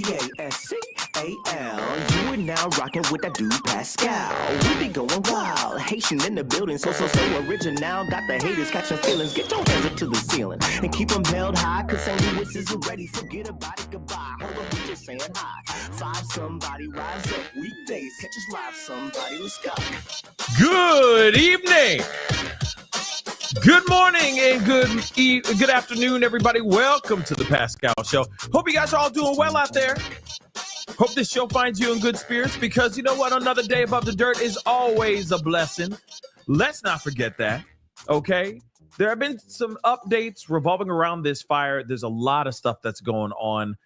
Pascal. You are now rocking with that dude Pascal. We be going wild, Haitian in the building, so original. Got the haters catching feelings. Get your hands up to the ceiling and keep them held high, cause St. Louis is ready. Forget about it, goodbye. Hold on, we just saying hi. Five somebody, rise up weekdays. Catch us live, somebody, let's go. Good evening. Good morning and good afternoon, everybody. Welcome to the Pascal Show. Hope you guys are all doing well out there. Hope this show finds you in good spirits, because you know what? Another day above the dirt is always a blessing. Let's not forget that, okay? There have been some updates revolving around this fire. There's a lot of stuff that's going on.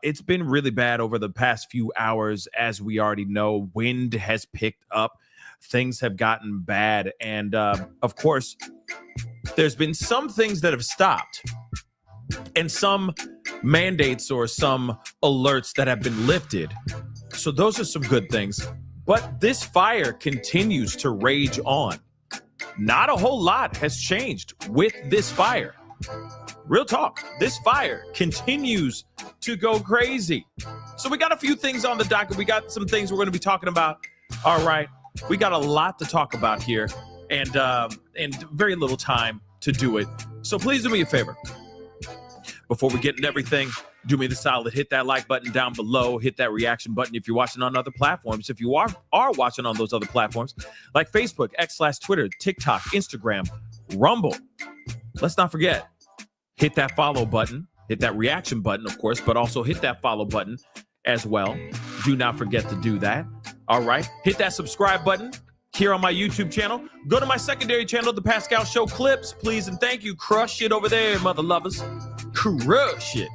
It's been really bad over the past few hours. As we already know, wind has picked up. Things have gotten bad. And of course, there's been some things that have stopped and some mandates or some alerts that have been lifted. So those are some good things. But this fire continues to rage on. Not a whole lot has changed with this fire. Real talk. This fire continues to go crazy. So we got a few things on the docket. We got some things we're going to be talking about. All right. We got a lot to talk about here, and very little time to do it. So please do me a favor. Before we get into everything, do me the solid, hit that like button down below, hit that reaction button if you're watching on other platforms. If you are watching on those other platforms, like Facebook, X/Twitter, TikTok, Instagram, Rumble, let's not forget, hit that follow button, hit that reaction button, of course, but also hit that follow button as well. Do not forget to do that. All right. Hit that subscribe button here on my YouTube channel. Go to my secondary channel, The Pascal Show Clips, please and thank you. Crush it over there, mother lovers. Crush it.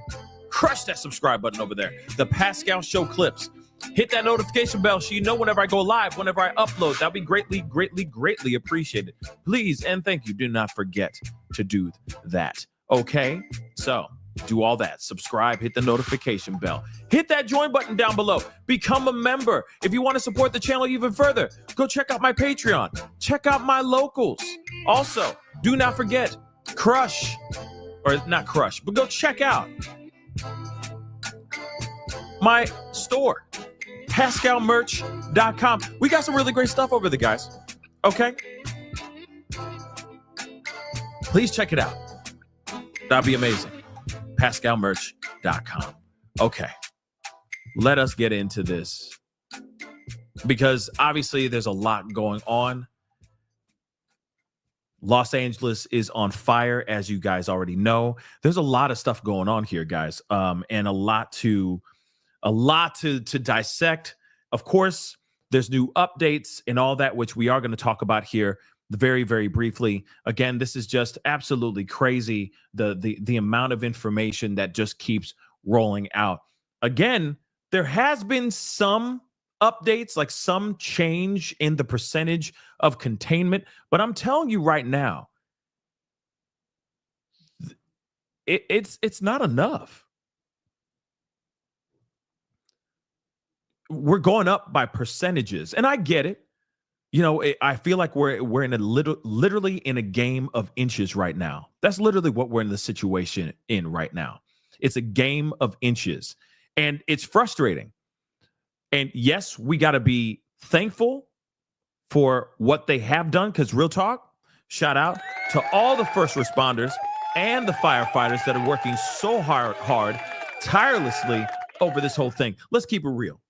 Crush that subscribe button over there. The Pascal Show Clips. Hit that notification bell so you know whenever I go live, whenever I upload. That'd be greatly, greatly, greatly appreciated. Please and thank you. Do not forget to do that. Okay? So do all that. Subscribe, hit the notification bell. Hit that join button down below. Become a member. If you want to support the channel even further, go check out my Patreon. Check out my locals. Also, do not forget, crush, or not crush, but go check out my store, pascalmerch.com. We got some really great stuff over there, guys. Okay? Please check it out. That'd be amazing. pascalmerch.com. Okay. Let us get into this, because obviously there's a lot going on. Los Angeles is on fire, as you guys already know. There's a lot of stuff going on here, guys, and a lot to dissect. Of course, there's new updates and all that, which we are going to talk about here very, very briefly. Again, this is just absolutely crazy. The amount of information that just keeps rolling out. Again, there has been some updates, like some change in the percentage of containment, but I'm telling you right now, it's not enough. We're going up by percentages, and I get it. You know, I feel like we're in literally in a game of inches right now. That's literally what we're in the situation in right now. It's a game of inches, and it's frustrating. And yes, we got to be thankful for what they have done, because real talk, shout out to all the first responders and the firefighters that are working so hard, tirelessly over this whole thing. Let's keep it real.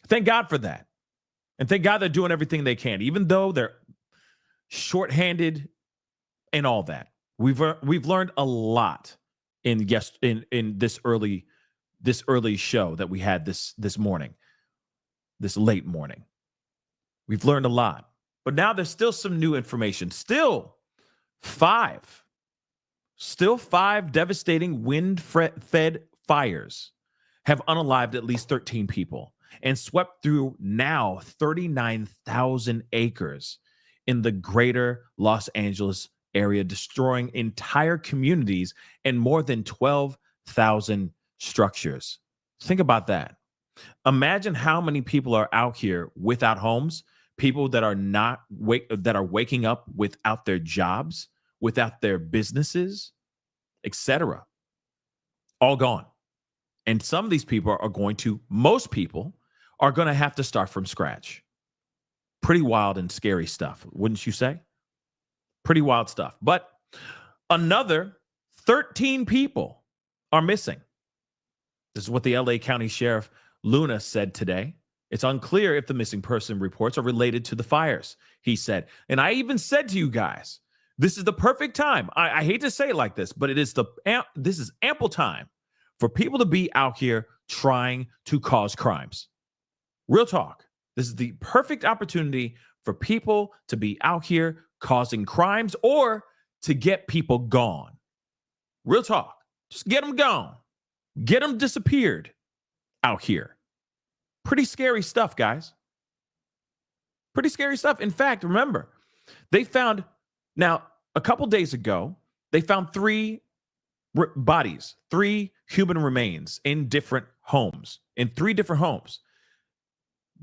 Thank God for that. And thank God they're doing everything they can, even though they're shorthanded and all that. We've learned a lot in this early show that we had this morning, this late morning. We've learned a lot, but now there's still some new information. Still five devastating wind-fed fires have unalived at least 13 people and swept through now 39,000 acres in the greater Los Angeles area, destroying entire communities and more than 12,000 structures. Think about that. Imagine how many people are out here without homes, people that are waking up without their jobs, without their businesses, etc. All gone. And most people are going to have to start from scratch. Pretty wild and scary stuff, wouldn't you say? Pretty wild stuff. But another 13 people are missing. This is what the LA County Sheriff Luna said today. It's unclear if the missing person reports are related to the fires, he said. And I even said to you guys, this is the perfect time. I hate to say it like this, but this is ample time for people to be out here trying to cause crimes. Real talk. This is the perfect opportunity for people to be out here causing crimes or to get people gone. Real talk. Just get them gone. Get them disappeared out here. Pretty scary stuff, guys. Pretty scary stuff. In fact, remember, a couple days ago, they found three human remains in different homes, in 3 different homes.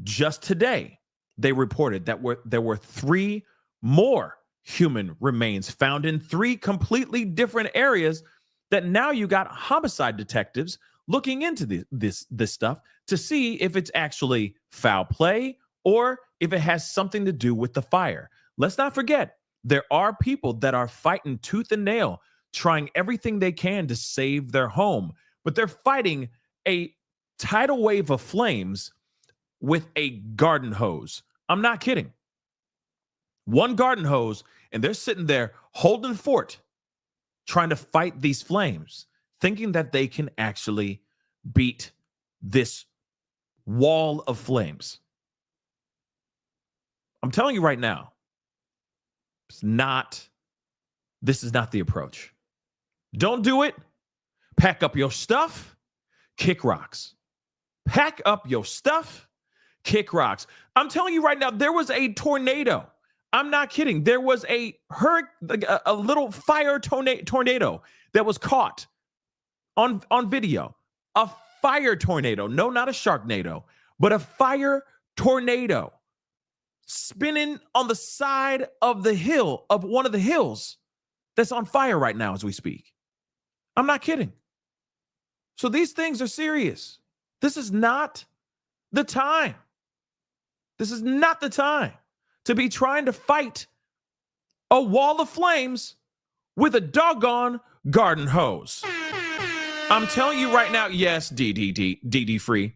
Just today, they reported that there were 3 more human remains found in 3 completely different areas, that now you got homicide detectives looking into this stuff to see if it's actually foul play or if it has something to do with the fire. Let's not forget, there are people that are fighting tooth and nail, trying everything they can to save their home, but they're fighting a tidal wave of flames with a garden hose. I'm not kidding. One garden hose, and they're sitting there holding fort, trying to fight these flames, thinking that they can actually beat this wall of flames. I'm telling you right now, this is not the approach. Don't do it. Pack up your stuff, kick rocks. Pack up your stuff, kick rocks. I'm telling you right now, there was a tornado. I'm not kidding. There was a little fire tornado that was caught on video. A fire tornado. No, not a sharknado, but a fire tornado spinning on the side of the hill, of one of the hills that's on fire right now as we speak. I'm not kidding. So these things are serious. This is not the time. This is not the time to be trying to fight a wall of flames with a doggone garden hose. I'm telling you right now, yes, DD free.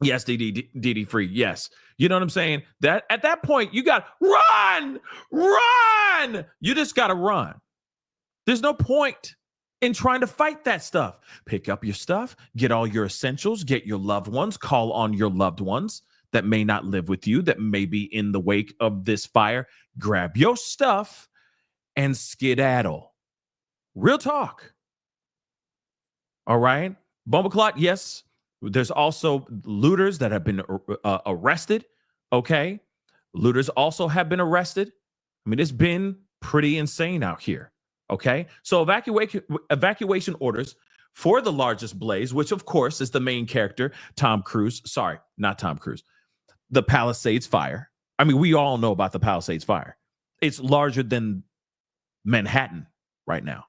Yes, DD free. Yes. You know what I'm saying? That at that point, you got run. You just got to run. There's no point in trying to fight that stuff. Pick up your stuff, get all your essentials, get your loved ones, call on your loved ones that may not live with you, that may be in the wake of this fire. Grab your stuff and skedaddle. Real talk. All right. Bumbleclot, yes. There's also looters that have been arrested. Okay. Looters also have been arrested. I mean, it's been pretty insane out here. Okay. So evacuation orders for the largest blaze, which of course is the main character, Tom Cruise. Sorry, not Tom Cruise. The Palisades Fire. I mean, we all know about the Palisades Fire. It's larger than Manhattan right now.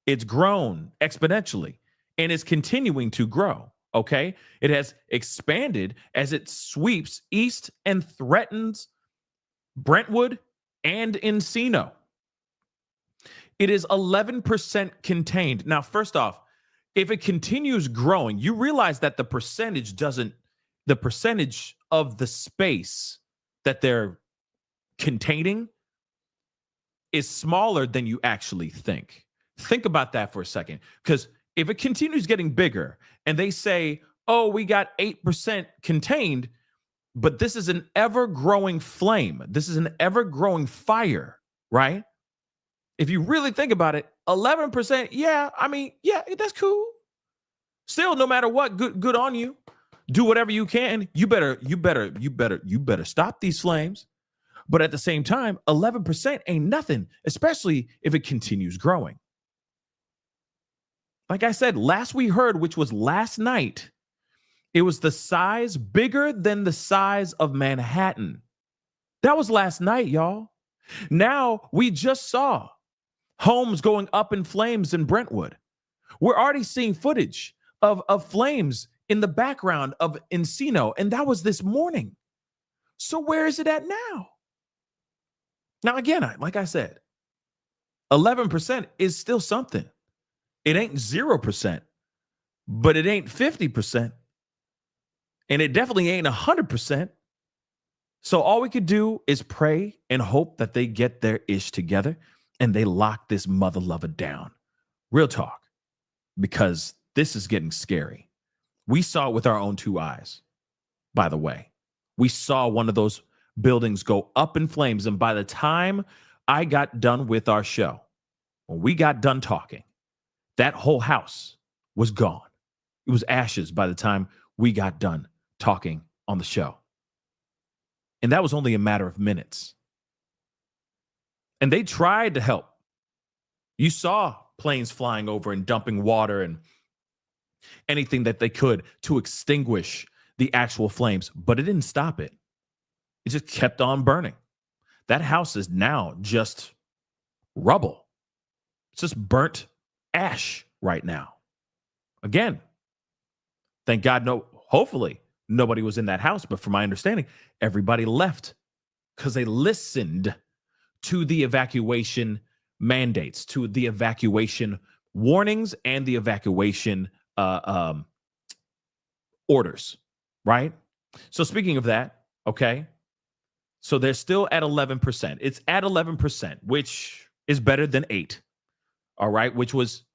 It's grown exponentially and is continuing to grow. Okay. It has expanded as it sweeps east and threatens Brentwood and Encino. It is 11% contained. Now, first off, if it continues growing, you realize that the percentage of the space that they're containing is smaller than you actually think. Think about that for a second, because if it continues getting bigger and they say, oh, we got 8% contained, but this is an ever-growing flame. This is an ever-growing fire, right? If you really think about it, 11%, yeah, I mean, yeah, that's cool. Still, no matter what, good on you. Do whatever you can. You better stop these flames. But at the same time, 11% ain't nothing, especially if it continues growing. Like I said, last we heard, which was last night, it was the size bigger than the size of Manhattan. That was last night, y'all. Now we just saw homes going up in flames in Brentwood. We're already seeing footage of flames in the background of Encino, and that was this morning. So where is it at now? Now, again, like I said, 11% is still something. It ain't 0%, but it ain't 50%. And it definitely ain't 100%. So all we could do is pray and hope that they get their ish together and they lock this mother lover down. Real talk, because this is getting scary. We saw it with our own two eyes, by the way. We saw one of those buildings go up in flames. And by the time I got done with our show, when we got done talking, that whole house was gone. It was ashes by the time we got done talking on the show. And that was only a matter of minutes. And they tried to help. You saw planes flying over and dumping water and anything that they could to extinguish the actual flames, but it didn't stop it. It just kept on burning. That house is now just rubble. It's just burnt ash right now. Again, thank God, hopefully nobody was in that house, but from my understanding, everybody left because they listened to the evacuation mandates, to the evacuation warnings and the evacuation orders, right? So speaking of that, okay, so they're still at 11%. It's at 11%, which is better than 8, all right, which was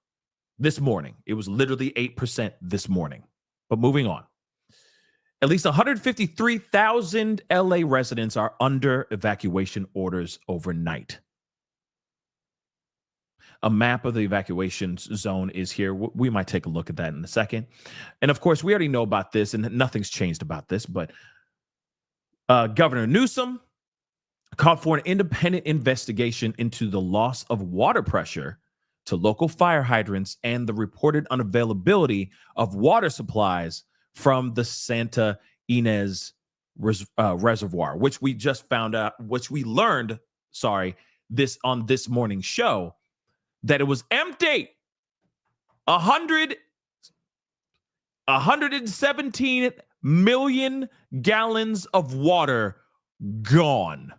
this morning. It was literally 8% this morning. But moving on. At least 153,000 LA residents are under evacuation orders overnight. A map of the evacuation zone is here. We might take a look at that in a second. And of course, we already know about this, and nothing's changed about this, but Governor Newsom called for an independent investigation into the loss of water pressure to local fire hydrants and the reported unavailability of water supplies from the Santa Ynez Reservoir, which we just found out, which we learned, on this morning's show, that it was empty. 117 million gallons of water gone.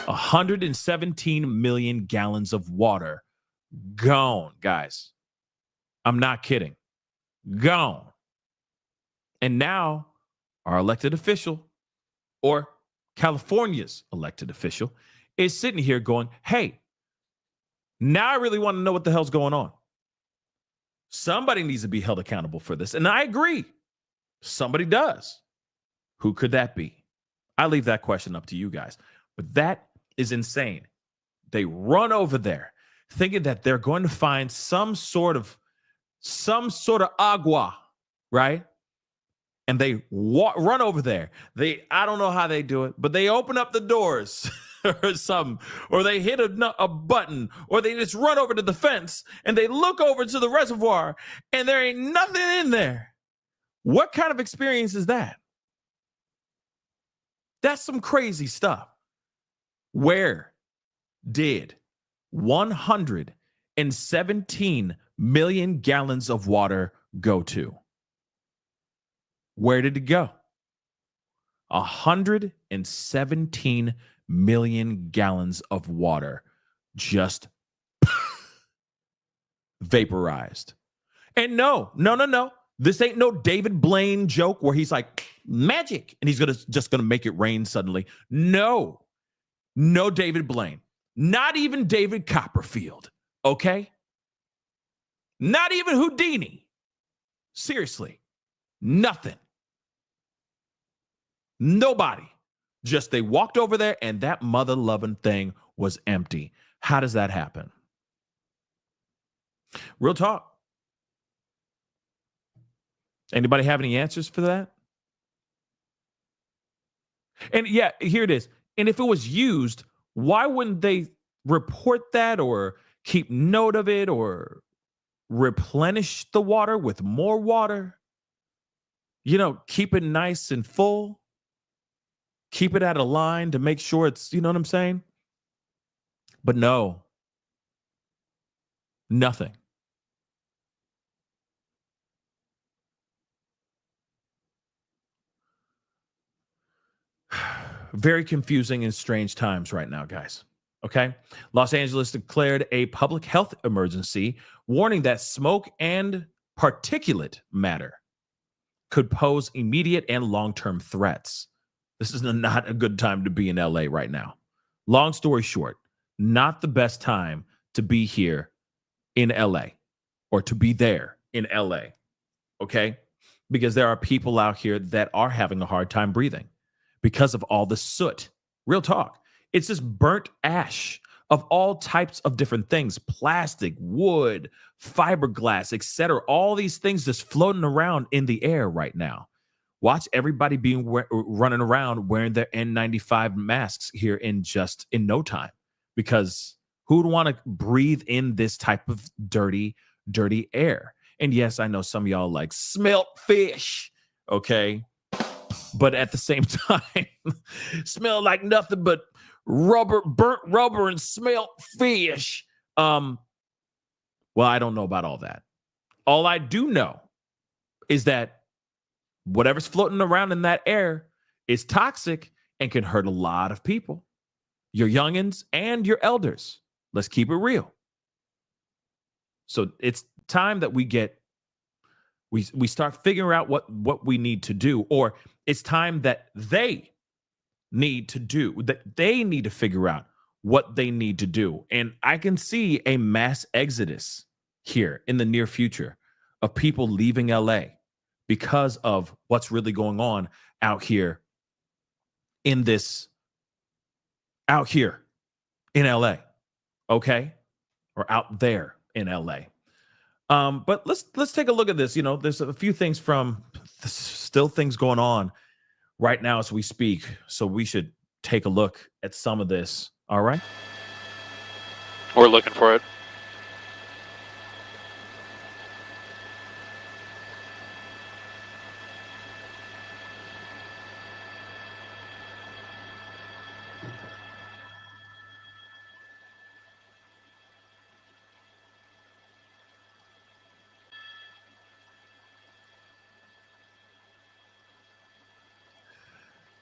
117 million gallons of water gone, guys. I'm not kidding. Gone. And now our elected official, or California's elected official, is sitting here going, hey, now I really want to know what the hell's going on. Somebody needs to be held accountable for this. And I agree. Somebody does. Who could that be? I leave that question up to you guys. But that is insane. They run over there thinking that they're going to find some sort of agua, right? And they run over there. I don't know how they do it, but they open up the doors or something, or they hit a button, or they just run over to the fence and they look over to the reservoir and there ain't nothing in there. What kind of experience is that? That's some crazy stuff. Where did 117 million gallons of water go to? Where did it go? 117 million gallons of water just vaporized. And no. This ain't no David Blaine joke where he's like, magic, and he's just gonna make it rain suddenly. No David Blaine. Not even David Copperfield, okay? Not even Houdini. Seriously, nothing. Nobody. Just they walked over there and that mother-loving thing was empty. How does that happen? Real talk. Anybody have any answers for that? And yeah, here it is. And if it was used, why wouldn't they report that or keep note of it or replenish the water with more water? Keep it nice and full. Keep it at a line to make sure it's, you know what I'm saying? But no. Nothing. very confusing and strange times right now, guys. Okay. Los Angeles declared a public health emergency, warning that smoke and particulate matter could pose immediate and long-term threats. This is not a good time to be in LA right now. Long story short, not the best time to be here in LA or to be there in LA. Okay? Because there are people out here that are having a hard time breathing because of all the soot. Real talk. It's just burnt ash of all types of different things, plastic, wood, fiberglass, etc. All these things just floating around in the air right now. Watch everybody running around wearing their N95 masks here in no time, because who would want to breathe in this type of dirty air? And yes, I know some of y'all like smelt fish, okay? But at the same time, smell like nothing but burnt rubber and smelt fish. Well, I don't know about all that. All I do know is that whatever's floating around in that air is toxic and can hurt a lot of people, your youngins and your elders. Let's keep it real. So it's time that we start figuring out what we need to do, or it's time that they need to figure out what they need to do. And I can see a mass exodus here in the near future of people leaving LA because of what's really going on out here in LA, okay? Or out there in LA. But let's take a look at this. You know, there's a few things still things going on right now as we speak. So we should take a look at some of this. All right. We're looking for it.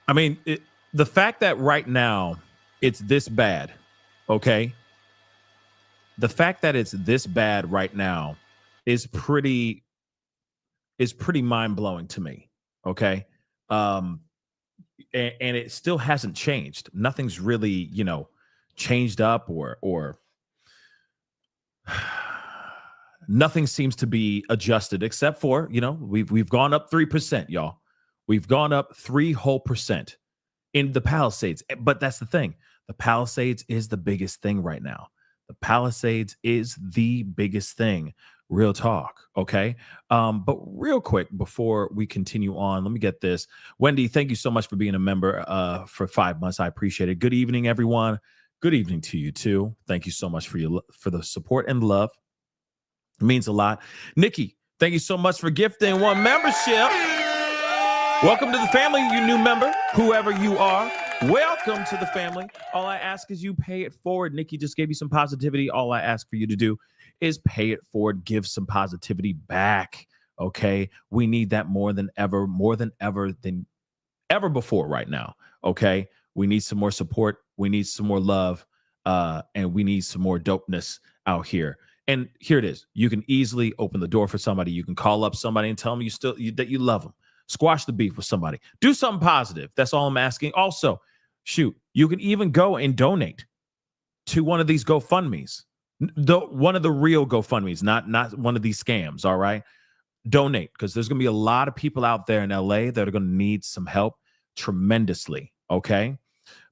I mean, the fact that right now it's this bad, okay? The fact that it's this bad right now is pretty mind-blowing to me, okay? And it still hasn't changed. Nothing's really, changed up or nothing seems to be adjusted except for, we've gone up 3%, y'all. We've gone up 3% in the Palisades. But that's the thing. The Palisades is the biggest thing right now. The Palisades is the biggest thing. Real talk. Okay. But real quick, before we continue on, let me get this. Wendy, thank you so much for being a member for 5 months. I appreciate it. Good evening, everyone. Good evening to you too. Thank you so much for the support and love. It means a lot. Nikki, thank you so much for gifting 1 membership. Welcome to the family, you new member, whoever you are. Welcome to the family. All I ask is you pay it forward. Nikki just gave you some positivity. All I ask for you to do is pay it forward, give some positivity back, okay? We need that more than ever before right now, okay? We need some more support. We need some more love, and we need some more dopeness out here. And here it is. You can easily open the door for somebody. You can call up somebody and tell them that you love them. Squash the beef with somebody. Do something positive. That's all I'm asking. Also, you can even go and donate to one of these GoFundMes. One of the real GoFundMes, not one of these scams, all right? Donate, because there's going to be a lot of people out there in LA that are going to need some help tremendously, okay?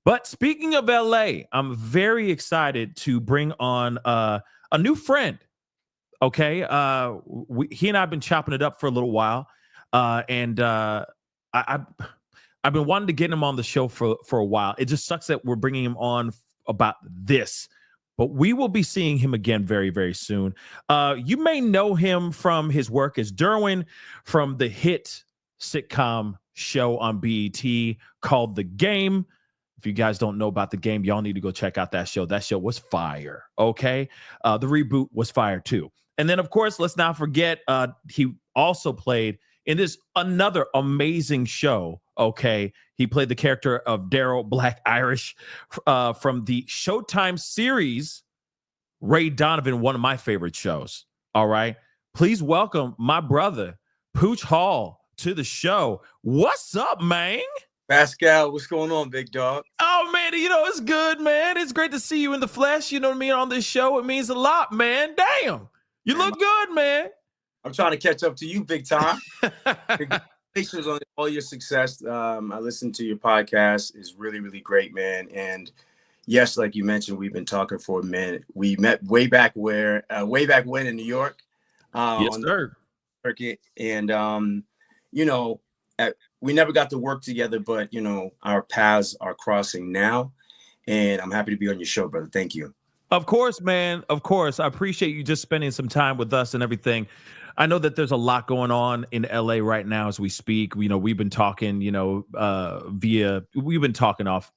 But speaking of LA, I'm very excited to bring on a new friend, okay? He and I have been chopping it up for a little while. I've been wanting to get him on the show for a while. It just sucks that we're bringing him on about this, but we will be seeing him again very, very soon. You may know him from his work as Derwin from the hit sitcom show on BET called The Game. If you guys don't know about The Game, y'all need to go check out that show. That show was fire, okay? The reboot was fire too. And then, of course, let's not forget, he also played in this another amazing show, Okay, he played the character of Daryl Black Irish from the Showtime series Ray Donovan, one of my favorite shows. All right, please welcome my brother Pooch Hall to the show. What's up, man? Pascal, what's going on, big dog? Oh, man, it's good, man. It's great to see you in the flesh, you know what I mean, on this show. It means a lot, man. Damn, you look good, man. I'm trying to catch up to you big time. Congratulations on all your success. I listened to your podcast. It's really, really great, man. And yes, like you mentioned, we've been talking for a minute. We met way back when in New York. Yes, sir. Circuit. And, we never got to work together, but, our paths are crossing now. And I'm happy to be on your show, brother. Thank you. Of course, man. Of course. I appreciate you just spending some time with us and everything. I know that there's a lot going on in LA right now as we speak. We've been talking, we've been talking off,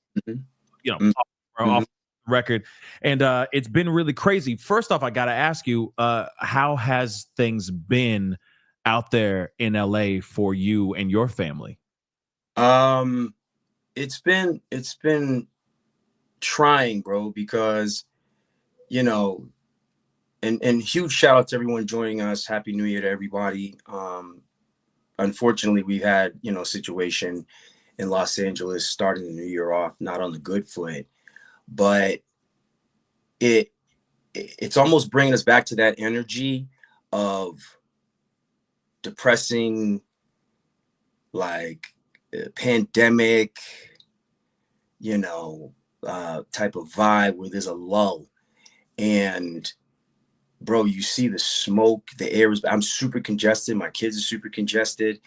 off record, and it's been really crazy. First off, I got to ask you, how has things been out there in LA for you and your family? It's been trying, bro, because, and huge shout out to everyone joining us. Happy New Year to everybody. Unfortunately, we've had, a situation in Los Angeles starting the new year off not on the good foot, but it's almost bringing us back to that energy of depressing, like pandemic, type of vibe where there's a lull. And bro, you see the smoke, the air is, I'm super congested. My kids are super congested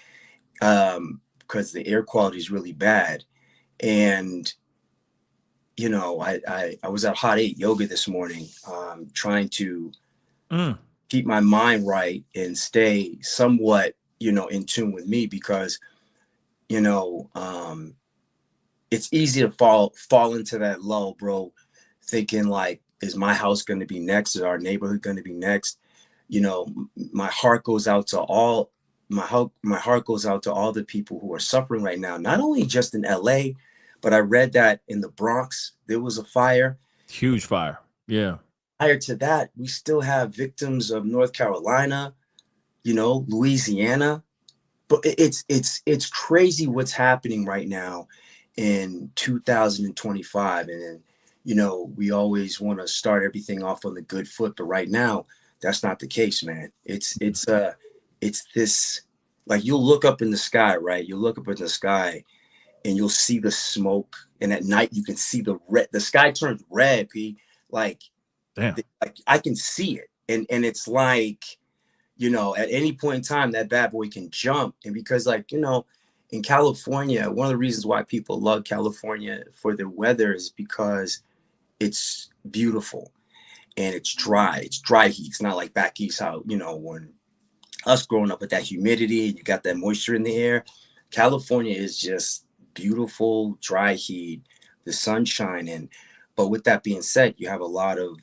because the air quality is really bad. And, I was at Hot 8 Yoga this morning, trying to keep my mind right and stay somewhat, in tune with me, because, it's easy to fall into that lull, bro, thinking like, is my house going to be next? Is our neighborhood going to be next? My heart goes out to all the people who are suffering right now, not only just in LA, but I read that in the Bronx, there was a fire. Huge fire. Yeah. Prior to that, we still have victims of North Carolina, Louisiana. But it's crazy what's happening right now in 2025. And we always want to start everything off on the good foot, but right now that's not the case, man. It's this, like, you'll look up in the sky, right? You'll look up in the sky and you'll see the smoke, and at night you can see the sky turns red, P. Like, damn. Like I can see it, and it's like, at any point in time that bad boy can jump. And because, like, in California, one of the reasons why people love California for their weather is because it's beautiful and it's dry. It's dry heat. It's not like back east, how, when us growing up with that humidity, you got that moisture in the air. California is just beautiful, dry heat, the sun shining. But with that being said, you have a lot of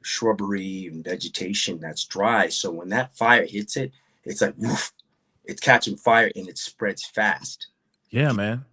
shrubbery and vegetation that's dry. So when that fire hits it, it's like, woof, it's catching fire and it spreads fast. Yeah, man.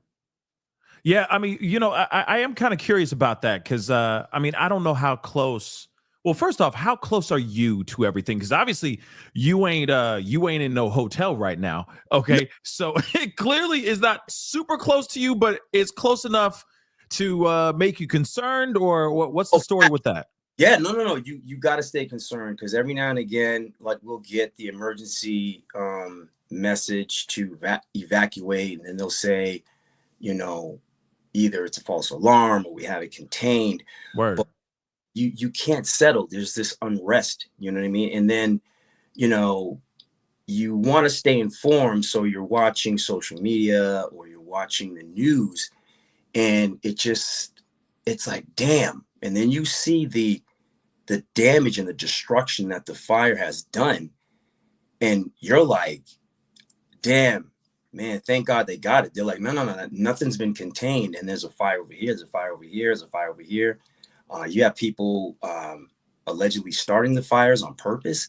Yeah, I mean, I am kind of curious about that because, I don't know how close. Well, first off, how close are you to everything? Because obviously you ain't in no hotel right now. Okay, so it clearly is not super close to you, but it's close enough to make you concerned. Or what's the story with that? Yeah, no. You got to stay concerned, because every now and again, like, we'll get the emergency message to evacuate, and then they'll say, either it's a false alarm or we have it contained. Word. But you can't settle. There's this unrest, you know what I mean? And then, you want to stay informed, so you're watching social media or you're watching the news, and it's like, damn. And then you see the damage and the destruction that the fire has done, and you're like, damn, man, thank God they got it. They're like, no, nothing's been contained, and there's a fire over here, there's a fire over here, there's a fire over here. You have people allegedly starting the fires on purpose,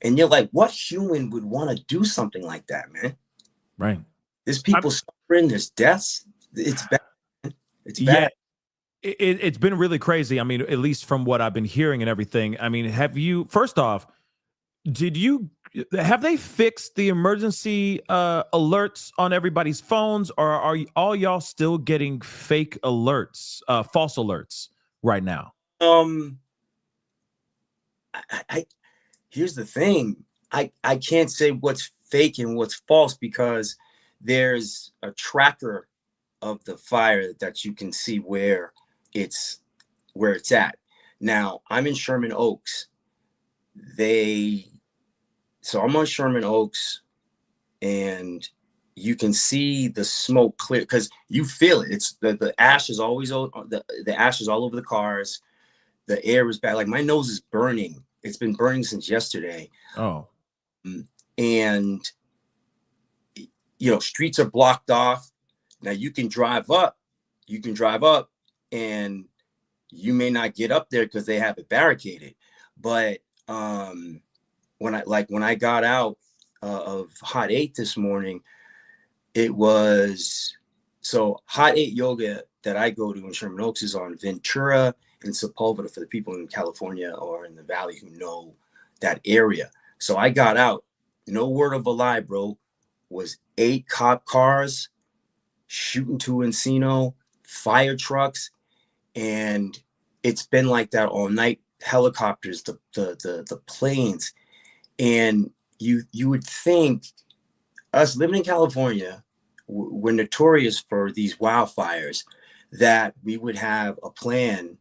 and you're like, what human would want to do something like that, man? Right. There's people there's deaths. It's bad. It's Yeah, bad. it's been really crazy. I mean, at least from what I've been hearing and everything. I mean, first off, have they fixed the emergency alerts on everybody's phones, or are all y'all still getting fake alerts, false alerts right now? I here's the thing. I can't say what's fake and what's false because there's a tracker of the fire that you can see where it's at. Now, I'm in Sherman Oaks. So I'm on Sherman Oaks, and you can see the smoke clear because you feel it. It's the ash is always the ash is all over the cars. The air is bad. Like my nose is burning. It's been burning since yesterday. Oh, and streets are blocked off. Now you can drive up, and you may not get up there because they have it barricaded. But when I got out of Hot 8 this morning, it was Hot 8 yoga that I go to in Sherman Oaks is on Ventura and Sepulveda for the people in California or in the Valley who know that area. So I got out, no word of a lie, bro, was 8 cop cars shooting to Encino, fire trucks, and it's been like that all night. Helicopters, the planes, and you would think us living in California, we're notorious for these wildfires, that we would have a plan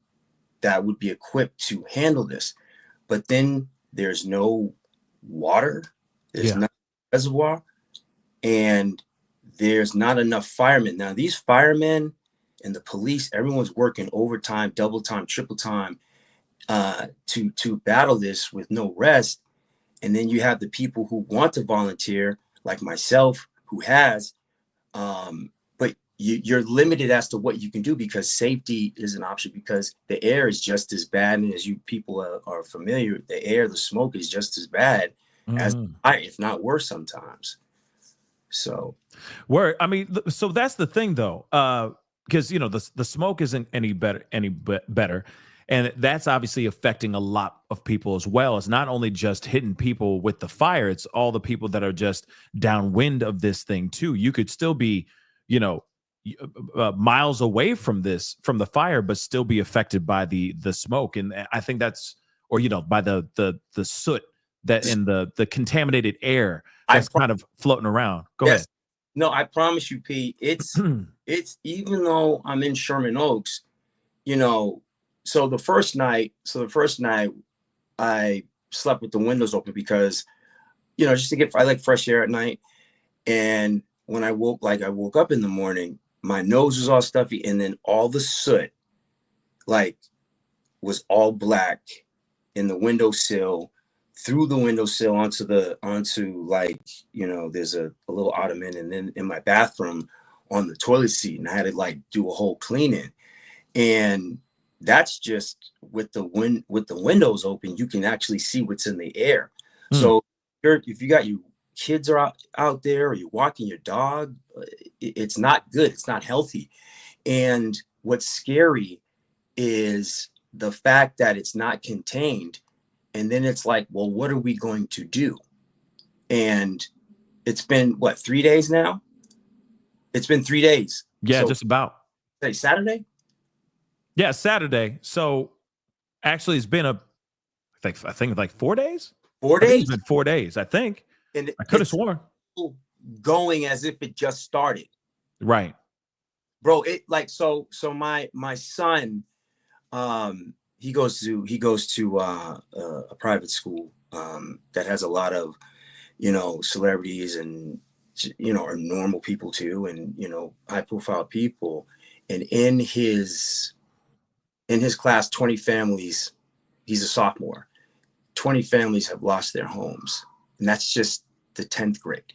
that would be equipped to handle this. But then there's no water, there's no reservoir, and there's not enough firemen. Now, these firemen and the police, everyone's working overtime, double time, triple time to battle this with no rest. And then you have the people who want to volunteer, like myself, who has, but you're limited as to what you can do because safety is an option because the air is just as bad. And as you people are familiar, the smoke is just as bad as fire, if not worse sometimes. So, I mean, so that's the thing though, because the smoke isn't any better, and that's obviously affecting a lot of people as well. It's not only just hitting people with the fire; it's all the people that are just downwind of this thing too. You could still be, miles away from the fire, but still be affected by the smoke, and I think that's, or by the soot that in the contaminated air that's kind of floating around. Go ahead. No, I promise you, Pete, it's even though I'm in Sherman Oaks, so the first night I slept with the windows open because, just I like fresh air at night. And when I woke up in the morning, my nose was all stuffy, and then all the soot was all black in the windowsill, through the windowsill onto there's a little ottoman, and then in my bathroom on the toilet seat, and I had to do a whole cleaning. And that's just with the windows open, you can actually see what's in the air. So if you got your kids are out there, or you're walking your dog, it's not good. It's not healthy. And what's scary is the fact that it's not contained. And then it's like, well, what are we going to do? And it's been 3 days now? It's been 3 days. Yeah, so, just about. Saturday? Yeah, Saturday. So actually it's been I think like 4 days. 4 days? It's been 4 days, I think. And I could have sworn. Going as if it just started. Right. Bro, so my son, he goes to a private school that has a lot of celebrities and are normal people too, and high profile people. And in his class, 20 families, he's a sophomore, 20 families have lost their homes, and that's just the 10th grade.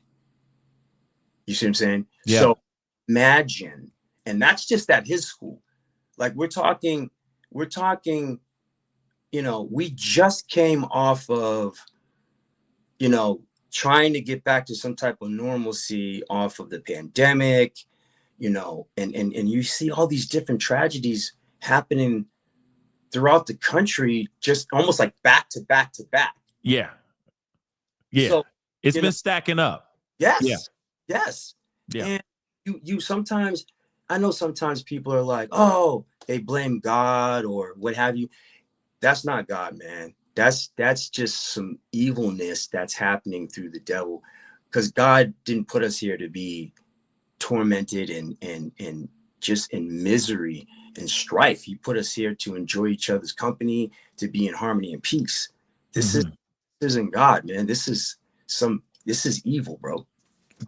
You see what I'm saying? Yeah. So imagine, and that's just at his school. We're talking, we just came off of, trying to get back to some type of normalcy off of the pandemic. you know, and you see all these different tragedies happening throughout the country, just almost like back to back to back. Yeah. Yeah. So It's you been know, stacking up. yes, Yeah. yes. Yeah. And you sometimes, I know sometimes people are like, oh, they blame God or what have you. That's not God, man. That's just some evilness that's happening through the devil, because God didn't put us here to be tormented and just in misery and strife. He put us here to enjoy each other's company, to be in harmony and peace. This isn't God, man. This is evil, bro.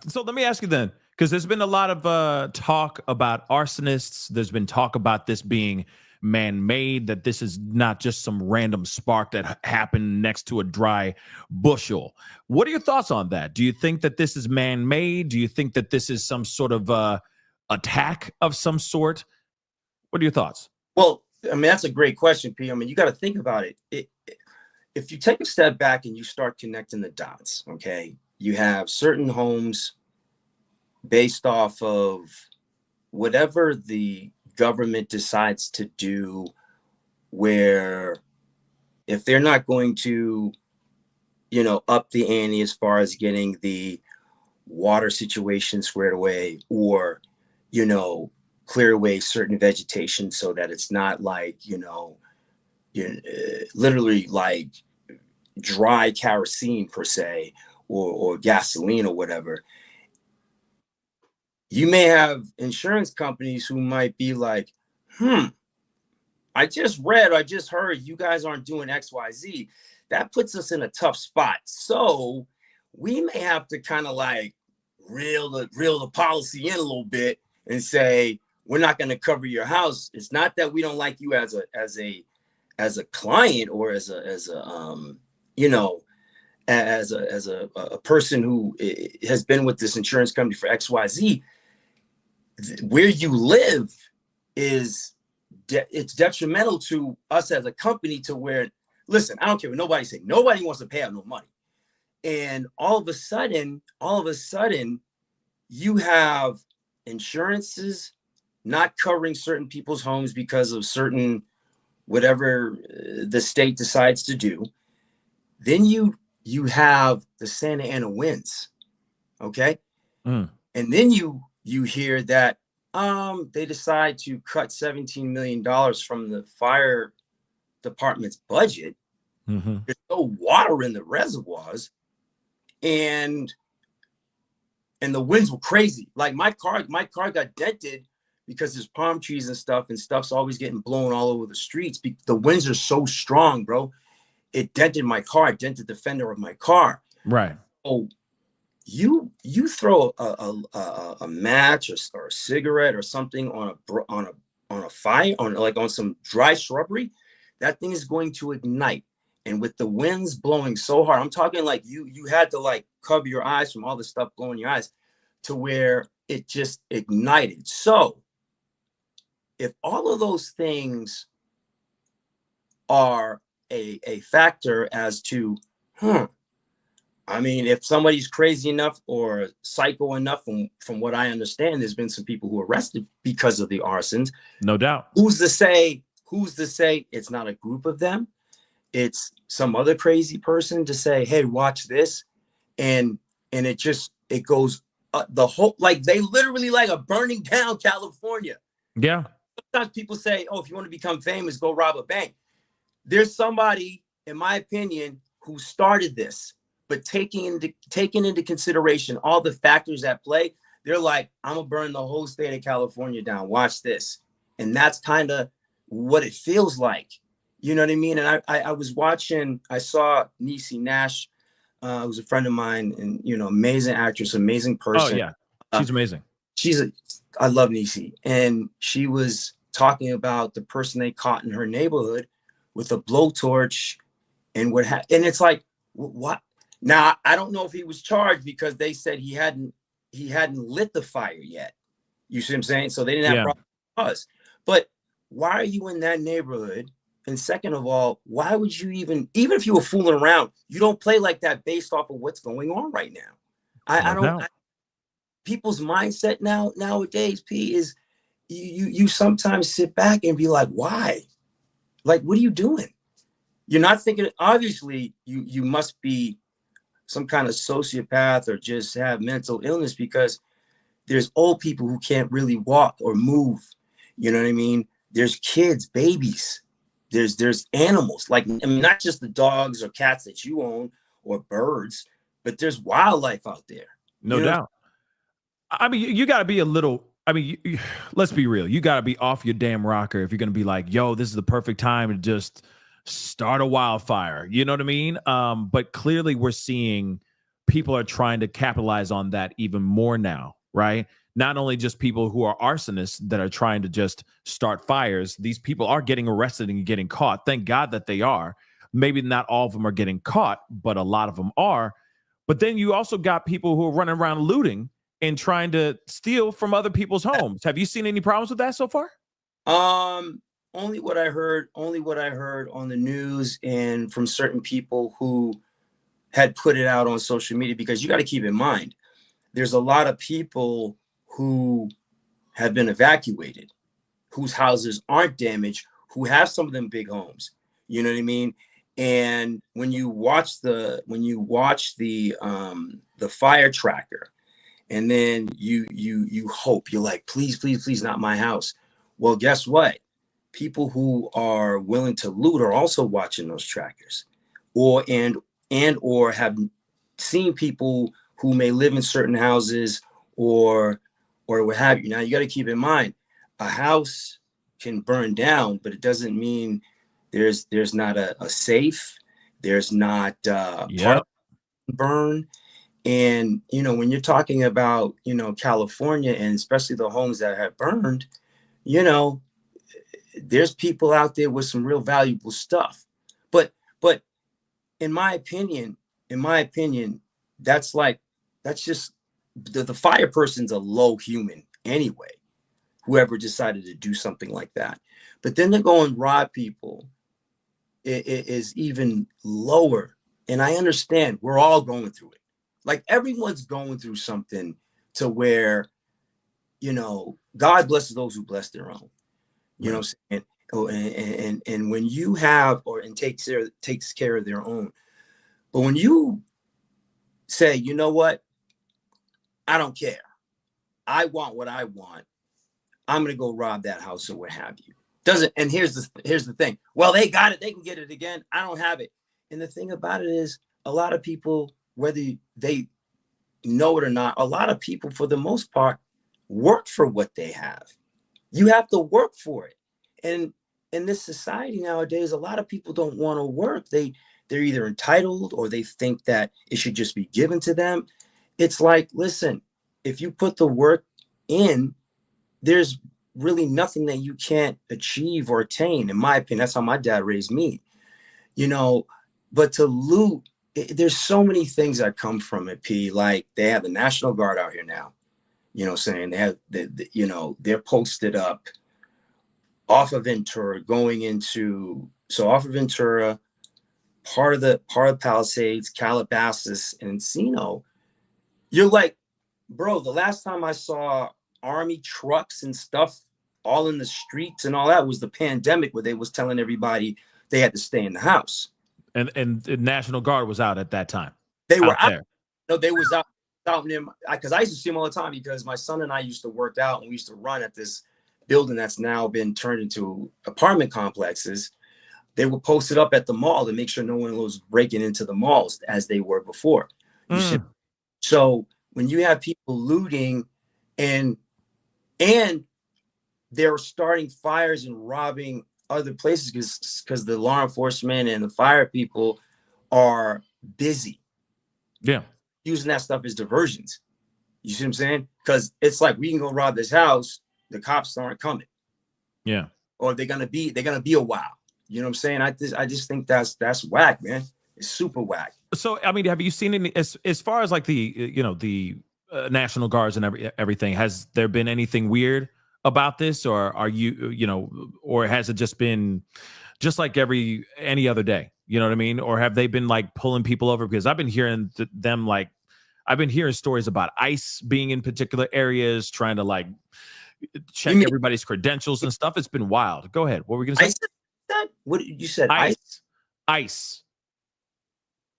So let me ask you then, because there's been a lot of talk about arsonists. There's been talk about this being man-made, that this is not just some random spark that happened next to a dry bushel. What are your thoughts on that? Do you think that this is man-made? Do you think that this is some sort of attack of some sort? What are your thoughts? Well, I mean, that's a great question, P. I mean, you got to think about it. If you take a step back and you start connecting the dots, okay, you have certain homes based off of whatever the government decides to do, where if they're not going to, you know, up the ante as far as getting the water situation squared away, or, you know, clear away certain vegetation so that it's not like, you know, literally like dry kerosene per se, or gasoline or whatever. You may have insurance companies who might be like, I just heard you guys aren't doing XYZ. That puts us in a tough spot. So we may have to kind of like reel the policy in a little bit and say, we're not going to cover your house. It's not that we don't like you as a client, or as a you know, as a person who has been with this insurance company for XYZ. Where you live is it's detrimental to us as a company, to where, listen, I don't care what nobody say, nobody wants to pay out no money. And all of a sudden, you have insurances not covering certain people's homes because of certain whatever the state decides to do. Then you have the Santa Ana winds, okay? And then you hear that they decide to cut $17 million from the fire department's budget. There's no water in the reservoirs, and the winds were crazy. Like my car got dented because there's palm trees and stuff's always getting blown all over the streets. The winds are so strong, bro. It dented my car. It dented the fender of my car. Right. Oh, you throw a match or a cigarette or something on a fire, on some dry shrubbery, that thing is going to ignite. And with the winds blowing so hard, I'm talking like you had to like cover your eyes from all the stuff blowing in your eyes, to where it just ignited. So if all of those things are a factor as to, I mean, if somebody's crazy enough or psycho enough, from what I understand, there's been some people who are arrested because of the arsons. No doubt. Who's to say it's not a group of them? It's some other crazy person to say, hey, watch this. And it goes the whole, like they literally like are burning down California. Yeah. Sometimes people say, oh, if you want to become famous, go rob a bank. There's somebody, in my opinion, who started this, but taking into consideration all the factors at play, they're like, I'm gonna burn the whole state of California down. Watch this. And that's kind of what it feels like. You know what I mean? And I was watching, I saw Niecy Nash, who's a friend of mine, and, you know, amazing actress, amazing person. Oh, yeah. She's amazing. I love Niecy. And she was talking about the person they caught in her neighborhood with a blowtorch and and it's like, what? Now, I don't know if he was charged because they said he hadn't lit the fire yet. You see what I'm saying? So they didn't have problems with us. But why are you in that neighborhood? And second of all, why would you even if you were fooling around, you don't play like that based off of what's going on right now. I don't. people's mindset nowadays, P, is you sometimes sit back and be like, why? Like, what are you doing? You're not thinking, obviously, you must be some kind of sociopath or just have mental illness, because there's old people who can't really walk or move. You know what I mean? There's kids, babies. There's animals, like, I mean, not just the dogs or cats that you own or birds, but there's wildlife out there. No doubt. I mean, you got to be a little. I mean, let's be real. You got to be off your damn rocker if you're going to be like, yo, this is the perfect time to just start a wildfire. You know what I mean? But clearly we're seeing people are trying to capitalize on that even more now, right? Not only just people who are arsonists that are trying to just start fires. These people are getting arrested and getting caught. Thank God that they are. Maybe not all of them are getting caught, but a lot of them are. But then you also got people who are running around looting and trying to steal from other people's homes. Have you seen any problems with that so far? Only what I heard on the news and from certain people who had put it out on social media, because you got to keep in mind, there's a lot of people who have been evacuated, whose houses aren't damaged, who have some of them big homes. You know what I mean? And when you watch the fire tracker, and then you hope, you're like, please, please, please, not my house. Well, guess what? People who are willing to loot are also watching those trackers, or have seen people who may live in certain houses or what have you. Now, you got to keep in mind, a house can burn down, but it doesn't mean there's not a safe, there's not burn. And, you know, when you're talking about, you know, California, and especially the homes that have burned, you know, there's people out there with some real valuable stuff. But in my opinion, that's just the fire person's a low human anyway, whoever decided to do something like that. But then to go and rob people, it is even lower. And I understand we're all going through it. Like, everyone's going through something to where, you know, God blesses those who bless their own. You know what I'm saying? Oh, and when you have takes care of their own. But when you say, you know what, I don't care, I want what I want, I'm gonna go rob that house or what have you. And here's the thing. Well, they got it, they can get it again. I don't have it. And the thing about it is, a lot of people, whether they know it or not, a lot of people, for the most part, work for what they have. You have to work for it. And in this society nowadays, a lot of people don't want to work. They're either entitled, or they think that it should just be given to them. It's like, listen, if you put the work in, there's really nothing that you can't achieve or attain. In my opinion, that's how my dad raised me, you know. But to loot, there's so many things that come from it, P. Like, they have the National Guard out here now, you know, saying they have you know, they're posted up off of Ventura, off of Ventura, part of Palisades, Calabasas, and Encino. You're like, bro, the last time I saw army trucks and stuff all in the streets and all that was the pandemic, where they was telling everybody they had to stay in the house. And the National Guard was out at that time. They were out there. No, they was out near, because I used to see them all the time, because my son and I used to work out, and we used to run at this building that's now been turned into apartment complexes. They were posted up at the mall to make sure no one was breaking into the malls as they were before. So when you have people looting and they're starting fires and robbing other places because the law enforcement and the fire people are busy. Yeah. Using that stuff as diversions. You see what I'm saying? Because it's like, we can go rob this house, the cops aren't coming. Yeah. Or they're gonna be a while. You know what I'm saying? I just think that's whack, man. It's super whack. So, I mean, have you seen any, as far as like the National Guards and everything, has there been anything weird about this, or are or has it just been just like any other day? You know what I mean? Or have they been like pulling people over? Because I've been hearing them like, I've been hearing stories about ICE being in particular areas, trying to like check everybody's credentials and stuff. It's been wild. Go ahead. What were we gonna say? That? What you said? ICE. ICE.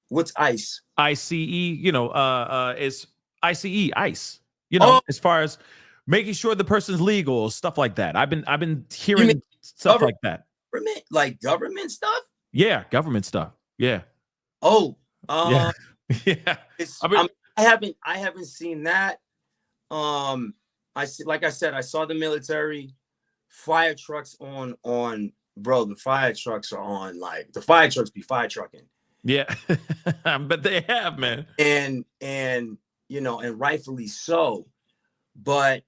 What's ICE? ICE. You know, is ICE ICE. You know, as far as making sure the person's legal, stuff like that. I've been hearing stuff like that. Government stuff? Yeah, government stuff. Yeah. Oh, yeah. Yeah. I haven't seen that. Like I said, I saw the military fire trucks on bro. The fire trucks are on, like the fire trucks be fire trucking. Yeah, but they have, man. And you know, and rightfully so. But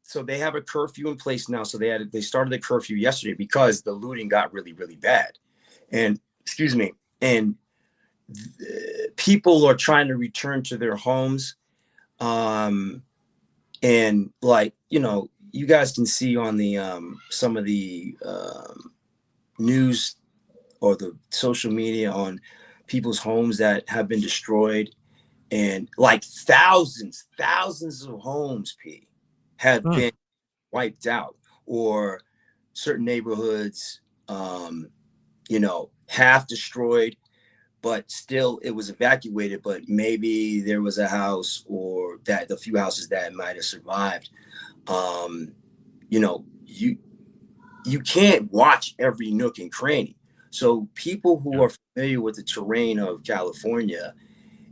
so they have a curfew in place now. So they started the curfew yesterday because the looting got really, really bad. And people are trying to return to their homes. And like, you know, you guys can see on the some of the news or the social media on people's homes that have been destroyed, and like thousands of homes have been wiped out, or certain neighborhoods you know, half destroyed, but still it was evacuated, but maybe there was a house or that the few houses that might have survived. You know, you can't watch every nook and cranny. So people who are familiar with the terrain of California,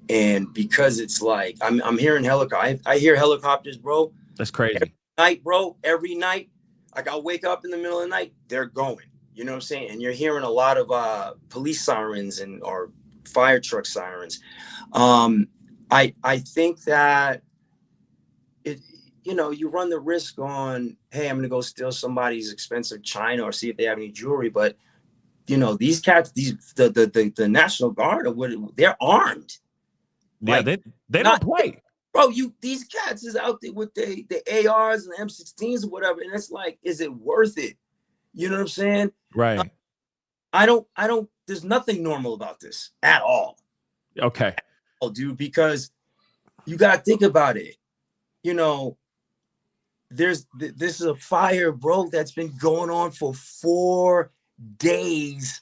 and because it's like I'm hearing helicopters, I hear helicopters, bro. That's crazy. Every night, bro. Every night, like I'll wake up in the middle of the night, they're going. You know what I'm saying? And you're hearing a lot of police sirens or fire truck sirens. I think that it, you know, you run the risk on, hey, I'm gonna go steal somebody's expensive china or see if they have any jewelry. But you know, these cats, the National Guard, they're armed. Yeah, like, they don't play. Bro, these cats is out there with the ARs and the M16s or whatever, and it's like, is it worth it? You know what I'm saying? Right. I don't. There's nothing normal about this at all. Okay. Oh, dude, because you got to think about it. You know, this is a fire, bro, that's been going on for 4 days,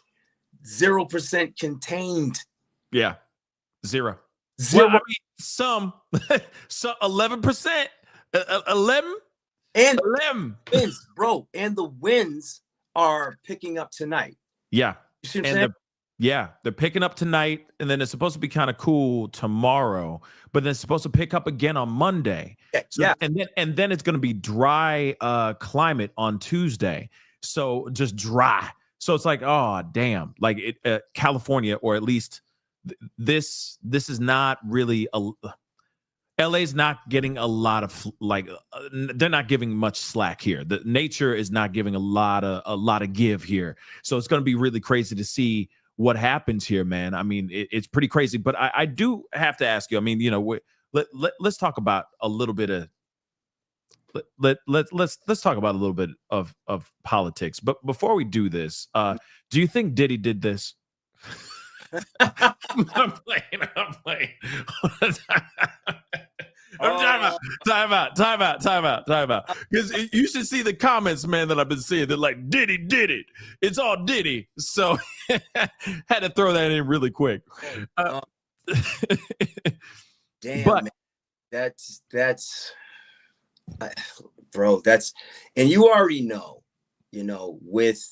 0% contained. Yeah, zero. Well, I mean, some 11%, 11, and 11 winds, bro, and the winds are picking up tonight. Yeah, you see what I'm saying? They're picking up tonight, and then it's supposed to be kind of cool tomorrow, but then it's supposed to pick up again on Monday. Yeah, and then it's going to be dry climate on Tuesday, so just dry. So it's like, oh damn, like California, or at least this is not really LA's not getting a lot of they're not giving much slack here. The nature is not giving a lot of give here. So it's going to be really crazy to see what happens here, man. I mean, it's pretty crazy, but I do have to ask you, I mean, you know, let's talk about a little bit of let's talk about a little bit of politics. But before we do this, do you think Diddy did this? I'm playing. Time out. Because you should see the comments, man, that I've been seeing. They're like, Diddy did it. It's all Diddy. So had to throw that in really quick. Damn, but man. That's bro. That's, and you already know, you know, with.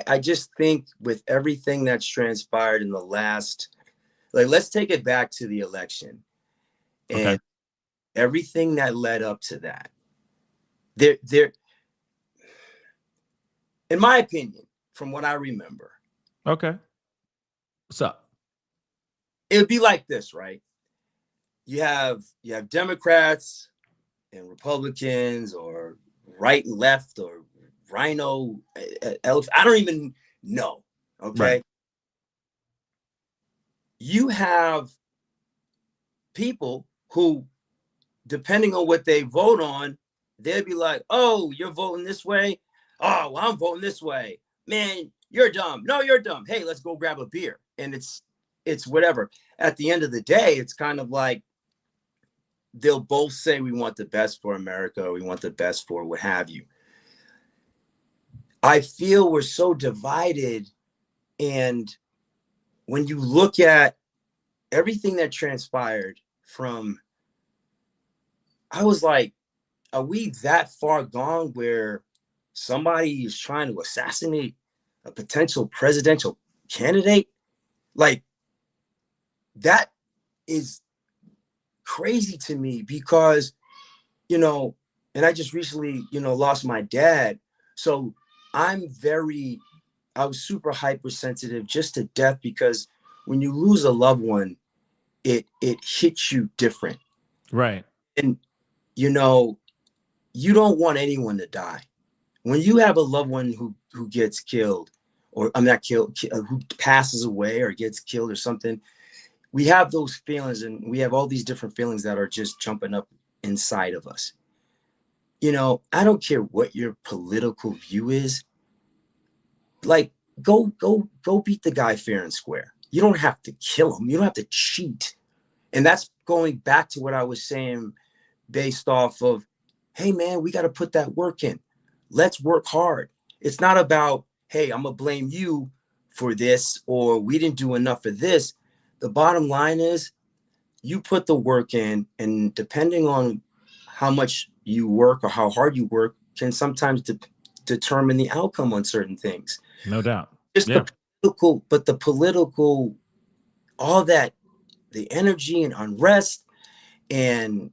I just think with everything that's transpired in the last, like, let's take it back to the election and everything that led up to that. There, in my opinion, from what I remember. Okay. What's up? It would be like this, right? You have Democrats and Republicans, or right and left, or rhino, elephant, I don't even know. Okay. Right. You have people who, depending on what they vote on, they'll be like, oh, you're voting this way. Oh, well, I'm voting this way. Man, you're dumb. No, you're dumb. Hey, let's go grab a beer. And it's it's whatever. At the end of the day, it's kind of like they'll both say we want the best for America, or we want the best for what have you. I feel we're so divided, and when you look at everything that transpired from, I was like, are we that far gone where somebody is trying to assassinate a potential presidential candidate? Like, that is crazy to me because, and I just recently, lost my dad. So I was super hypersensitive just to death, because when you lose a loved one, it hits you different. Right. And, you don't want anyone to die. When you have a loved one who gets killed, or I'm not killed, who passes away or gets killed or something, we have those feelings, and we have all these different feelings that are just jumping up inside of us. I don't care what your political view is. Like, go beat the guy fair and square. You don't have to kill him. You don't have to cheat. And that's going back to what I was saying, based off of, hey man, we got to put that work in. Let's work hard. It's not about, hey, I'm gonna blame you for this, or we didn't do enough for this. The bottom line is, you put the work in, and depending on how much you work or how hard you work can sometimes determine the outcome on certain things. No doubt. Just the political, all that, the energy and unrest, and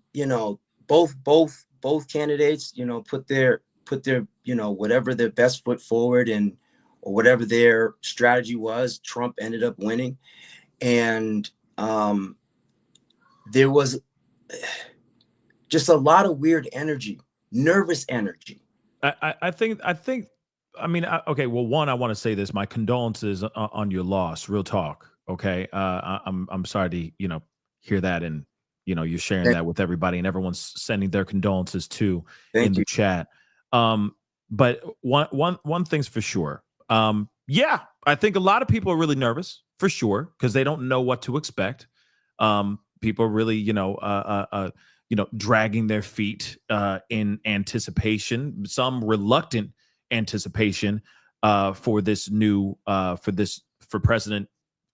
both candidates, put their whatever their best foot forward, and or whatever their strategy was. Trump ended up winning, and there was just a lot of weird energy, nervous energy. I think. Okay. Well, one, I want to say this: my condolences on your loss. Real talk. Okay. I'm sorry to hear that, and you're sharing that with everybody, and everyone's sending their condolences too in the chat. But one thing's for sure. Yeah, I think a lot of people are really nervous, for sure, because they don't know what to expect. People are really, dragging their feet in anticipation, some reluctant anticipation for this new, for President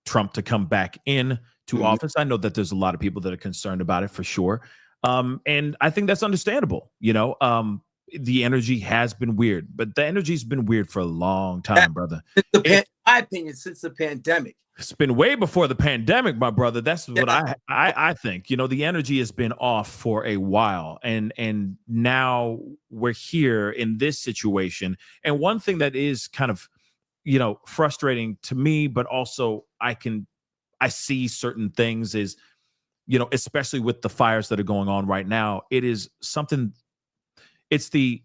Trump to come back in to office. I know that there's a lot of people that are concerned about it, for sure. And I think that's understandable. The energy has been weird, but the energy's been weird for a long time, brother. In my opinion, since the pandemic. It's been way before the pandemic, my brother. That's what I think. The energy has been off for a while, and now we're here in this situation. And one thing that is kind of, frustrating to me, but also I see certain things is, especially with the fires that are going on right now, it is something. It's the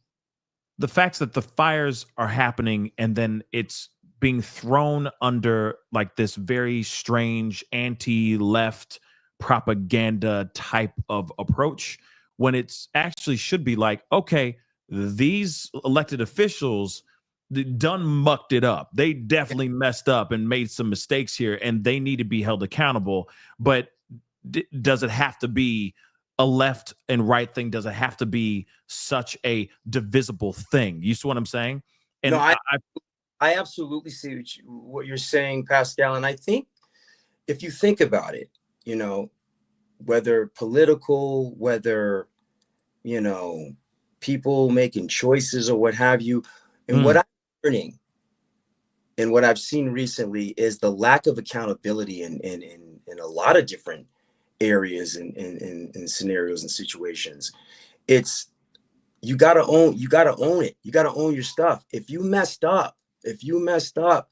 facts that the fires are happening, and then it's being thrown under like this very strange anti-left propaganda type of approach, when it's actually should be like, okay, these elected officials done mucked it up. They definitely messed up and made some mistakes here, and they need to be held accountable. But does it have to be a left and right thing? Does it have to be such a divisible thing? You see what I'm saying? And no, I absolutely see what you're saying, Pascal. And I think if you think about it, whether political, whether, people making choices or what have you, and what I'm learning and what I've seen recently is the lack of accountability in a lot of different areas and scenarios and situations. It's, you gotta own it. You gotta own your stuff. If you messed up, you messed up.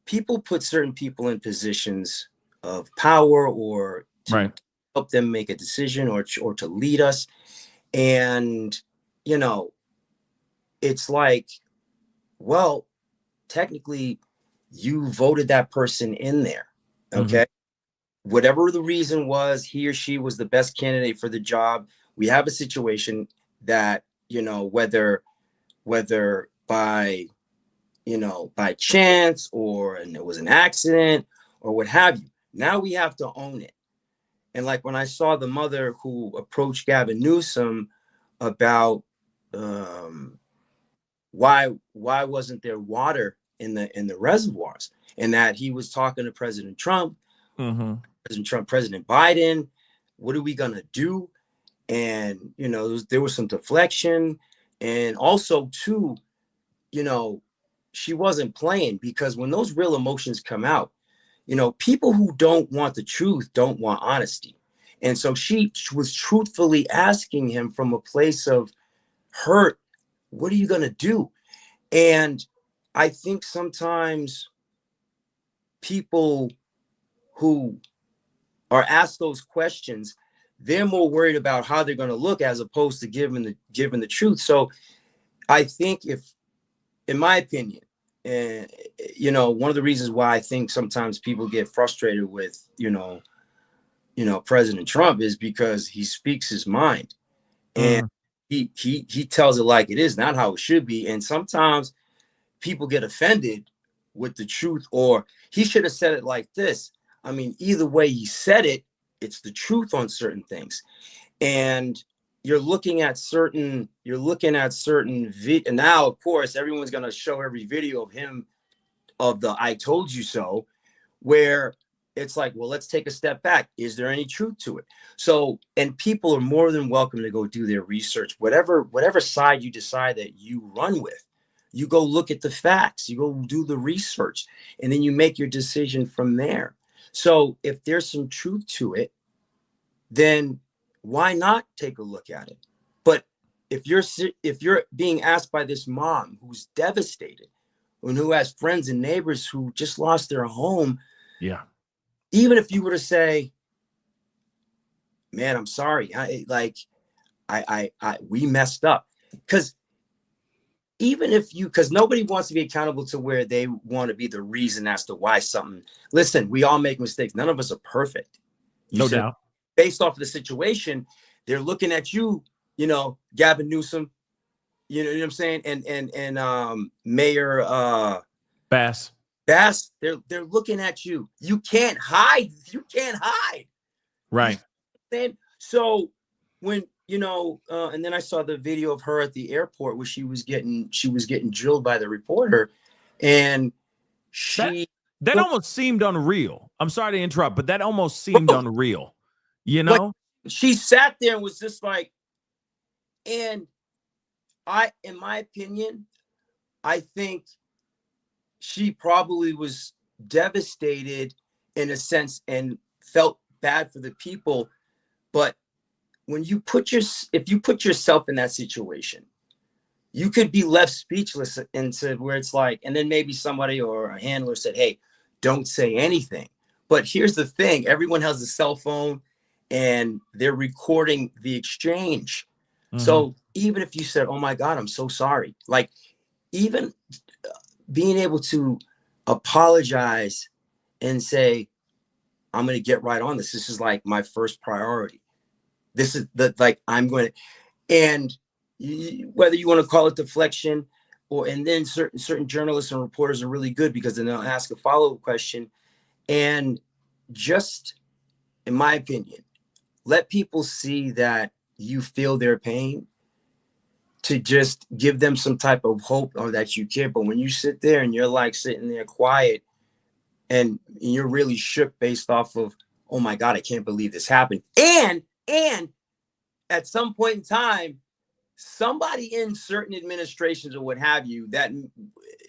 People put certain people in positions of power, or to help them make a decision, or to lead us. And, it's like, well, technically you voted that person in there. Okay. Whatever the reason was, he or she was the best candidate for the job. We have a situation that, whether by by chance, or and it was an accident or what have you. Now we have to own it. And like when I saw the mother who approached Gavin Newsom about why wasn't there water in the reservoirs, and that he was talking to President Trump, President Biden, what are we gonna do? And there was some deflection, and also too, she wasn't playing, because when those real emotions come out, people who don't want the truth don't want honesty. And so she was truthfully asking him from a place of hurt, what are you going to do? And I think sometimes people who are asked those questions, they're more worried about how they're going to look as opposed to giving the truth. So I think, if, in my opinion, and one of the reasons why I think sometimes people get frustrated with President Trump is because he speaks his mind, and he tells it like it is, not how it should be. And sometimes people get offended with the truth, or he should have said it like this. I mean, either way he said it, it's the truth on certain things. And you're looking at certain and now of course everyone's going to show every video of him, of the I told you so, where it's like, well, let's take a step back. Is there any truth to it? So, and people are more than welcome to go do their research, whatever side you decide that you run with. You go look at the facts, you go do the research, and then you make your decision from there. So if there's some truth to it, then why not take a look at it? But if you're being asked by this mom who's devastated, and who has friends and neighbors who just lost their home, even if you were to say, man, I'm sorry, we messed up, because because nobody wants to be accountable to where they want to be the reason as to why something. Listen, we all make mistakes. None of us are perfect. No doubt. Based off of the situation, they're looking at you, Gavin Newsom, you know what I'm saying, and Mayor Bass. They're looking at you. You can't hide. Right. So when and then I saw the video of her at the airport where she was getting drilled by the reporter, and that almost seemed unreal. I'm sorry to interrupt, but that almost seemed unreal. But she sat there and was just like, and in my opinion, I think she probably was devastated in a sense and felt bad for the people. But when if you put yourself in that situation, you could be left speechless into where it's like, and then maybe somebody or a handler said, hey, don't say anything. But here's the thing, everyone has a cell phone and they're recording the exchange. So even if you said, oh my God, I'm so sorry, like even being able to apologize and say, I'm going to get right on this. This is like my first priority. This is I'm going to, and whether you want to call it deflection and then certain journalists and reporters are really good because then they'll ask a follow-up question. And just, in my opinion, let people see that you feel their pain, to just give them some type of hope or that you care. But when you sit there and you're like sitting there quiet and you're really shook based off of, oh my God, I can't believe this happened. And at some point in time, somebody in certain administrations or what have you that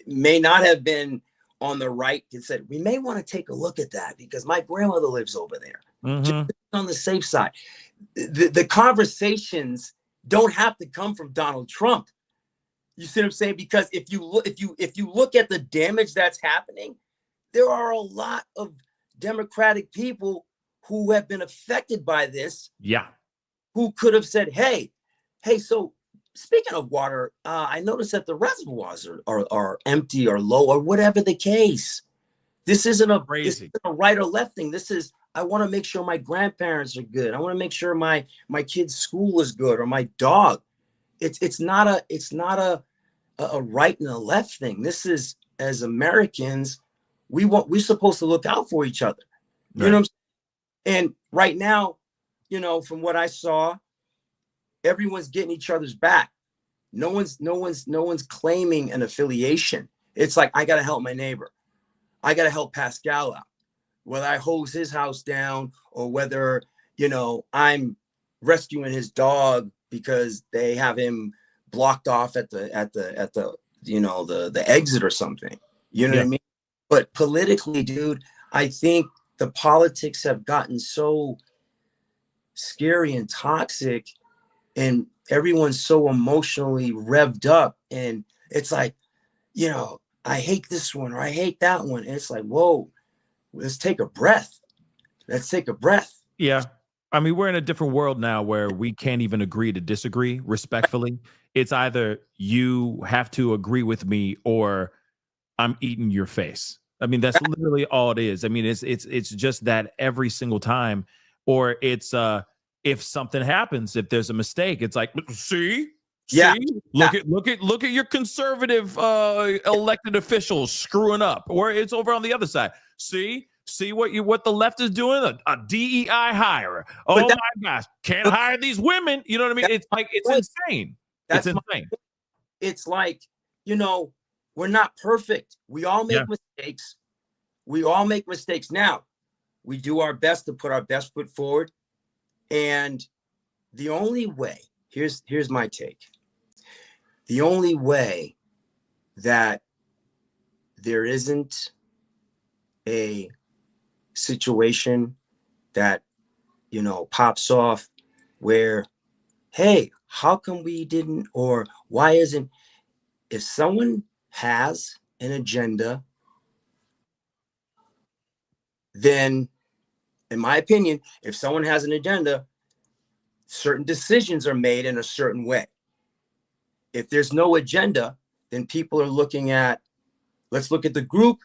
may not have been on the right said, we may want to take a look at that because my grandmother lives over there. Just on the safe side. The conversations don't have to come from Donald Trump. You see what I'm saying? Because if you look at the damage that's happening, there are a lot of Democratic people who have been affected by this. Yeah. Who could have said, hey, so speaking of water, I noticed that the reservoirs are empty or low or whatever the case. This isn't a right or left thing. This is, I want to make sure my grandparents are good. I want to make sure my kid's school is good, or my dog. It's not a right and a left thing. This is as Americans, we're supposed to look out for each other. You Right. know what I'm saying? And right now, you know, from what I saw, everyone's getting each other's back. No one's claiming an affiliation. It's like, I gotta help my neighbor. I gotta help Pascal out. Whether I hose his house down or whether, you know, I'm rescuing his dog because they have him blocked off at the you know, the exit or something. You know what I mean? But politically, dude, I think the politics have gotten so scary and toxic, and everyone's so emotionally revved up, and it's like, you know, I hate this one or I hate that one. And it's like, whoa, let's take a breath. Let's take a breath. Yeah. I mean, we're in a different world now where we can't even agree to disagree respectfully. It's either you have to agree with me or I'm eating your face. I mean, that's literally all it is. I mean, it's just that every single time. Or it's if something happens, if there's a mistake, it's like, see, look at your conservative elected officials screwing up. Or it's over on the other side. See what the left is doing, a DEI hire. Oh my gosh, can't hire these women. You know what I mean? It's like, it's insane. It's insane. It's like, you know, we're not perfect. We all make mistakes. We all make mistakes. Now, we do our best to put our best foot forward. And the only way, here's my take. The only way that there isn't a situation that, you know, pops off where, hey, how come we didn't, or why isn't, if someone has an agenda, then in my opinion, if someone has an agenda, certain decisions are made in a certain way. If there's no agenda, then people are looking at, let's look at the group.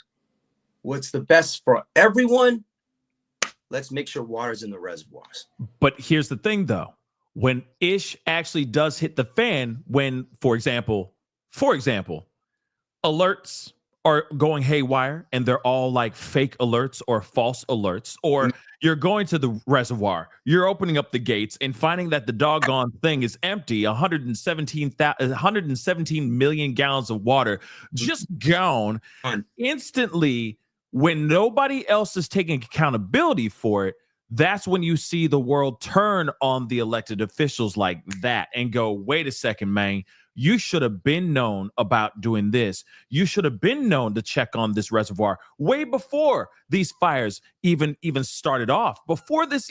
What's the best for everyone? Let's make sure water's in the reservoirs. But here's the thing, though. When ish actually does hit the fan, when, for example, alerts are going haywire and they're all like fake alerts or false alerts, or you're going to the reservoir, you're opening up the gates and finding that the doggone thing is empty, 117 million gallons of water just gone instantly. When nobody else is taking accountability for it, that's when you see the world turn on the elected officials like that and go, wait a second, man, you should have been known about doing this. You should have been known to check on this reservoir way before these fires even started off. Before this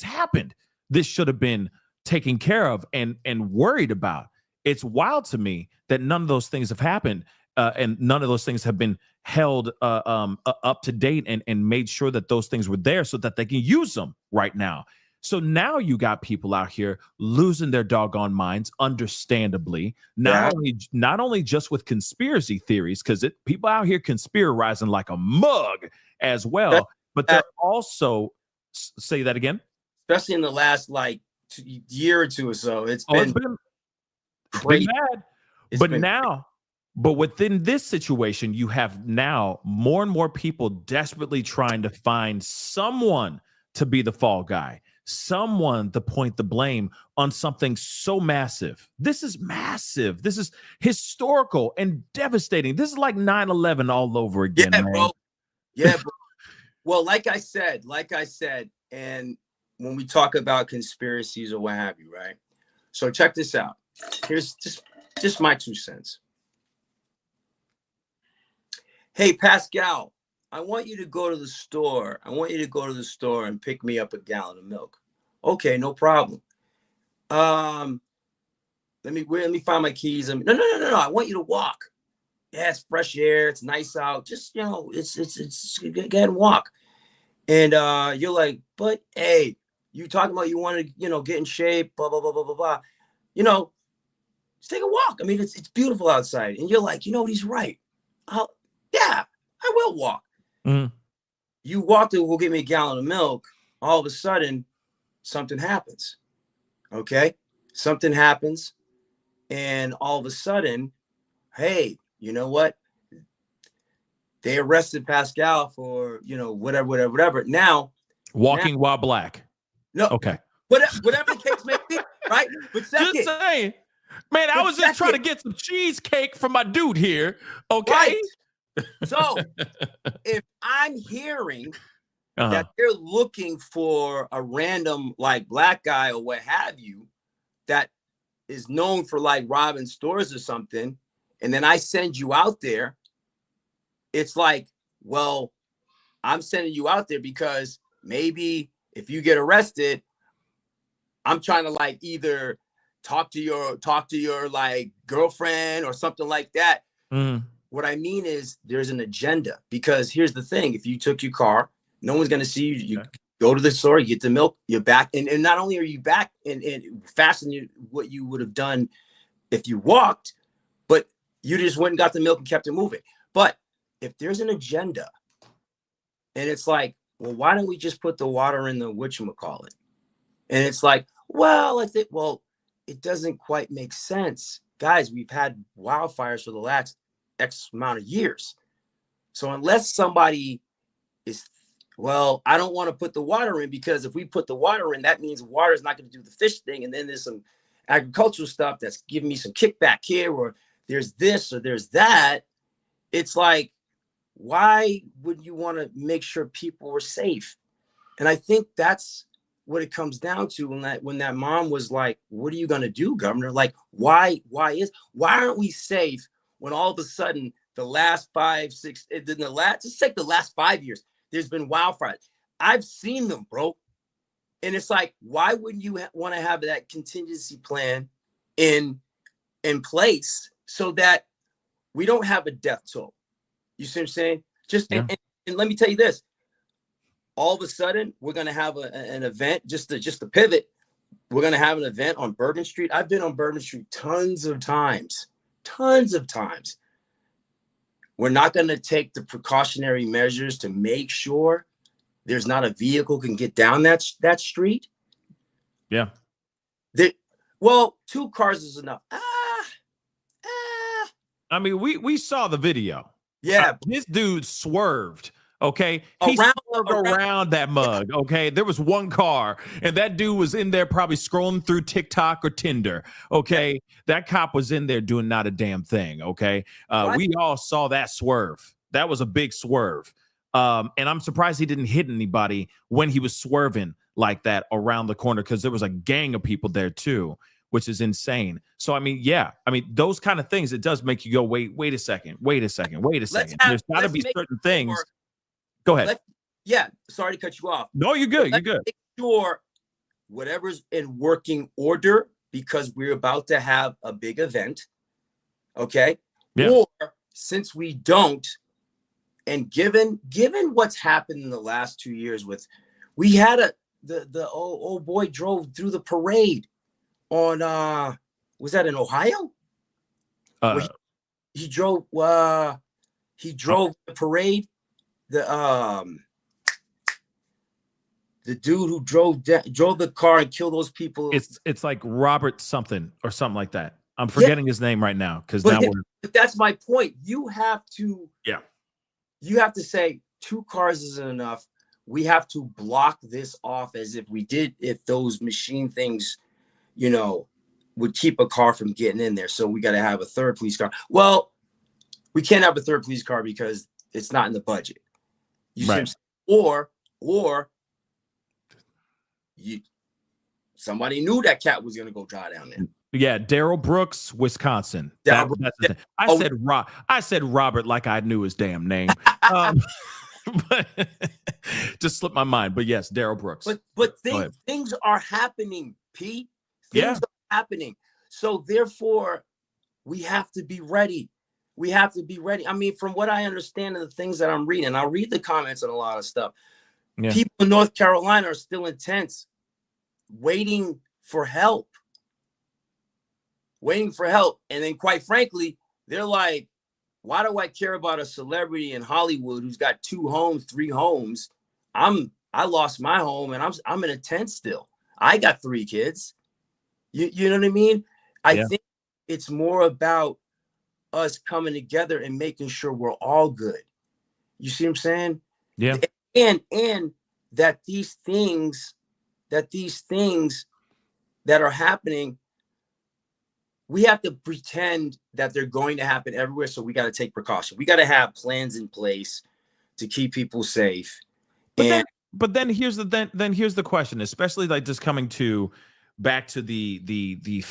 happened, this should have been taken care of and worried about. It's wild to me that none of those things have happened. And none of those things have been held up to date and made sure that those things were there so that they can use them right now. So now you got people out here losing their doggone minds, understandably, not only just with conspiracy theories, because people out here conspirizing like a mug as well, but they're also, say that again? Especially in the last like year or two or so. It's been bad. But within this situation, you have now more and more people desperately trying to find someone to be the fall guy, someone to point the blame on something so massive. This is massive. This is historical and devastating. This is like 9/11 all over again, man. Bro. Yeah, bro. Well, like I said, and when we talk about conspiracies or what have you, right? So check this out. Here's just my 2 cents. Hey, Pascal, I want you to go to the store. And pick me up a gallon of milk. Okay, no problem. Let me find my keys. No. I want you to walk. Yeah, it's fresh air. It's nice out. Just, you know, it's go ahead and walk. And you're like, but hey, you talking about you want to, you know, get in shape, blah, blah, blah, blah, blah, blah. You know, just take a walk. I mean, it's beautiful outside. And you're like, you know what, he's right. Yeah, I will walk. Mm. You walk to go get me a gallon of milk. All of a sudden, something happens. Okay? Something happens. And all of a sudden, hey, you know what? they arrested Pascal for, whatever. Now, walking while black. No, okay. Whatever the case may be, right? But second, just saying, man, I was just trying to get some cheesecake from my dude here. Okay. Right. So if I'm hearing that they're looking for a random like black guy or what have you that is known for like robbing stores or something, and then I send you out there, it's like, well, I'm sending you out there because maybe if you get arrested, I'm trying to like either talk to your like girlfriend or something like that. What I mean is there's an agenda, because here's the thing. If you took your car, no one's going to see you. You go to the store, you get the milk, you're back. And not only are you back and faster than what you would have done if you walked, but you just went and got the milk and kept it moving. But if there's an agenda and it's like, well, why don't we just put the water in the whatchamacallit? And it's like, well, it doesn't quite make sense. Guys, we've had wildfires for the last X amount of years. So unless somebody is, I don't want to put the water in, because if we put the water in, that means water is not going to do the fish thing. And then there's some agricultural stuff that's giving me some kickback here, or there's this or there's that. It's like, why would you want to make sure people were safe? And I think that's what it comes down to when that mom was like, what are you going to do, Governor? Like, why aren't we safe when all of a sudden the last 5, 6, just take the last 5 years, there's been wildfires. I've seen them, bro. And it's like, why wouldn't you want to have that contingency plan in place so that we don't have a death toll? You see what I'm saying? And let me tell you this. All of a sudden, we're going to have an event, just to pivot. We're going to have an event on Bourbon Street. I've been on Bourbon Street tons of times. We're not going to take the precautionary measures to make sure there's not a vehicle can get down that street. Yeah. 2 cars is enough. I mean, we saw the video. Yeah. This dude swerved. Okay. He around that mug. Okay. There was one car and that dude was in there probably scrolling through TikTok or Tinder. Okay. Yeah. That cop was in there doing not a damn thing. Okay. We all saw that swerve. That was a big swerve. And I'm surprised he didn't hit anybody when he was swerving like that around the corner, because there was a gang of people there too, which is insane. So, I mean, those kind of things, it does make you go, wait a second. There's got to be certain things. Go ahead. Sorry to cut you off. No, you're good. You're good. Make sure whatever's in working order, because we're about to have a big event. Okay. Yeah. Or since we don't, and given what's happened in the last 2 years we had the old boy drove through the parade on, was that in Ohio? He drove the parade. The dude who drove the car and killed those people. It's like Robert something or something like that. I'm forgetting his name right now, because now but that's my point. You have to say 2 cars isn't enough. We have to block this off as if those machine things, would keep a car from getting in there. So we got to have a 3rd police car. Well, we can't have a 3rd police car because it's not in the budget. Right. Or somebody knew that cat was going to go drive down there. Yeah, Daryl Brooks, Wisconsin. I said Robert like I knew his damn name. But just slipped my mind. But yes, Daryl Brooks. But things are happening, Pete. Things are happening. So therefore, we have to be ready. I mean, from what I understand of the things that I'm reading, I'll read the comments on a lot of stuff. Yeah. People in North Carolina are still intense, waiting for help. And then quite frankly, they're like, why do I care about a celebrity in Hollywood who's got 2 homes, 3 homes? I lost my home and I'm in a tent still. I got 3 kids. You know what I mean? I think it's more about us coming together and making sure we're all good. You see what I'm saying? Yeah. And that these things that are happening, we have to pretend that they're going to happen everywhere. So we got to take precaution. We got to have plans in place to keep people safe. But then here's the question, especially like just coming to back to the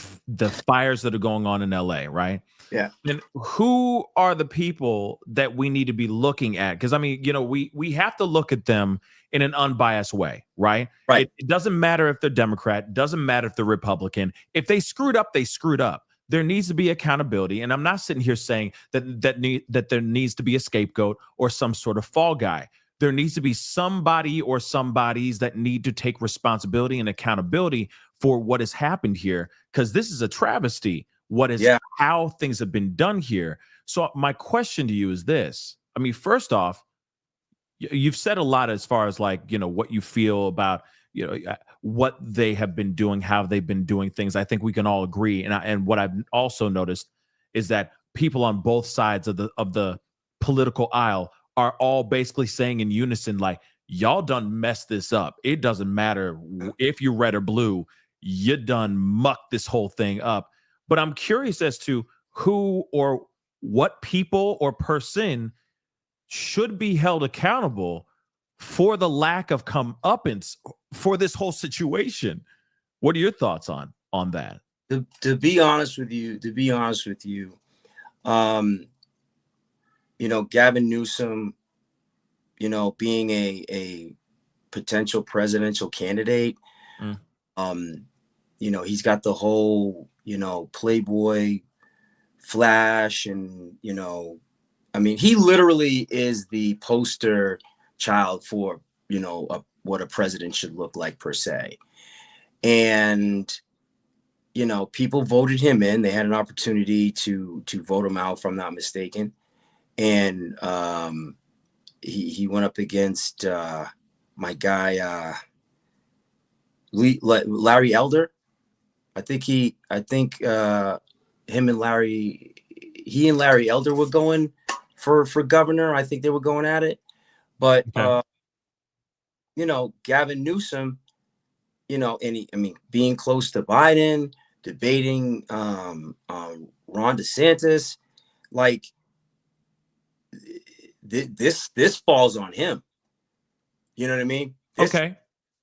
fires that are going on in LA, right? Yeah. And who are the people that we need to be looking at? Because I mean, you know, we have to look at them in an unbiased way, right? Right. It doesn't matter if they're Democrat, doesn't matter if they're Republican. If they screwed up, they screwed up. There needs to be accountability, and I'm not sitting here saying that there needs to be a scapegoat or some sort of fall guy. There needs to be somebody or somebodies that need to take responsibility and accountability for what has happened here, because this is a travesty. How things have been done here. So my question to you is this. I mean, first off, you've said a lot as far as like, you know, what you feel about, you know, what they have been doing, how they've been doing things. I think we can all agree. And what I've also noticed is that people on both sides of the political aisle are all basically saying in unison, like, y'all done messed this up. It doesn't matter if you're red or blue, you done mucked this whole thing up. But I'm curious as to who or what people or person should be held accountable for the lack of comeuppance for this whole situation. What are your thoughts on that? To be honest with you, you know, Gavin Newsom, you know, being a potential presidential candidate, you know, he's got the whole, you know, Playboy flash, and, you know, I mean, he literally is the poster child for, you know, what a president should look like per se. And, you know, people voted him in. They had an opportunity to vote him out, if I'm not mistaken. And he went up against my guy, Larry Elder. I think him and Larry Elder were going for governor. I think they were going at it. But, okay. You know, Gavin Newsom, you know, being close to Biden, debating Ron DeSantis, like, this falls on him. You know what I mean? This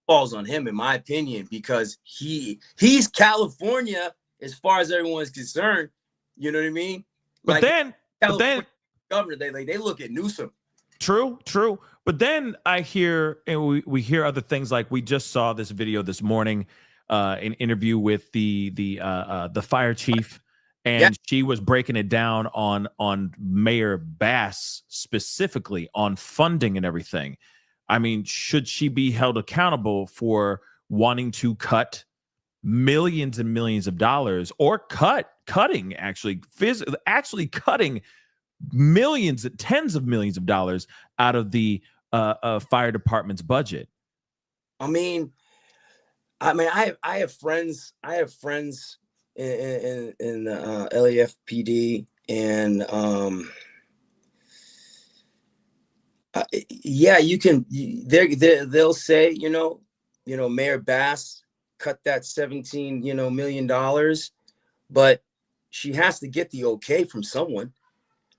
falls on him, in my opinion, because he's California as far as everyone is concerned. You know what I mean? But then governor, they look at Newsom. True. But then I hear, and we hear other things, like we just saw this video this morning, an interview with the fire chief, and she was breaking it down on Mayor Bass specifically on funding and everything. I mean, should she be held accountable for wanting to cut millions and millions of dollars, or cutting millions, tens of millions of dollars out of the fire department's budget? I mean, I have friends in the LAFPD, and they'll say, you know, Mayor Bass cut that $17 million, but she has to get the okay from someone.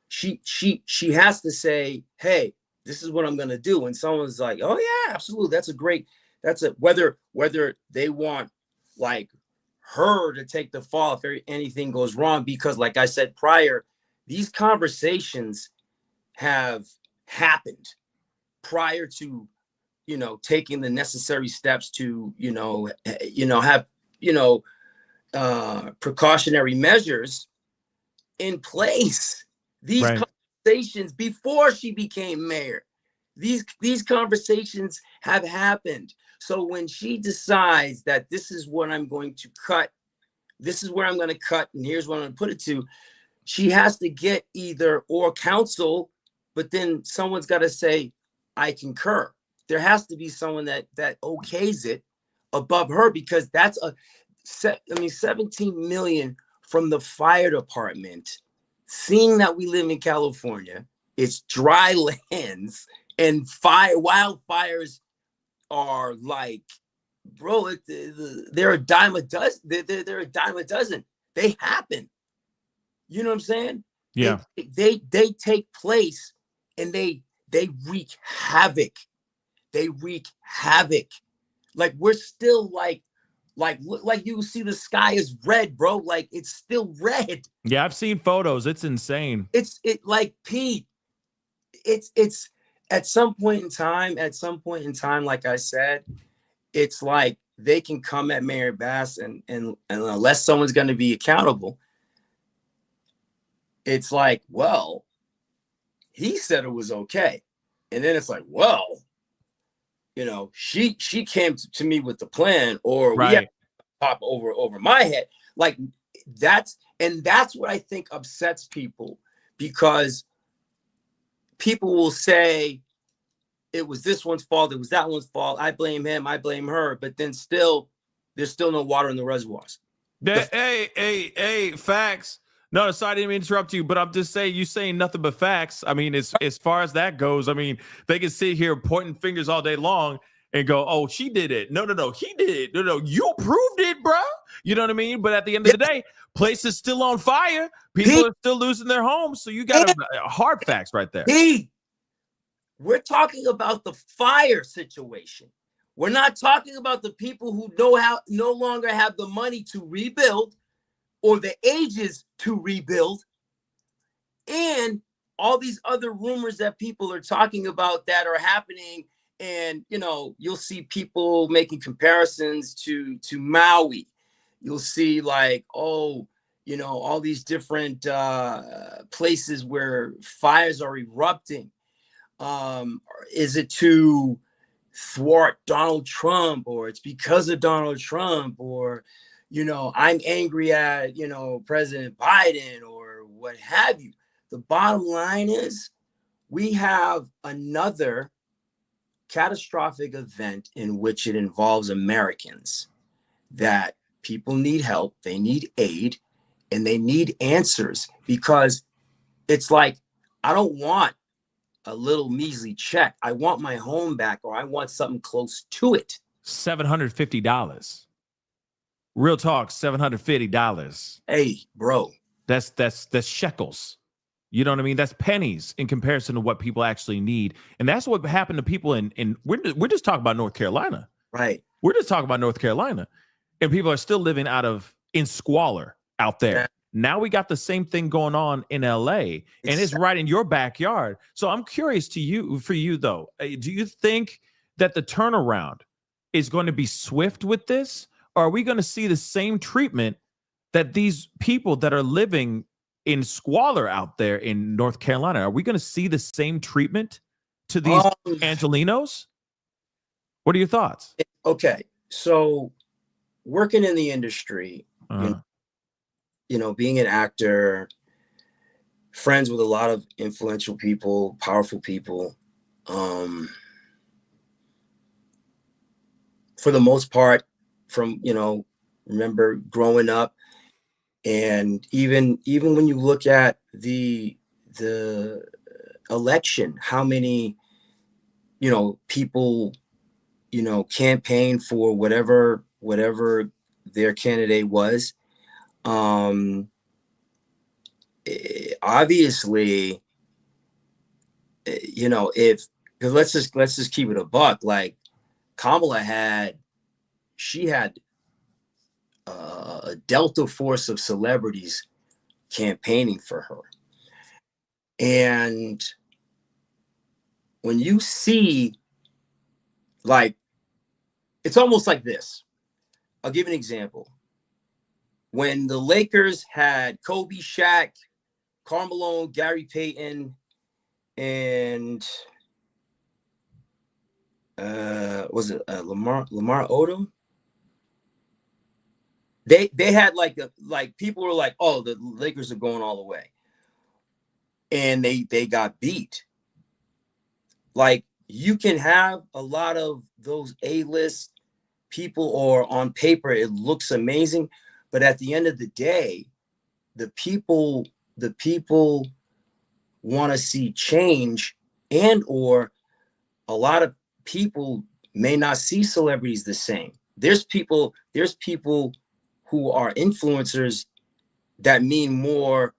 She has to say, hey, this is what I'm going to do. And someone's like, oh yeah, absolutely. Whether they want like her to take the fall if anything goes wrong, because like I said prior, these conversations have happened prior to, you know, taking the necessary steps to, have, precautionary measures in place. These conversations before she became mayor, these conversations have happened. So when she decides that this is what I'm going to cut, this is where I'm going to cut, and here's what I'm going to put it to, she has to get either or counsel, but then someone's got to say, I concur. There has to be someone that okays it above her, because that's 17 million from the fire department. Seeing that we live in California, It's dry lands, and wildfires are like, bro, they're a dime a dozen. They're a dime a dozen. They happen. You know what I'm saying? Yeah. They take place, and they wreak havoc. They wreak havoc. Like, we're still like you see the sky is red, bro. Like, it's still red. Yeah, I've seen photos. It's insane. It's like, Pete, it's at some point in time, like I said, it's like they can come at Mayor Bass, and unless someone's going to be accountable, it's like, well, he said it was okay. And then it's like, well, you know, she came to me with the plan, or Right. we have to pop over my head. Like, that's what I think upsets people, because people will say it was this one's fault, it was that one's fault, I blame him, I blame her, but then still there's still no water in the reservoirs. Hey, facts. No, sorry, I didn't mean to interrupt you, but I'm just saying, you saying nothing but facts. I mean, as far as that goes, I mean, they can sit here pointing fingers all day long and go, oh, she did it. No, he did it. No, you proved it, bro. You know what I mean? But at the end of the day, place is still on fire. People are still losing their homes. So you got hard facts right there. We're talking about the fire situation. We're not talking about the people who no longer have the money to rebuild, or the ages to rebuild, and all these other rumors that people are talking about that are happening. And, you know, you'll see people making comparisons to Maui. You'll see, like, oh, you know, all these different places where fires are erupting. Is it to thwart Donald Trump, or it's because of Donald Trump, or, you know, I'm angry at, you know, President Biden, or what have you? The bottom line is, we have another catastrophic event in which it involves Americans, that people need help, they need aid, and they need answers, because it's like, I don't want a little measly check. I want my home back, or I want something close to it. $750. Real talk, $750. Hey, bro. That's shekels. You know what I mean? That's pennies in comparison to what people actually need. And that's what happened to people in we're just talking about North Carolina. Right. We're just talking about North Carolina. And people are still living in squalor out there. Yeah. Now we got the same thing going on in LA, and it's right in your backyard. So I'm curious for you though, do you think that the turnaround is going to be swift with this? Or are we going to see the same treatment that these people that are living in squalor out there in North Carolina, are we going to see the same treatment to these Angelenos? What are your thoughts? Okay. So working in the industry, you know, being an actor, friends with a lot of influential people, powerful people, for the most part, from, you know, remember growing up, and even when you look at the election, how many, you know, people, you know, campaign for whatever their candidate was. Obviously, you know, because let's just keep it a buck. Like, Kamala had a delta force of celebrities campaigning for her. And when you see, like, it's almost like this. I'll give an example. When the Lakers had Kobe, Shaq, Karl Malone, Gary Payton, and was it Lamar Odom? They had like people were like, oh, the Lakers are going all the way, and they got beat. Like, you can have a lot of those A-list people, or on paper it looks amazing, but at the end of the day, the people want to see change, and or a lot of people may not see celebrities the same. There's people who are influencers that mean more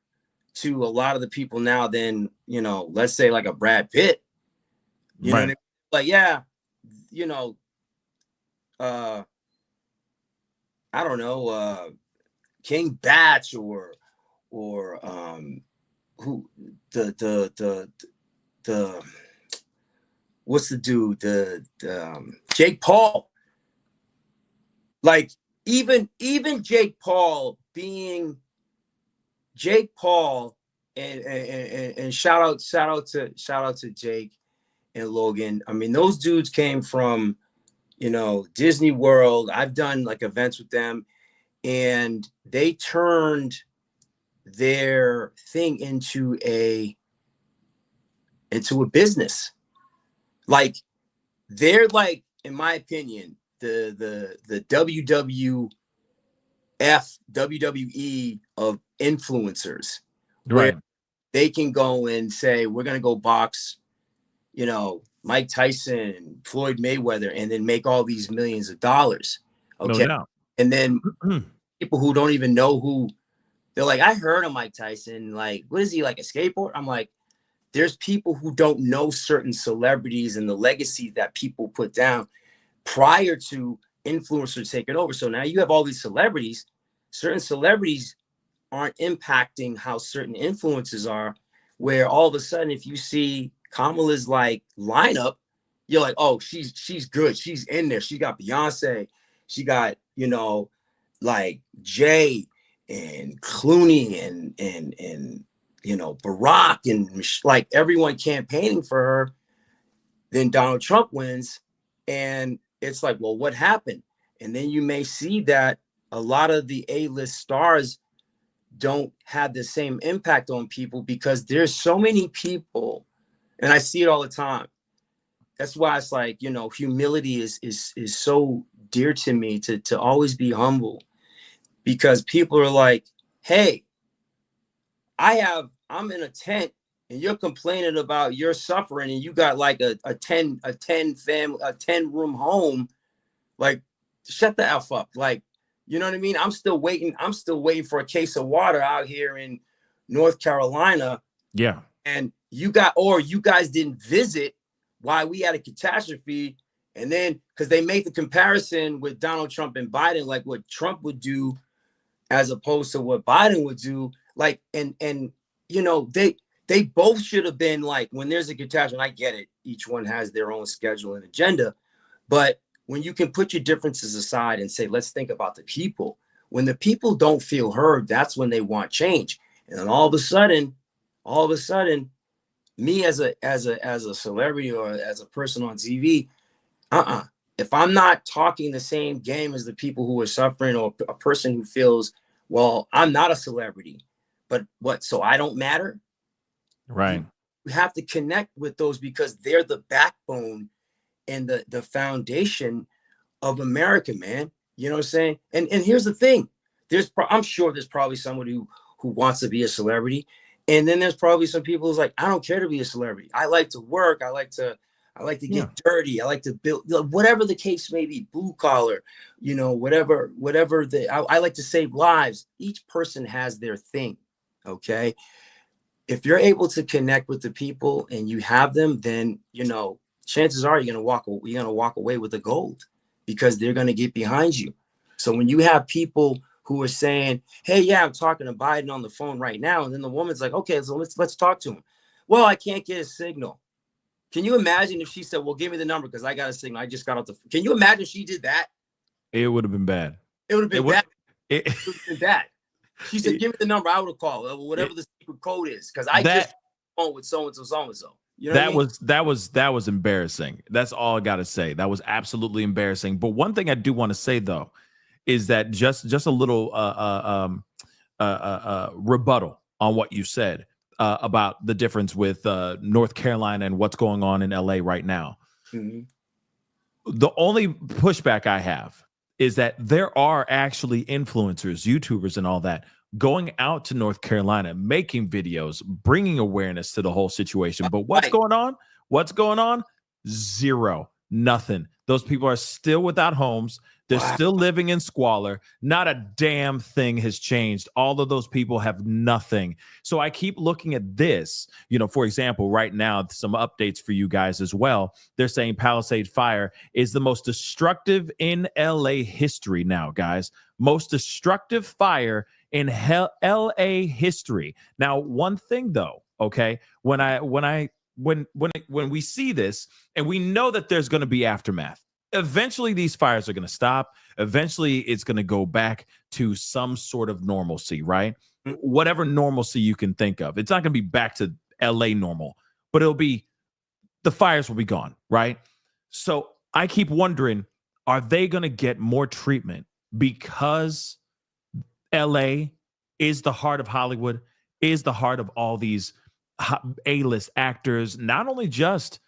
to a lot of the people now than, you know, let's say like a Brad Pitt. You know what I mean? Like, yeah, you know, I don't know, King Batch or who the what's the dude, the Jake Paul. Like even Jake Paul being Jake Paul and shout out to Jake and Logan. I mean, those dudes came from, you know, Disney World. I've done like events with them, and they turned their thing into a business. Like they're like, in my opinion, the WWE of influencers, Right. where they can go and say, we're going to go box, you know, Mike Tyson, Floyd Mayweather, and then make all these millions of dollars. Okay. No doubt. And then people who don't even know who, they're like, I heard of Mike Tyson. Like, what is he, like a skateboard? I'm like, there's people who don't know certain celebrities and the legacies that people put down prior to influencers taking over. So now you have all these celebrities. Certain celebrities aren't impacting how certain influencers are, where all of a sudden, if you see Kamala's like lineup, you're like, oh, she's good. She's in there. She got Beyonce. She got, you know, like Jay and Clooney and you know, Barack and like everyone campaigning for her. Then Donald Trump wins, and it's like, well, what happened? And then you may see that a lot of the A-list stars don't have the same impact on people because there's so many people, and I see it all the time. That's why it's like, you know, humility is so dear to me, to always be humble, because people are like, hey, I'm in a tent and you're complaining about your suffering, and you got like a 10 room home. Like, shut the F up. Like, you know what I mean? I'm still waiting for a case of water out here in North Carolina. Yeah. And you guys didn't visit why we had a catastrophe. And then, because they make the comparison with Donald Trump and Biden, like what Trump would do as opposed to what Biden would do. Like, and you know, they both should have been like, when there's a catastrophe, and I get it, each one has their own schedule and agenda, but when you can put your differences aside and say, let's think about the people. When the people don't feel heard, that's when they want change. And then all of a sudden, me as a celebrity or as a person on TV, if I'm not talking the same game as the people who are suffering, or a person who feels, well, I'm not a celebrity, but what? So I don't matter. Right. You have to connect with those because they're the backbone and the foundation of America, man. You know what I'm saying? And here's the thing. I'm sure there's probably somebody who wants to be a celebrity. And then there's probably some people who's like, I don't care to be a celebrity. I like to work. I like to get dirty. I like to build, whatever the case may be, blue collar, you know, whatever I like to save lives. Each person has their thing. Okay. If you're able to connect with the people and you have them, then, you know, chances are you're going to walk away with the gold, because they're going to get behind you. So when you have people who are saying, hey, yeah, I'm talking to Biden on the phone right now. And then the woman's like, okay, so let's talk to him. Well, I can't get a signal. Can you imagine if she said, well, give me the number because I got a signal. I just got off the phone. Can you imagine if she did that? It would have been bad. It would have been bad. It would have been bad. She said, give me the number. I would have called, whatever the secret code is, because I just phone with so-and-so, so-and-so. You know that was embarrassing. That's all I got to say. That was absolutely embarrassing. But one thing I do want to say, though, is that just a little rebuttal on what you said about the difference with North Carolina and what's going on in LA right now. Mm-hmm. The only pushback I have is that there are actually influencers, YouTubers and all that going out to North Carolina, making videos, bringing awareness to the whole situation. But what's going on? What's going on? Zero. Nothing. Those people are still without homes. They're still living in squalor. Not a damn thing has changed. All of those people have nothing. So I keep looking at this. You know, for example, right now, some updates for you guys as well. They're saying Palisades Fire is the most destructive in LA history now, guys. Most destructive fire in LA history. Now, one thing though, okay, when we see this and we know that there's going to be aftermath, eventually these fires are going to stop. Eventually it's going to go back to some sort of normalcy, right? Whatever normalcy you can think of. It's not going to be back to LA normal, but the fires will be gone, right? So I keep wondering, are they going to get more treatment because LA is the heart of Hollywood, is the heart of all these A-list actors, not only just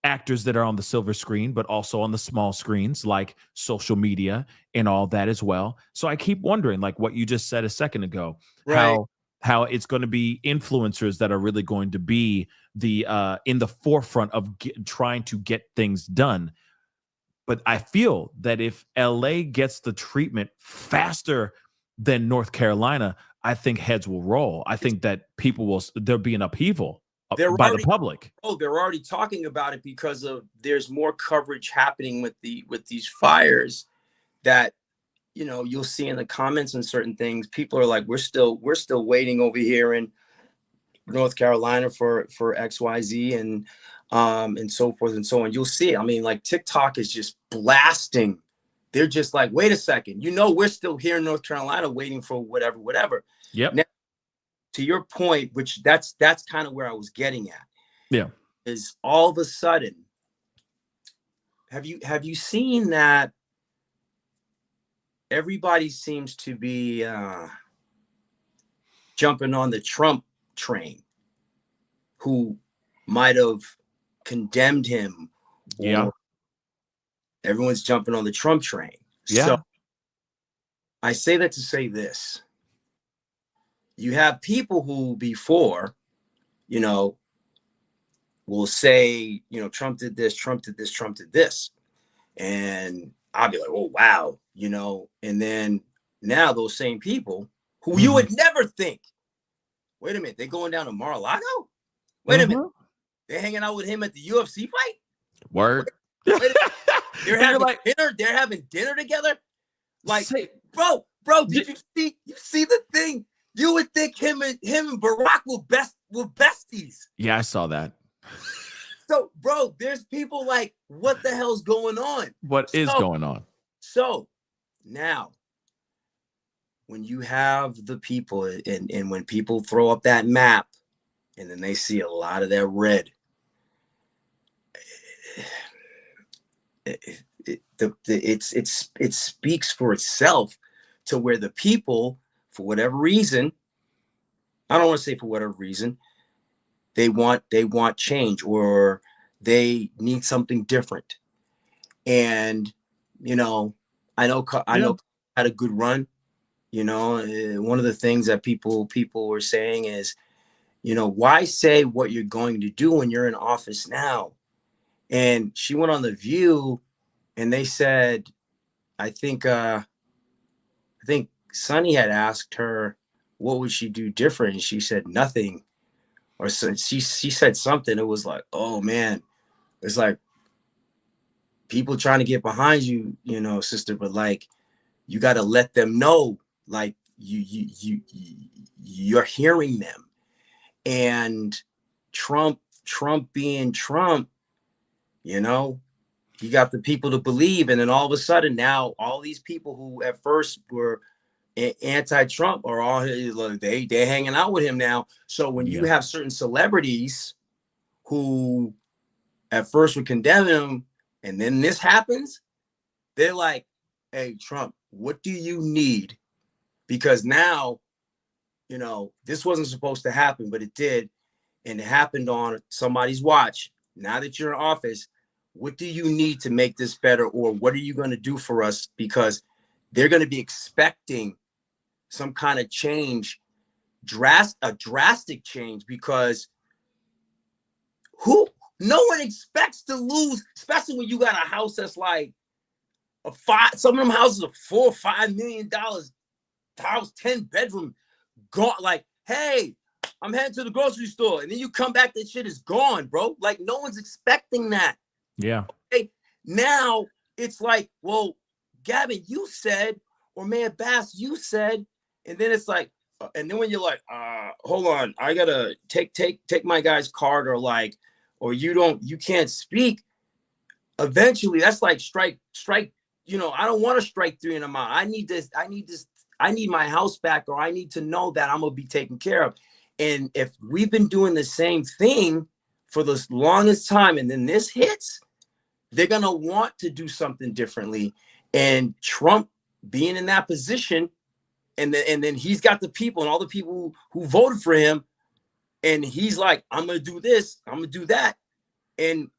actors that are on the silver screen, but also on the small screens like social media and all that as well. So I keep wondering, like what you just said a second ago, Right. how it's going to be influencers that are really going to be the in the forefront of trying to get things done. But I feel that if LA gets the treatment faster than North Carolina, I think heads will roll. I think that there'll be an upheaval by the public. Oh, they're already talking about it because there's more coverage happening with these fires that, you know, you'll see in the comments and certain things. People are like, we're still waiting over here in North Carolina for XYZ and so forth and so on. You'll see. I mean, like TikTok is just blasting. They're just like, wait a second, you know, we're still here in North Carolina waiting for whatever. Yep. Now, to your point, which that's kind of where I was getting at. Yeah. Is all of a sudden, have you seen that everybody seems to be jumping on the Trump train, who might have condemned him? Yeah. Everyone's jumping on the Trump train. Yeah. So I say that to say this. You have people who before, you know, will say, you know, Trump did this, Trump did this, Trump did this. And I'll be like, oh, wow, you know, and then now those same people who you would never think, wait a minute, they're going down to Mar-a-Lago? Wait a minute, they're hanging out with him at the UFC fight? Word. Wait a minute. They're having dinner. They're having dinner together. Like, bro, did you see the thing? You would think him and Barack were besties. Yeah, I saw that. So, bro, there's people like, what the hell's going on? What is going on? So now, when you have the people and when people throw up that map and then they see a lot of that red, it speaks for itself to where the people, for whatever reason, I don't want to say for whatever reason, they want change, or they need something different. And, you know, I know had a good run. You know, one of the things that people were saying is, you know, why say what you're going to do when you're in office now? And she went on The View and they said, I think Sonny had asked her, what would she do different? And she said nothing. Or so she said something. It was like, oh man, it's like people trying to get behind you, you know, sister, but like, you got to let them know, like you're hearing them. And Trump being Trump, you know, he got the people to believe. And then all of a sudden now all these people who at first were anti-Trump are all they're hanging out with him now. So when you have certain celebrities who at first would condemn him, and then this happens, they're like, hey, Trump, what do you need? Because now, you know, this wasn't supposed to happen, but it did. And it happened on somebody's watch. Now that you're in office, what do you need to make this better? Or what are you going to do for us? Because they're going to be expecting some kind of change, a drastic change, because no one expects to lose, especially when you got a house that's like some of them houses are $4 or $5 million house, 10 bedroom, gone. Like, hey, I'm heading to the grocery store, and then you come back, that shit is gone, bro. Like, no one's expecting that. Yeah. Okay, now it's like, well, Gavin, you said, or Mayor Bass, you said, and then it's like, and then when you're like, hold on, I gotta take my guy's card, or like, or you can't speak. Eventually, that's like strike. You know, I don't want to strike 3 in a mile. I need this. I need my house back, or I need to know that I'm gonna be taken care of. And if we've been doing the same thing for the longest time, and then this hits, they're gonna want to do something differently. And Trump being in that position, and then he's got the people and all the people who voted for him, and he's like, I'm gonna do this, I'm gonna do that. And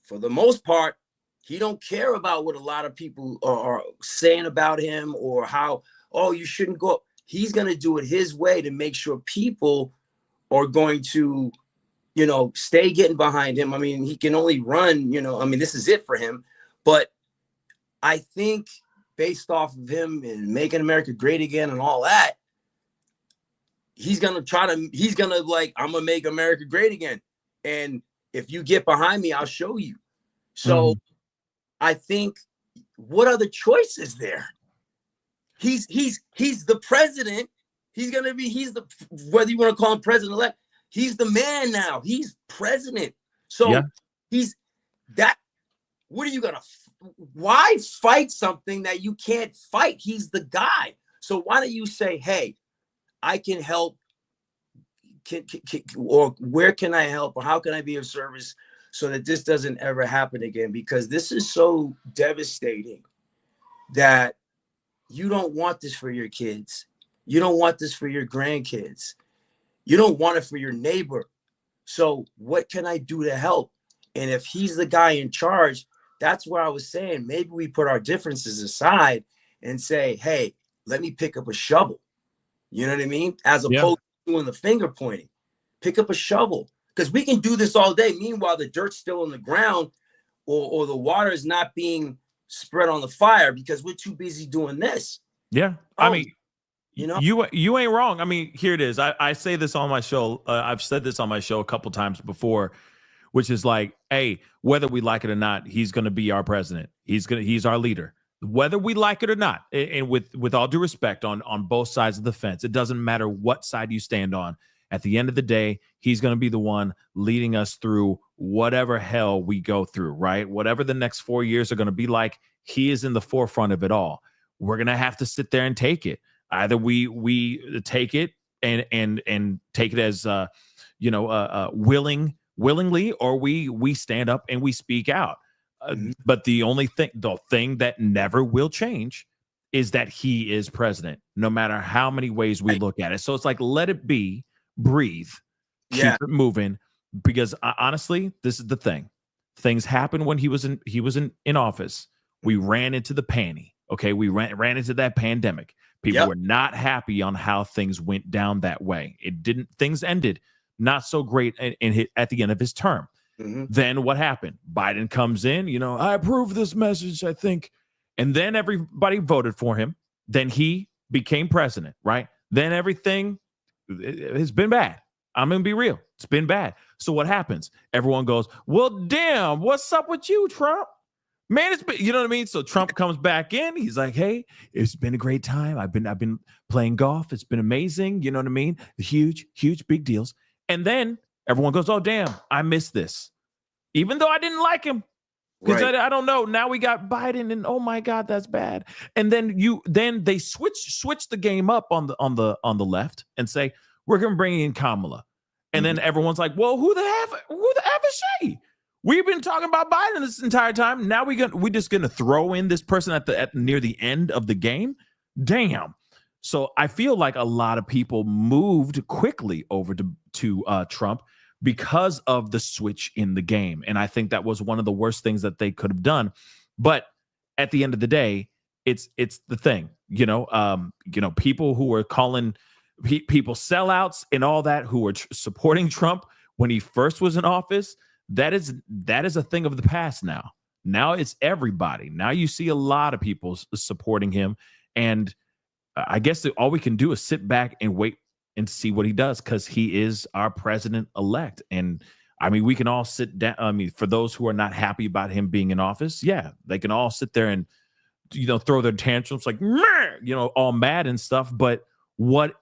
for the most part, he don't care about what a lot of people are saying about him, or how, oh, you shouldn't go. He's going to do it his way to make sure people are going to, you know, stay getting behind him. I mean, he can only run, you know, I mean, this is it for him. But I think based off of him and making America great again and all that, he's going to like, I'm going to make America great again. And if you get behind me, I'll show you. So I think, what other choice is there? He's the president. He's the, whether you want to call him president-elect, he's the man now. He's president. So he's that. What are you gonna? Why fight something that you can't fight? He's the guy. So why don't you say, hey, I can help, or where can I help, or how can I be of service, so that this doesn't ever happen again? Because this is so devastating that you don't want this for your kids. You don't want this for your grandkids. You don't want it for your neighbor. So what can I do to help? And if he's the guy in charge, that's where I was saying, maybe we put our differences aside and say, hey, let me pick up a shovel. You know what I mean? As opposed to doing the finger pointing. Pick up a shovel. Because we can do this all day. Meanwhile, the dirt's still on the ground, or the water is not being spread on the fire because we're too busy doing this. Yeah. I mean, you know, you ain't wrong. I mean, here it is. I say this on my show. I've said this on my show a couple times before, which is like, hey, whether we like it or not, he's going to be our president. He's our leader, whether we like it or not. And with all due respect on both sides of the fence, it doesn't matter what side you stand on. At the end of the day, he's going to be the one leading us through whatever hell we go through, right? Whatever the next 4 years are going to be like, he is in the forefront of it all. We're going to have to sit there and take it. Either we take it and take it as, willingly, or we stand up and we speak out. But the thing that never will change is that he is president, no matter how many ways we look at it. So it's like, let it be. Breathe, keep it moving, because honestly, this is the thing. Things happened when he was in office. We ran into the panty. Okay, we ran into that pandemic. People were not happy on how things went down that way. Things ended not so great at the end of his term. Then what happened? Biden comes in, I approve this message, I think. And then everybody voted for him. Then he became president, right? Then everything has been bad. I'm going to be real. It's been bad. So what happens? Everyone goes, well, damn, what's up with you, Trump? Man, it's been, you know what I mean? So Trump comes back in. He's like, hey, it's been a great time. I've been playing golf. It's been amazing. You know what I mean? Huge, big deals. And then everyone goes, oh, damn, I missed this. Even though I didn't like him. Because I don't know. Now we got Biden, and oh my God, that's bad. And then they switch the game up on the left and say, we're gonna bring in Kamala. And then everyone's like, well, who the F is she? We've been talking about Biden this entire time. Now we're just gonna throw in this person at near the end of the game. Damn. So I feel like a lot of people moved quickly over to Trump because of the switch in the game. And I think that was one of the worst things that they could have done. But at the end of the day, it's the thing, people who are calling people sellouts and all that, who are supporting Trump when he first was in office. That is a thing of the past now. Now it's everybody. Now you see a lot of people supporting him, and I guess that all we can do is sit back and wait and see what he does, because he is our president elect. And I mean, we can all sit down. I mean, for those who are not happy about him being in office, yeah, they can all sit there and throw their tantrums like all mad and stuff. But what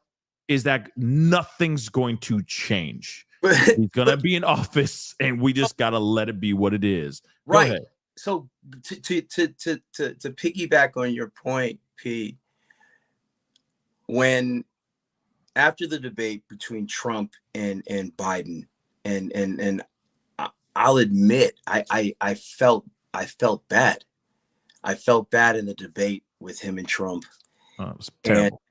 is that? Nothing's going to change. He's gonna be in office, and we just gotta let it be what it is. Right. Go ahead. So to piggyback on your point, P, when after the debate between Trump and Biden, and I'll admit I felt bad. I felt bad in the debate with him and Trump. Oh, it was terrible.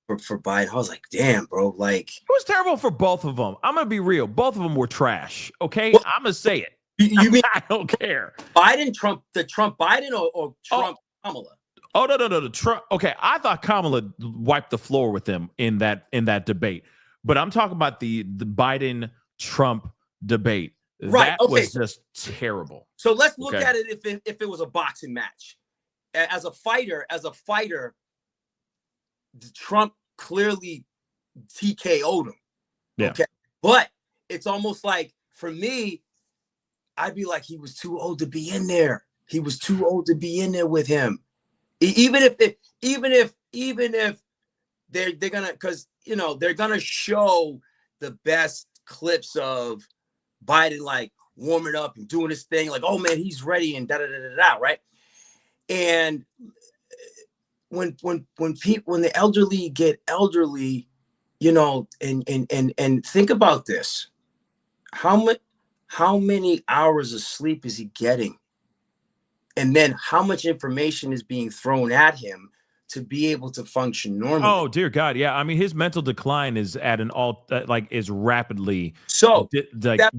And for Biden, I was like, damn, bro, like it was terrible for both of them. I'm gonna be real. Both of them were trash. Okay, well, I'm gonna say it. You mean I don't care. Biden, Trump, the Trump Biden, or Trump Kamala? Oh no, the Trump. Okay, I thought Kamala wiped the floor with him in that debate, but I'm talking about the Biden Trump debate. Right. That was just terrible. So let's look at it if it was a boxing match. As a fighter, Trump clearly TKO'd him. Yeah. Okay. But it's almost like, for me, I'd be like, he was too old to be in there. He was too old to be in there with him. Even if they're gonna, because they're gonna show the best clips of Biden like warming up and doing his thing, like, oh man, he's ready, and da da da da, right? And when the elderly get elderly, and think about this, how many hours of sleep is he getting? And then how much information is being thrown at him to be able to function normally? Oh dear God, yeah. I mean, his mental decline is at an is rapidly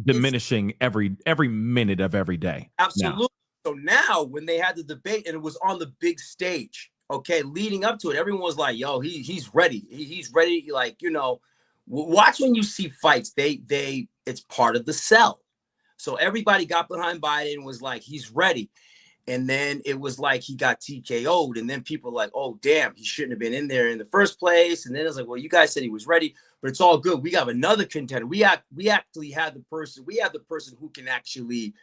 diminishing every minute of every day. Absolutely. Now. So now when they had the debate and it was on the big stage, okay, leading up to it, everyone was like, "Yo, he's ready. He's ready." Like, watch when you see fights. It's part of the sell. So everybody got behind Biden and was like, "He's ready." And then it was like he got TKO'd. And then people were like, oh, damn, he shouldn't have been in there in the first place. And then it was like, well, you guys said he was ready, but it's all good. We have another contender. We actually had the person who can actually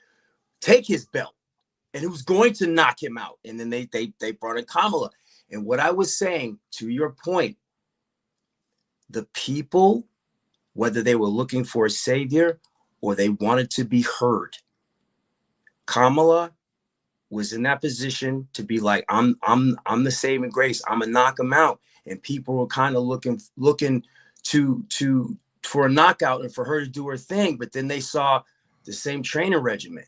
take his belt and who's going to knock him out. And then they brought in Kamala. And what I was saying, to your point, the people, whether they were looking for a savior or they wanted to be heard, Kamala was in that position to be like, I'm the saving grace. I'm gonna knock him out. And people were kind of looking for a knockout and for her to do her thing. But then they saw the same training regimen.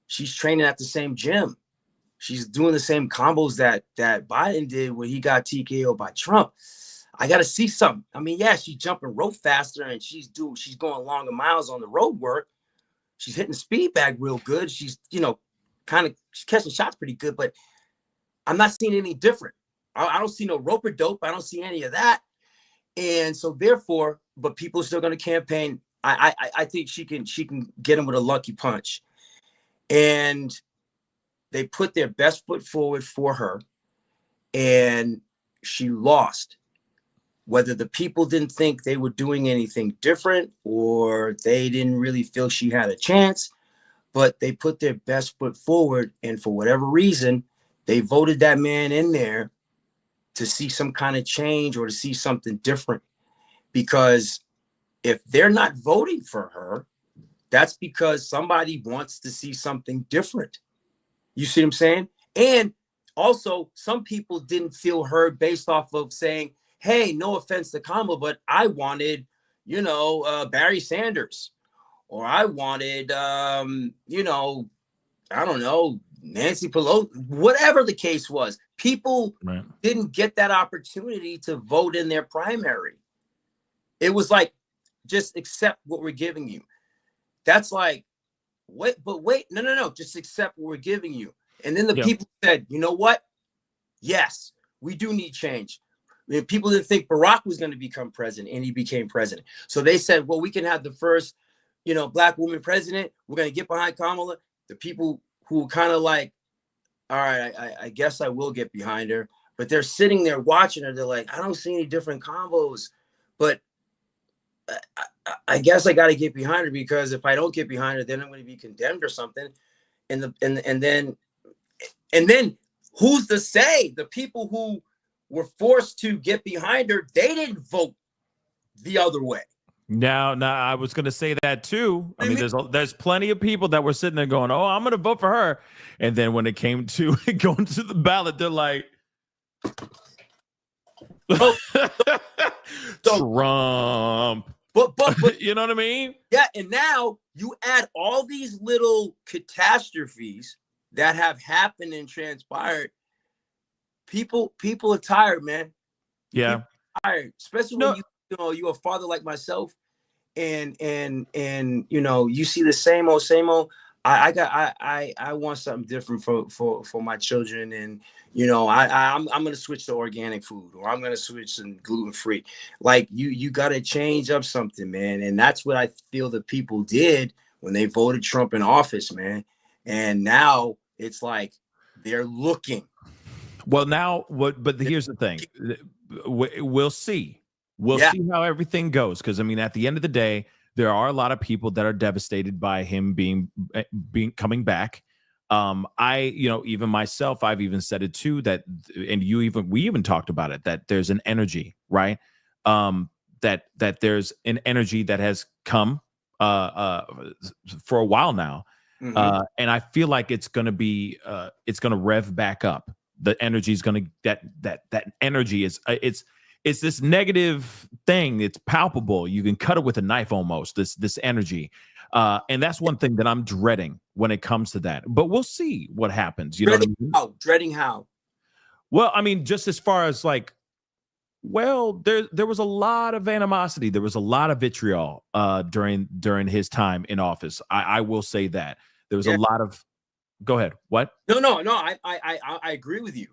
She's training at the same gym. She's doing the same combos that Biden did when he got TKO by Trump. I got to see something. I mean, yeah, she's jumping rope faster and she's going longer miles on the road work. She's hitting the speed bag real good. She's, she's catching shots pretty good, but I'm not seeing any different. I don't see no rope or dope. I don't see any of that. And so therefore, but people are still going to campaign. I think she can get him with a lucky punch. And they put their best foot forward for her, and she lost. Whether the people didn't think they were doing anything different or they didn't really feel she had a chance, but they put their best foot forward. And for whatever reason, they voted that man in there to see some kind of change or to see something different. Because if they're not voting for her, that's because somebody wants to see something different. You see what I'm saying? And also, some people didn't feel heard based off of saying, hey, no offense to Kamala, but I wanted, Barry Sanders, or I wanted, I don't know, Nancy Pelosi, whatever the case was. People didn't get that opportunity to vote in their primary. It was like, just accept what we're giving you. That's like, wait, no, just accept what we're giving you. And then the people said, you know what? yes, we do need change. People didn't think Barack was going to become president, and he became president. So they said, well, we can have the first, black woman president. We're going to get behind Kamala. The people who kind of like, all right, I guess I will get behind her. But they're sitting there watching her. They're like, I don't see any different combos. But I guess I got to get behind her, because if I don't get behind her, then I'm going to be condemned or something. And then who's to say the people who were forced to get behind her, they didn't vote the other way. Now, I was going to say that too. I mean, there's plenty of people that were sitting there going, "Oh, I'm going to vote for her," and then when it came to going to the ballot, they're like, Trump. But you know what I mean? Yeah, and now you add all these little catastrophes that have happened and transpired. People are tired, man. Yeah, people are tired, especially when you're a father like myself, and you see the same old. I want something different for my children, and I'm gonna switch to organic food, or I'm gonna switch to gluten free. Like you gotta change up something, man, and that's what I feel the people did when they voted Trump in office, man. And now it's like they're looking. Well, now what? But here's the thing: we'll see. We'll see how everything goes, because I mean, at the end of the day, there are a lot of people that are devastated by him coming back. Even myself, I've even said it too, that, and we even talked about it, that there's an energy, right? That there's an energy that has come for a while now, and I feel like it's gonna rev back up. The energy is gonna that energy is it's this negative thing. It's palpable. You can cut it with a knife almost. This energy, and that's one thing that I'm dreading when it comes to that. But we'll see what happens. You know what I mean? Dreading how? Well, I mean, just as far as like, well, there was a lot of animosity. There was a lot of vitriol during his time in office. I will say that there was a lot of. Go ahead. What? No. I agree with you.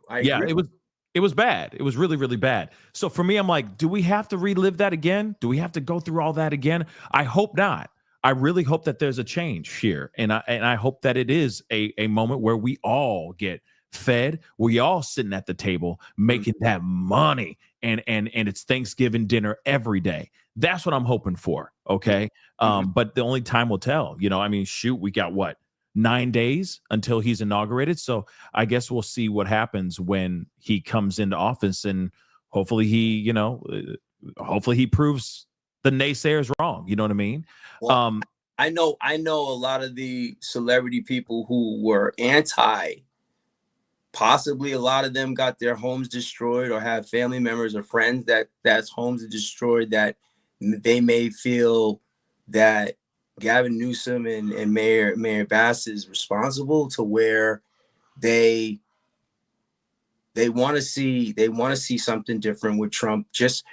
It was bad. It was really, really bad. So for me, I'm like, do we have to relive that again? Do we have to go through all that again? I hope not. I really hope that there's a change here. And I hope that it is a moment where we all get fed. We all sitting at the table making that money. And it's Thanksgiving dinner every day. That's what I'm hoping for. Okay. But the only time will tell. I mean, shoot, we got what? 9 days until he's inaugurated. So I guess we'll see what happens when he comes into office, and hopefully he proves the naysayers wrong. You know what I mean? Well, I know a lot of the celebrity people who were anti, possibly a lot of them got their homes destroyed, or have family members or friends that's homes are destroyed, that they may feel that Gavin Newsom and Mayor Bass is responsible, to where they want to see something different with Trump, just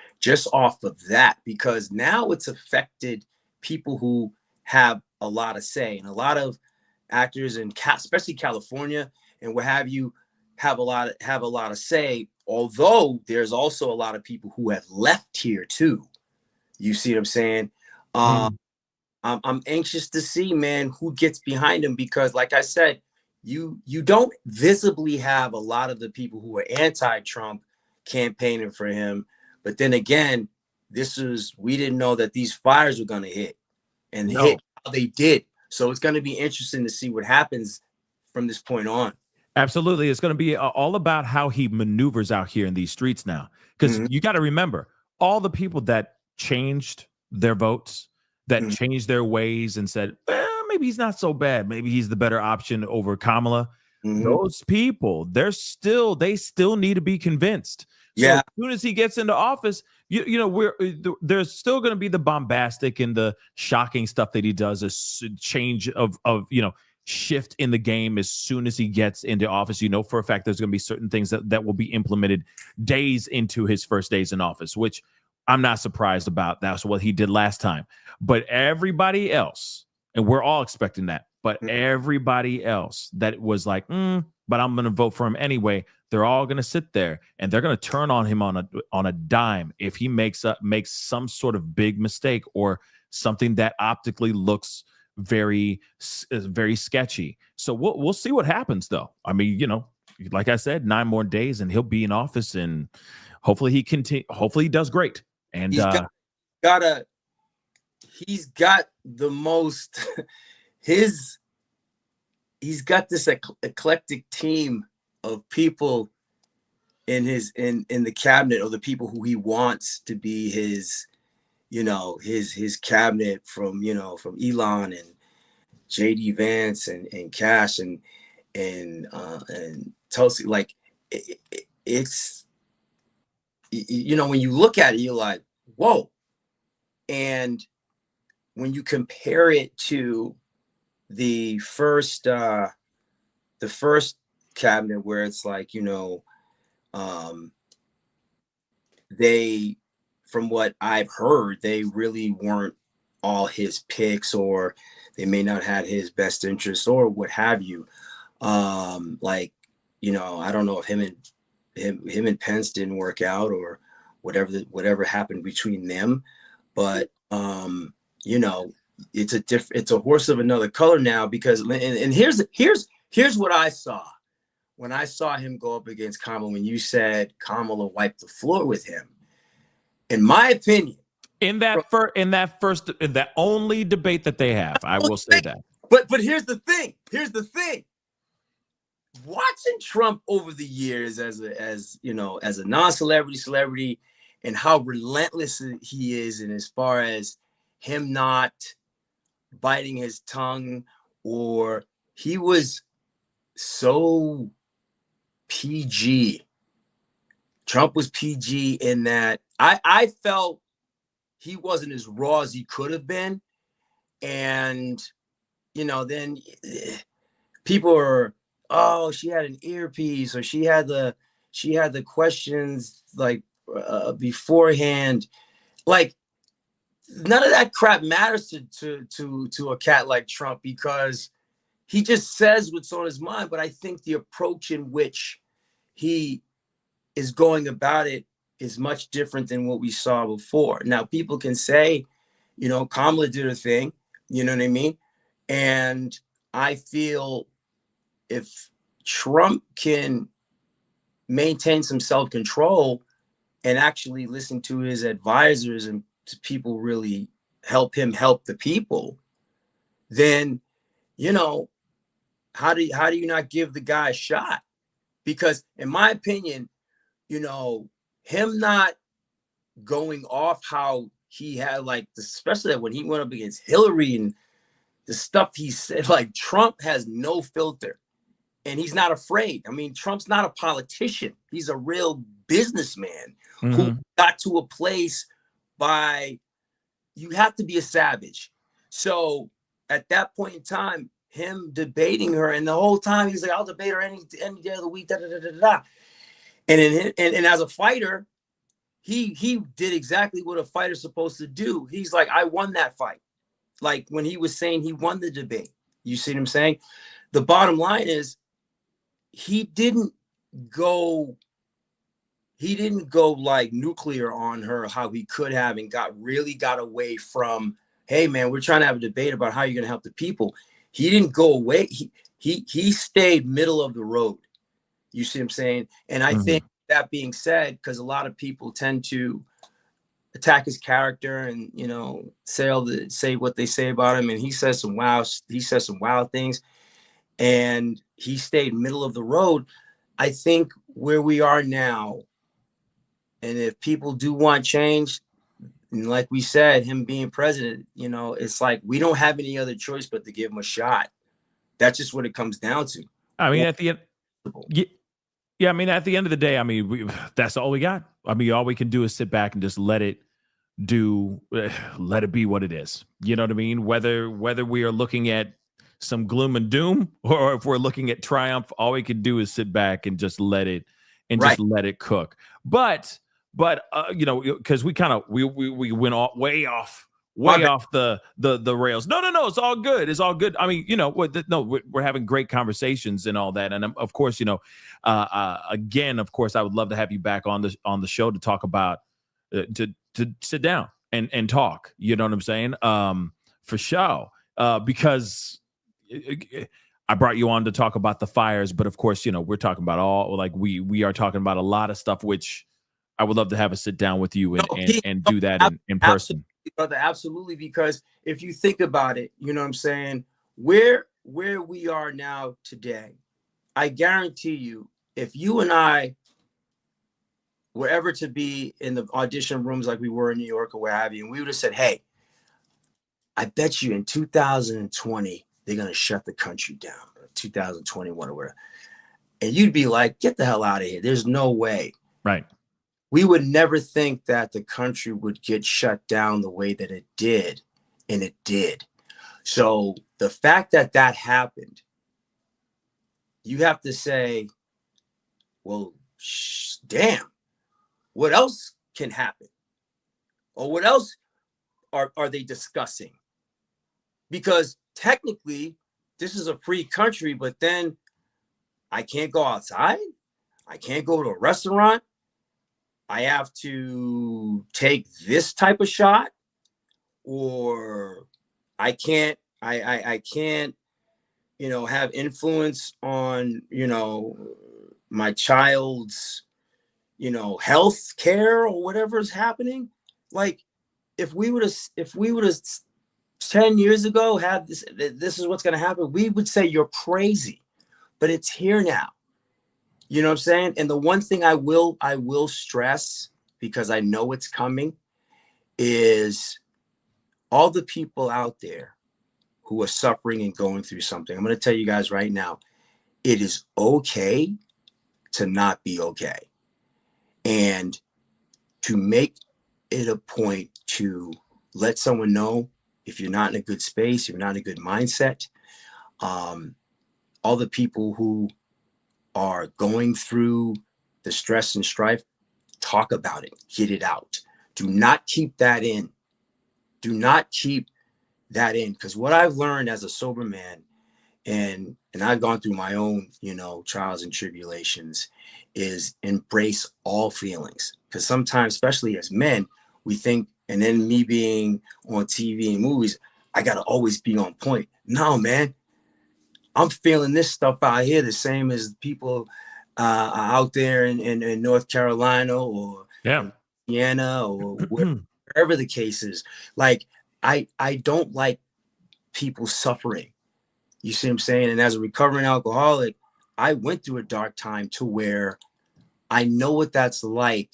off of that, because now it's affected people who have a lot of say, and a lot of actors, and especially California and what have you, have a lot of say. Although there's also a lot of people who have left here too. You see what I'm saying? I'm anxious to see, man, who gets behind him, because like I said, you don't visibly have a lot of the people who are anti-Trump campaigning for him. But then again, we didn't know that these fires were going to hit, and hit how they did. So it's going to be interesting to see what happens from this point on. Absolutely. It's going to be all about how he maneuvers out here in these streets now. Because you got to remember, all the people that changed their votes, that changed their ways and said, maybe he's not so bad, maybe he's the better option over Kamala. Those people, they still need to be convinced. So as soon as he gets into office, there's still going to be the bombastic and the shocking stuff that he does, a change of shift in the game as soon as he gets into office. For a fact there's going to be certain things that will be implemented days into his first days in office, which I'm not surprised about. That's what he did last time. But everybody else, and we're all expecting that, But everybody else that was like, but I'm going to vote for him anyway, they're all going to sit there and they're going to turn on him on a dime if he makes some sort of big mistake or something that optically looks very sketchy. So we'll see what happens, though. I mean, like I said, 9 more days and he'll be in office, and hopefully he does great. And he's got the most he's got this eclectic team of people in the cabinet, or the people who he wants to be his cabinet, from Elon and JD Vance and Cash and Tulsi. Like it's when you look at it, you're like, whoa. And when you compare it to the first cabinet, where it's like, they, from what I've heard, they really weren't all his picks, or they may not have his best interests, or what have you. I don't know if him and Pence didn't work out, or whatever happened between them, but it's a horse of another color now, because and here's what I saw when I saw him go up against Kamala, when you said Kamala wiped the floor with him. In my opinion, in that only debate that they have, I will say that. But here's the thing. Watching Trump over the years as a non-celebrity, celebrity, and how relentless he is, and as far as him not biting his tongue, or he was so PG. Trump was PG in that I felt he wasn't as raw as he could have been. And, then people are, oh, she had an earpiece, or she had the questions like beforehand. Like, none of that crap matters to a cat like Trump, because he just says what's on his mind. But I think the approach in which he is going about it is much different than what we saw before. Now, people can say, Kamala did her thing, you know what I mean? And I feel if Trump can maintain some self-control and actually listen to his advisors and to people really help him help the people, then, how do you not give the guy a shot? Because in my opinion, him not going off how he had, like, especially when he went up against Hillary and the stuff he said, like, Trump has no filter and he's not afraid. I mean, Trump's not a politician. He's a real businessman who got to a place by, you have to be a savage. So at that point in time, him debating her, and the whole time he's like, I'll debate her any day of the week, da da da da da. And as a fighter, he did exactly what a fighter's supposed to do. He's like, I won that fight. Like when he was saying he won the debate. You see what I'm saying? The bottom line is he didn't go like nuclear on her, how he could have, and got away from, hey man, we're trying to have a debate about how you're going to help the people. He didn't go away. He stayed middle of the road. You see what I'm saying? And I think, that being said, because a lot of people tend to attack his character and, say what they say about him. And he says some wild things, and he stayed middle of the road. I think where we are now, and if people do want change, and like we said, him being president, it's like we don't have any other choice but to give him a shot. That's just what it comes down to. I mean, at the end, yeah, I mean, at the end of the day, I mean, that's all we got. I mean, all we can do is sit back and just let it be what it is. You know what I mean? Whether we are looking at some gloom and doom, or if we're looking at triumph, all we can do is sit back and just let it just let it cook. But because we went way off way off the rails. No. It's all good. It's all good. I mean, we're having great conversations and all that. And of course, again, of course, I would love to have you back on the show to talk about, to sit down and talk. You know what I'm saying? For sure. Because I brought you on to talk about the fires, but of course, we're talking about we are talking about a lot of stuff, which I would love to have a sit down with you and do that in person. Brother, absolutely. Because if you think about it, you know what I'm saying, where we are now today, I guarantee you, if you and I were ever to be in the audition rooms like we were in New York or where have you, and we would have said, hey, I bet you in 2020, they're going to shut the country down, or 2021 or whatever. And you'd be like, get the hell out of here. There's no way. Right. We would never think that the country would get shut down the way that it did. And it did. So the fact that happened, you have to say, well, damn, what else can happen? Or what else are they discussing? Because technically, this is a free country, but then I can't go outside. I can't go to a restaurant. I have to take this type of shot, or I can't, I can't, have influence on, my child's, health care or whatever is happening. Like if we would have 10 years ago had this is what's going to happen, we would say you're crazy, but it's here now. You know what I'm saying? And the one thing I will stress, because I know it's coming, is all the people out there who are suffering and going through something. I'm going to tell you guys right now, it is okay to not be okay. And to make it a point to let someone know if you're not in a good space, you're not in a good mindset. All the people who are going through the stress and strife, talk about it, get it out. Do not keep that in. Do not keep that in. Because what I've learned as a sober man, and I've gone through my own, trials and tribulations, is embrace all feelings. Because sometimes, especially as men, we think, and then me being on TV and movies, I got to always be on point. No, man. I'm feeling this stuff out here the same as people out there in North Carolina or Indiana or wherever the case is. Like, I don't like people suffering. You see what I'm saying? And as a recovering alcoholic, I went through a dark time to where I know what that's like,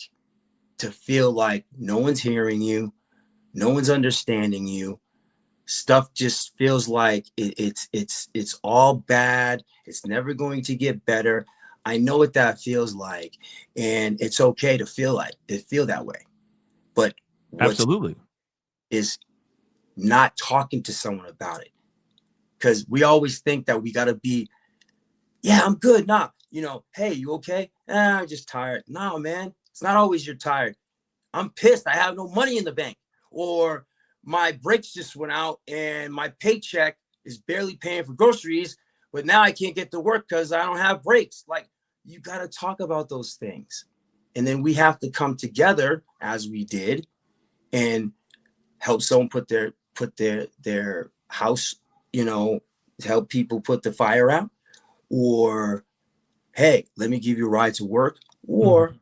to feel like no one's hearing you, no one's understanding you. Stuff just feels like it's all bad. It's never going to get better. I know what that feels like, and it's okay to feel that way. But absolutely is not talking to someone about it, because we always think that we got to be, I'm good. Nah, hey, you okay? I'm just tired. No, man, it's not always you're tired. I'm pissed. I have no money in the bank, or my brakes just went out and my paycheck is barely paying for groceries, but now I can't get to work because I don't have brakes. Like, you got to talk about those things. And then we have to come together, as we did, and help someone put their house, help people put the fire out, or, hey, let me give you a ride to work, or,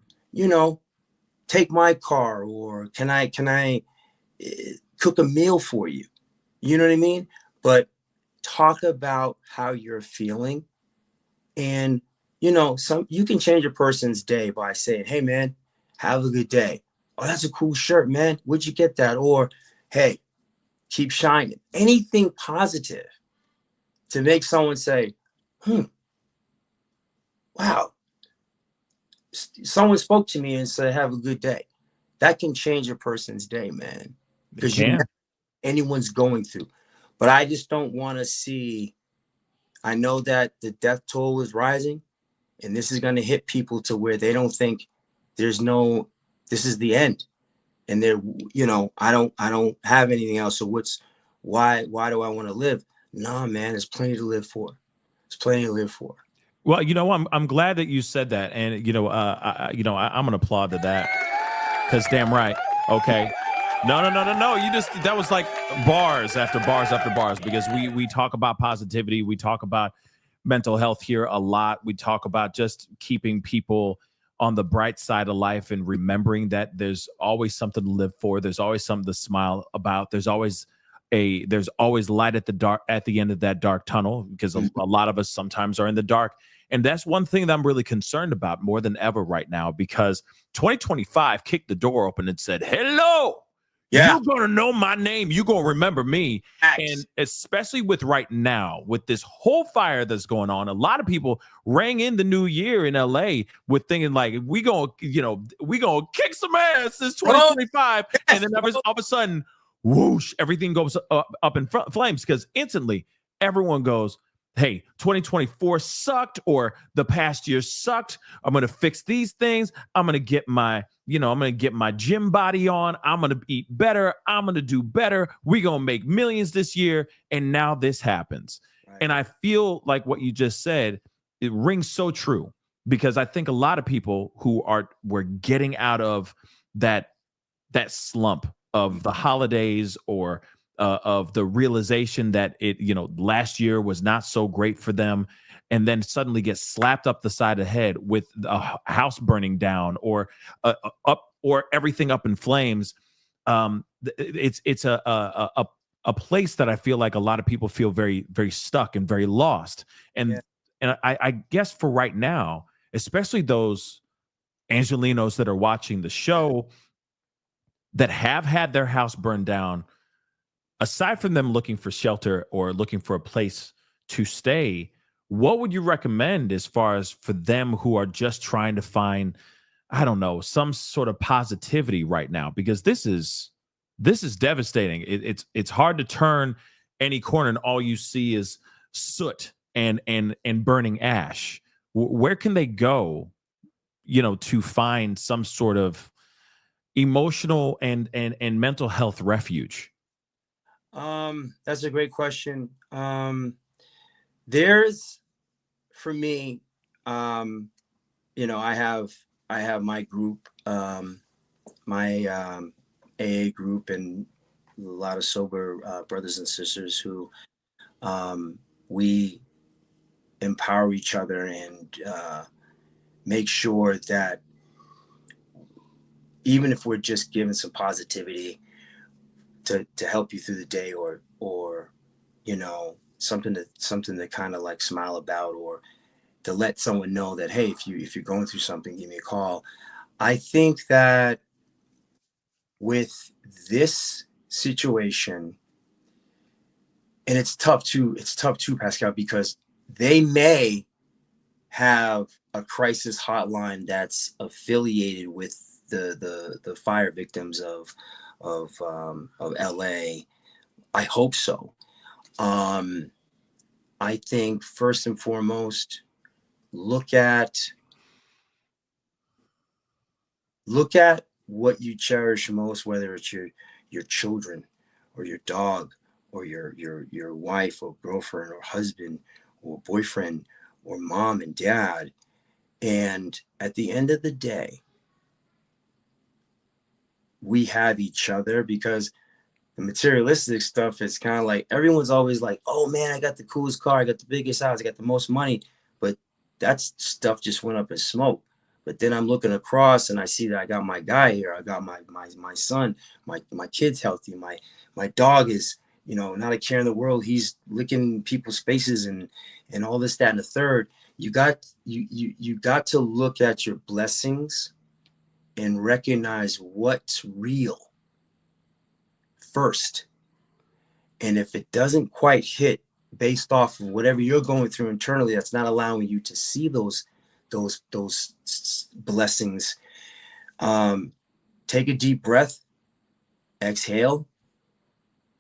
take my car, or can I cook a meal for you? You know what I mean? But talk about how you're feeling. And, you can change a person's day by saying, hey, man, have a good day. Oh, that's a cool shirt, man. Where'd you get that? Or, hey, keep shining. Anything positive to make someone say, wow, someone spoke to me and said, have a good day. That can change a person's day, man. Because anyone's going through. But I just don't want to see, I know that the death toll is rising, and this is going to hit people to where they don't think this is the end. and they're, you know, I don't have anything else. So why do I want to live? Nah, man, there's plenty to live for. There's plenty to live for. Well, you know, I'm glad that you said that, and you know, I'm gonna applaud to that, because damn right. Okay. No. That was like bars after bars after bars, because we talk about positivity. We talk about mental health here a lot. We talk about just keeping people on the bright side of life and remembering that there's always something to live for. There's always something to smile about. There's always light at the end of that dark tunnel, because a lot of us sometimes are in the dark. And that's one thing that I'm really concerned about more than ever right now, because 2025 kicked the door open and said, hello. Yeah. You're going to know my name. You're going to remember me. And especially with right now, with this whole fire that's going on, a lot of people rang in the new year in LA with thinking like, we going to kick some ass this 2025. And then all of a sudden, whoosh, everything goes up in flames, because instantly everyone goes, hey, 2024 sucked, or the past year sucked. I'm going to fix these things. I'm going to get my gym body on. I'm going to eat better. I'm going to do better. We're going to make millions this year. And now this happens. Right. And I feel like what you just said, it rings so true, because I think a lot of people were getting out of that slump of the holidays, or of the realization that last year was not so great for them, and then suddenly get slapped up the side of the head with a house burning down, or everything up in flames. It's a place that I feel like a lot of people feel very, very stuck and very lost. And I guess for right now, especially those Angelinos that are watching the show that have had their house burned down, aside from them looking for shelter or looking for a place to stay, what would you recommend as far as for them who are just trying to find, I don't know, some sort of positivity right now? Because this is devastating. It's hard to turn any corner and all you see is soot and burning ash. Where can they go, to find some sort of emotional and mental health refuge? That's a great question. There's, for me, I have my group, my AA group, and a lot of sober brothers and sisters who we empower each other and make sure that even if we're just giving some positivity to help you through the day, or something to kind of like smile about, or to let someone know that, hey, if you're going through something, give me a call. I think that with this situation, and it's tough too, Pascal, because they may have a crisis hotline that's affiliated with the fire victims of LA. I hope so. I think first and foremost, look at what you cherish most, whether it's your children, or your dog, or your wife or girlfriend or husband or boyfriend, or mom and dad. And at the end of the day, we have each other, because the materialistic stuff is kind of like, everyone's always like, oh man, I got the coolest car, I got the biggest house, I got the most money, but that stuff just went up in smoke. But then I'm looking across and I see that I got my guy here, I got my son, my kid's healthy, my dog is, not a care in the world, he's licking people's faces and all this, that, and the third. You got to look at your blessings and recognize what's real first. And if it doesn't quite hit based off of whatever you're going through internally, that's not allowing you to see those blessings, take a deep breath, exhale,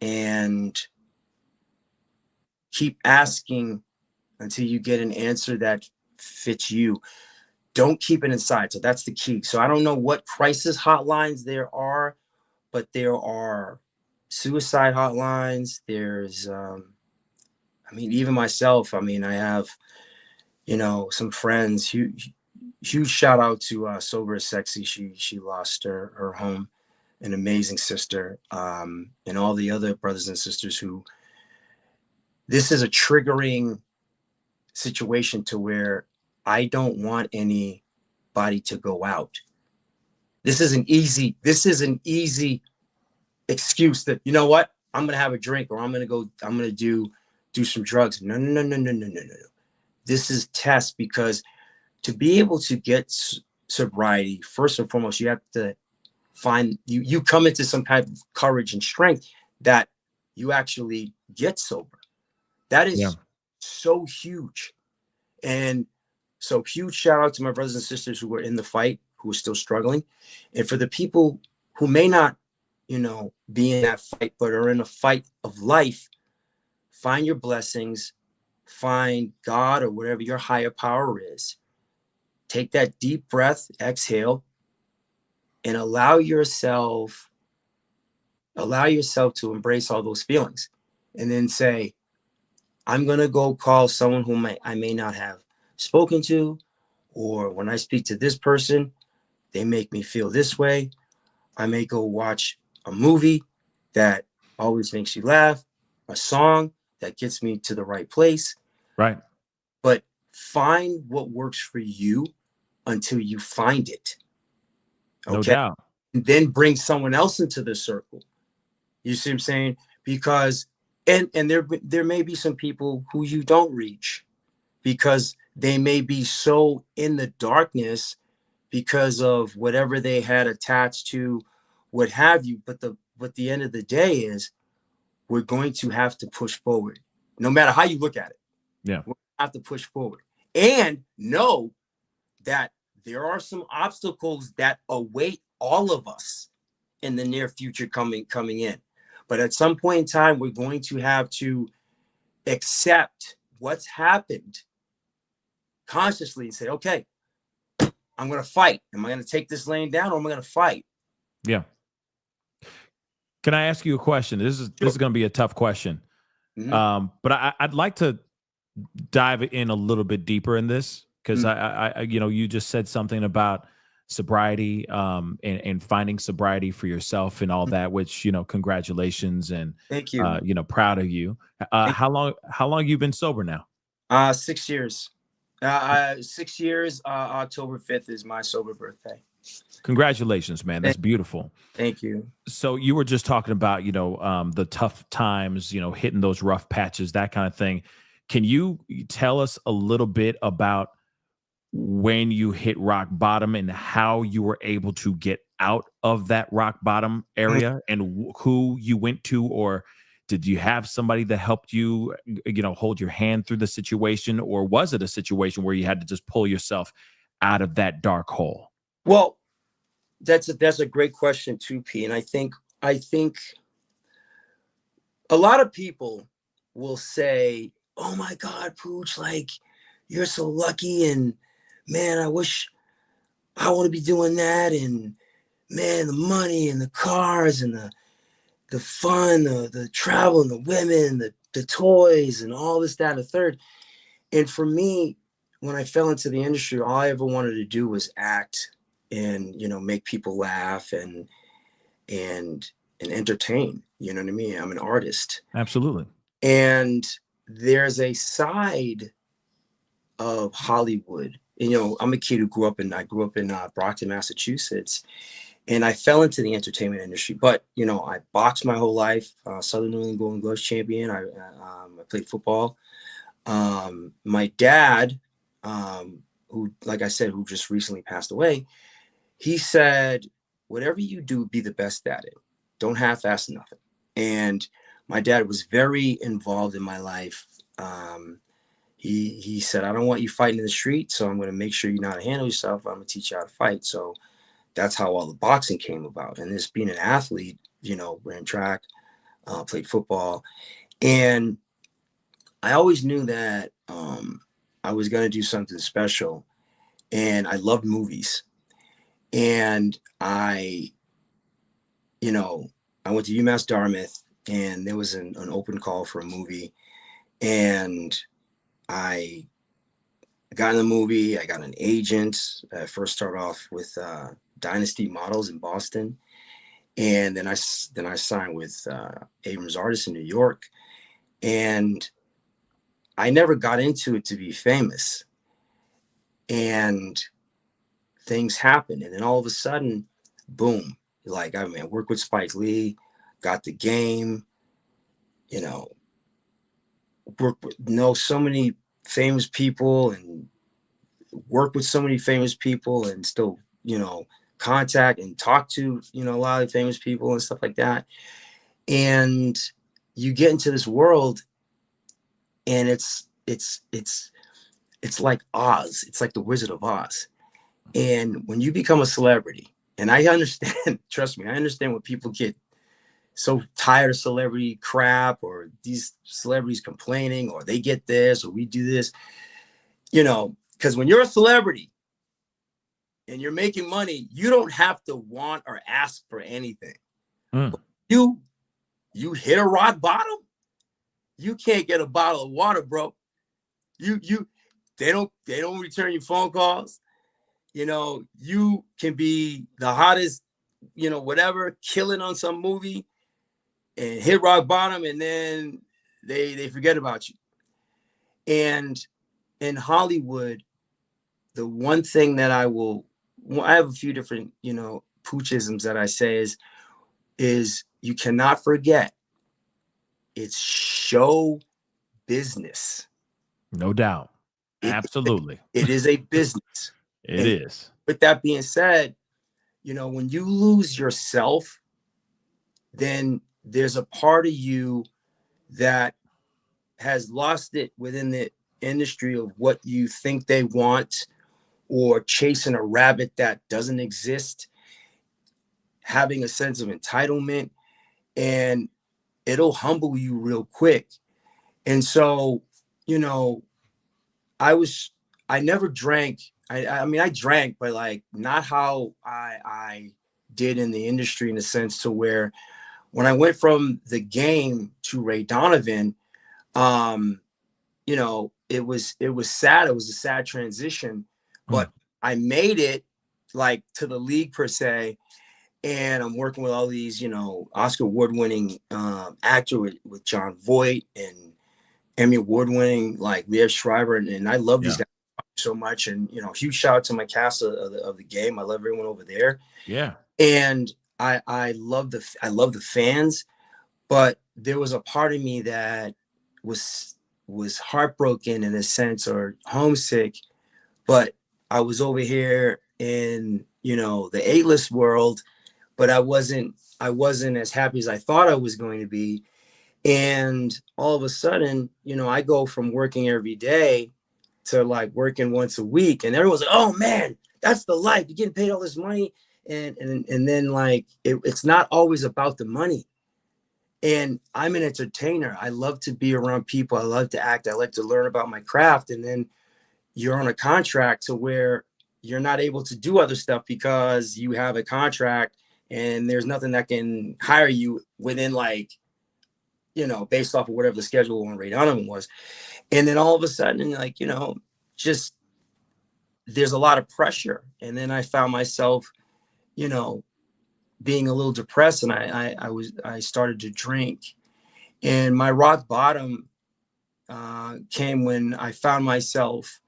and keep asking until you get an answer that fits you. Don't keep it inside. So that's the key. So I don't know what crisis hotlines there are but there are suicide hotlines. There's, I mean, even myself, I mean, I have, you know, some friends. Huge shout out to Sober is Sexy. She lost her home, an amazing sister, and all the other brothers and sisters who, this is a triggering situation to where I don't want anybody to go out. This is an easy excuse that, you know what, I'm gonna have a drink, or I'm gonna do some drugs. No. This is test, because to be able to get sobriety, first and foremost, you have to find, you come into some kind of courage and strength that you actually get sober. That is so huge. And so huge shout out to my brothers and sisters who were in the fight, who are still struggling. And for the people who may not, you know, be in that fight, but are in a fight of life, find your blessings, find God or whatever your higher power is. Take that deep breath, exhale, and allow yourself to embrace all those feelings. And then say, I'm going to go call someone whom I may not have spoken to, or when I speak to this person, they make me feel this way. I may go watch a movie that always makes you laugh, a song that gets me to the right place. Right. But find what works for you until you find it. Okay. No doubt. And then bring someone else into the circle. You see what I'm saying? Because and there may be some people who you don't reach, because they may be so in the darkness because of whatever they had attached to what have you. But the end of the day is, we're going to have to push forward, no matter how you look at it. Yeah. We'll have to push forward and know that there are some obstacles that await all of us in the near future coming in. But at some point in time, we're going to have to accept what's happened consciously and say, okay, I'm going to fight. Am I going to take this lane down, or am I going to fight? Yeah. Can I ask you a question? This is going to be a tough question. Mm-hmm. But I'd like to dive in a little bit deeper in this, because I you know, you just said something about sobriety, and finding sobriety for yourself and all that, which, you know, congratulations, and Thank you. you know, proud of you. How long you been sober now? 6 years. 6 years. October 5th is my sober birthday. Congratulations, man. That's beautiful. Thank you. So you were just talking about, you know, the tough times, you know, hitting those rough patches, that kind of thing. Can you tell us a little bit about when you hit rock bottom and how you were able to get out of that rock bottom area, and who you went to, or did you have somebody that helped you, you know, hold your hand through the situation, or was it a situation where you had to just pull yourself out of that dark hole? Well, that's a great question too, P. And I think a lot of people will say, "Oh my God, Pooch, like, you're so lucky, and man, I wish I want to be doing that, and man, the money and the cars and the fun, the travel and the women, the toys and all this, that, and the third." And for me, when I fell into the industry, all I ever wanted to do was act and, you know, make people laugh and entertain. You know what I mean? I'm an artist. Absolutely. And there's a side of Hollywood. And, you know, I'm a kid who grew up in Brockton, Massachusetts, and I fell into the entertainment industry. But, you know, I boxed my whole life, Southern New England Golden Gloves champion. I played football. My dad, who, like I said, who just recently passed away, he said, whatever you do, be the best at it. Don't half-ass nothing. And my dad was very involved in my life. He said, I don't want you fighting in the street, so I'm going to make sure you know how to handle yourself. I'm going to teach you how to fight. So that's how all the boxing came about. And this being an athlete, you know, ran track, played football. And I always knew that I was going to do something special. And I loved movies. And I you know, I went to UMass Dartmouth, and there was an open call for a movie, and I got in the movie. I got an agent. I first started off with Dynasty Models in Boston, and then I signed with Abrams Artists in New York, and I never got into it to be famous, and things happened, and then all of a sudden, boom! Like, I mean, I worked with Spike Lee, got the game, you know, know so many famous people, and work with so many famous people, and still, you know, contact and talk to, you know, a lot of famous people and stuff like that. And you get into this world, and it's like Oz. It's like the Wizard of Oz. And when you become a celebrity, and I understand, trust me, I understand when people get so tired of celebrity crap, or these celebrities complaining, or they get this, or we do this, you know, because when you're a celebrity and you're making money, you don't have to want or ask for anything. You hit a rock bottom, you can't get a bottle of water, bro. They don't return your phone calls. You know, you can be the hottest, you know, whatever, killing on some movie, and hit rock bottom, and then they forget about you. And in Hollywood, the one thing that I have a few different, you know, Poochisms that I say is you cannot forget, it's show business. No doubt. Absolutely. It is a business. It is. With that being said, you know, when you lose yourself, then there's a part of you that has lost it within the industry of what you think they want, or chasing a rabbit that doesn't exist, having a sense of entitlement, and it'll humble you real quick. And so, you know, I never drank. I mean, I drank, but like not how I did in the industry, in a sense to where when I went from the game to Ray Donovan, you know, it was sad. It was a sad transition, but I made it like to the league per se. And I'm working with all these, you know, Oscar award-winning actor with John Voight, and Emmy award-winning like Liev Schreiber, and I love these guys so much. And you know, huge shout out to my cast of the game. I love everyone over there. Yeah. And I love the fans, but there was a part of me that was heartbroken in a sense, or homesick. But I was over here in, you know, the A-list world, but I wasn't as happy as I thought I was going to be. And all of a sudden, you know, I go from working every day to like working once a week, and everyone's like, "Oh man, that's the life. You're getting paid all this money." And then like it's not always about the money. And I'm an entertainer. I love to be around people. I love to act. I like to learn about my craft. And then you're on a contract to where you're not able to do other stuff because you have a contract, and there's nothing that can hire you within, like, you know, based off of whatever the schedule on Ray Donovan was. And then all of a sudden, like, you know, just there's a lot of pressure. And then I found myself, you know, being a little depressed, and I started to drink. And my rock bottom came when I found myself,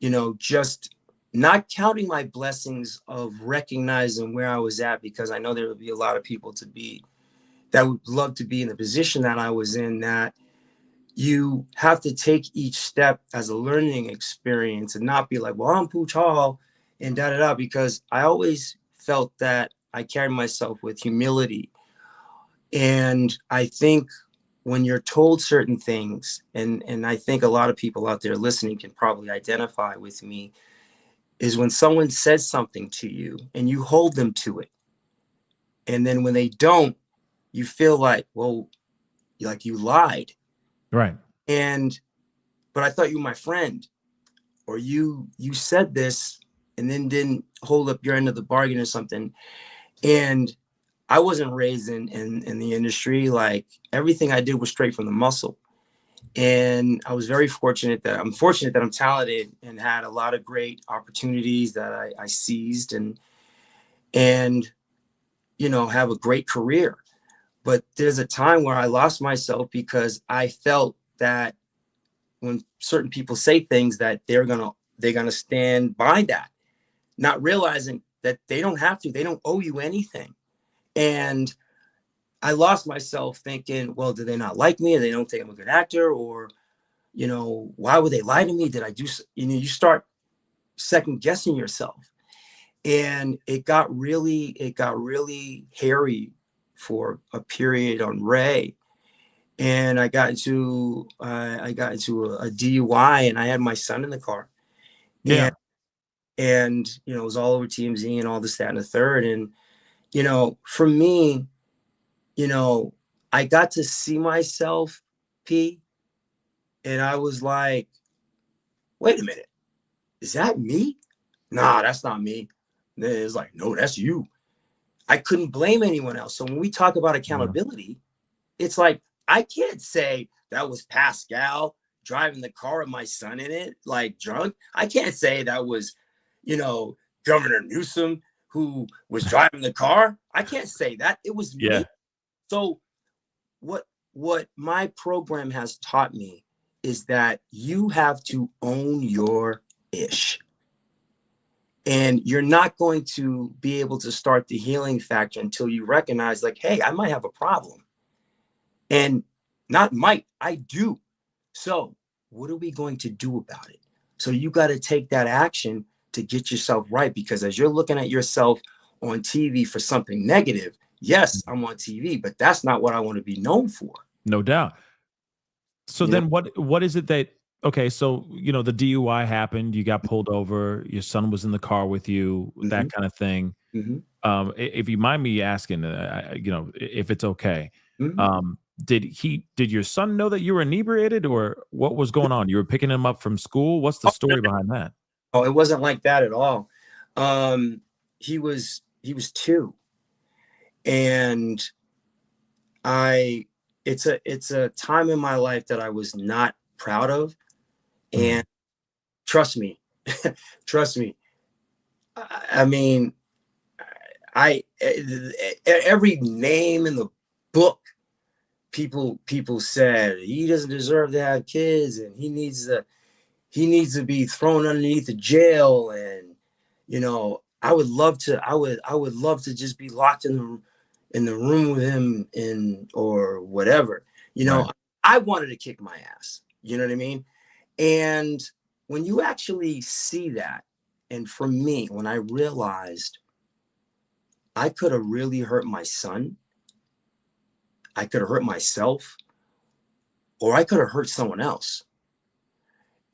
you know, just not counting my blessings of recognizing where I was at, because I know there would be a lot of people that would love to be in the position that I was in, that you have to take each step as a learning experience and not be like, well, I'm Pooch Hall and da-da-da, because I always felt that I carried myself with humility. And I think when you're told certain things, and I think a lot of people out there listening can probably identify with me, is when someone says something to you and you hold them to it. And then when they don't, you feel like, well, like you lied. Right. But I thought you were my friend, or you said this and then didn't hold up your end of the bargain or something. And I wasn't raised in the industry. Like everything I did was straight from the muscle. And I was very fortunate that I'm talented and had a lot of great opportunities that I seized and, you know, have a great career. But there's a time where I lost myself because I felt that when certain people say things that they're gonna stand by that, not realizing that they don't have to, they don't owe you anything. And I lost myself thinking, well, do they not like me? Or they don't think I'm a good actor? Or, you know, why would they lie to me? Did I do, you know, you start second guessing yourself. And it got really hairy for a period on Ray. And I got into a DUI, and I had my son in the car. Yeah. And you know, it was all over TMZ and all this, that, and the third. And, you know, for me, you know, I got to see myself, P, and I was like, wait a minute, is that me? Nah, that's not me. And then it's like, no, that's you. I couldn't blame anyone else. So when we talk about accountability, it's like, I can't say that was Pascal driving the car with my son in it, like drunk. I can't say that was, you know, Governor Newsom who was driving the car. I can't say that. It was me. So what my program has taught me is that you have to own your ish. And you're not going to be able to start the healing factor until you recognize, like, hey, I might have a problem. And not might, I do. So what are we going to do about it? So you got to take that action to get yourself right. Because as you're looking at yourself on TV for something negative, yes, I'm on TV, but that's not what I want to be known for. No doubt. So then what is it that, okay, so, you know, the DUI happened, you got pulled over, your son was in the car with you, that kind of thing. If you mind me asking, you know, if it's okay, did your son know that you were inebriated, or what was going on? You were picking him up from school? What's the story behind that? Oh, it wasn't like that at all. He was 2. And it's a time in my life that I was not proud of. And trust me, I mean, every name in the book, people said he doesn't deserve to have kids, and he needs to be thrown underneath the jail. And, you know, I would love to just be locked in the room with him or whatever. You know, I wanted to kick my ass. You know what I mean? And when you actually see that, and for me, when I realized I could have really hurt my son, I could have hurt myself, or I could have hurt someone else.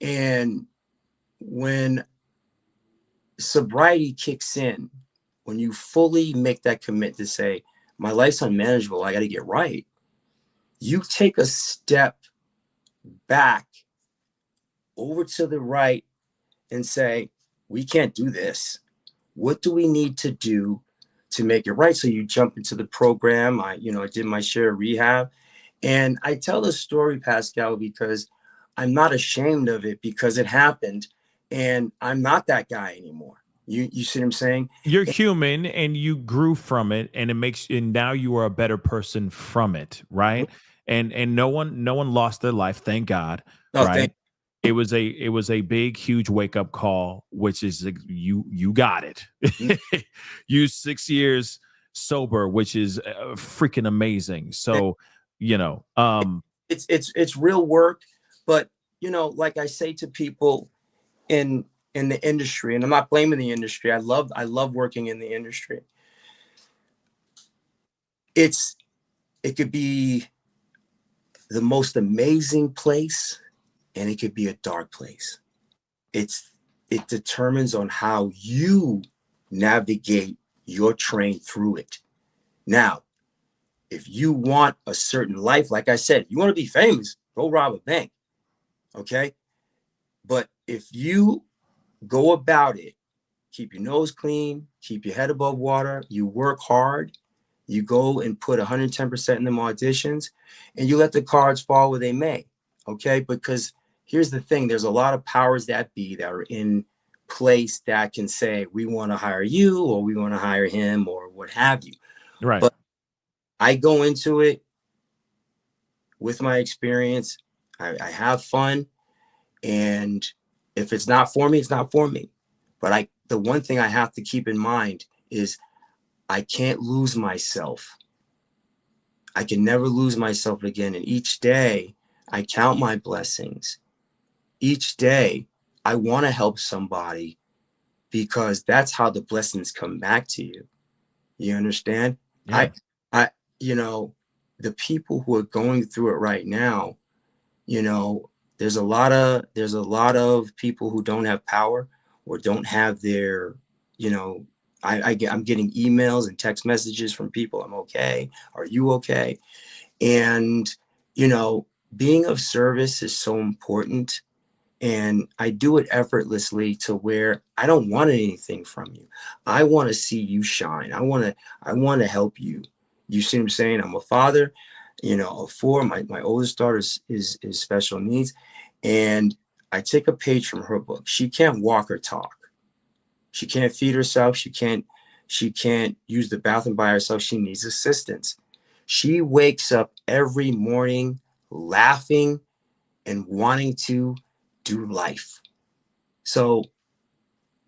And when sobriety kicks in, when you fully make that commit to say, my life's unmanageable, I got to get right, you take a step back over to the right and say, we can't do this. What do we need to do to make it right? So you jump into the program. I did my share of rehab. And I tell this story, Pascal, because I'm not ashamed of it, because it happened and I'm not that guy anymore. You see what I'm saying? You're human and you grew from it, and and now you are a better person from it, right? And no one lost their life, thank God. No, right? It was a big, huge wake up call, which is you got it. You 6 years sober, which is freaking amazing. So, you know, it's real work, but, you know, like I say to people in the industry, and I'm not blaming the industry. I love working in the industry. It could be the most amazing place, and it could be a dark place. It determines on how you navigate your train through it. Now, if you want a certain life, like I said, you want to be famous, go rob a bank. Okay. But if you go about it, keep your nose clean, keep your head above water, you work hard, You go and put 110% in them auditions, and you let the cards fall where they may. Okay, because here's the thing: there's a lot of powers that be that are in place that can say we want to hire you, or we want to hire him, or what have you. Right. But I go into it with my experience. I have fun, and if it's not for me, it's not for me. But the one thing I have to keep in mind is I can't lose myself. I can never lose myself again. And each day I count my blessings. Each day I want to help somebody, because that's how the blessings come back to you. You understand? Yeah. I, the people who are going through it right now, there's a lot of people who don't have power, or don't have their, I'm getting emails and text messages from people. I'm okay. Are you okay? And, being of service is so important. And I do it effortlessly, to where I don't want anything from you. I want to see you shine. I want to help you. You see what I'm saying? I'm a father, of 4. My oldest daughter is special needs. And I take a page from her book. She can't walk or talk. She can't feed herself. She can't use the bathroom by herself. She needs assistance. She wakes up every morning laughing and wanting to do life. So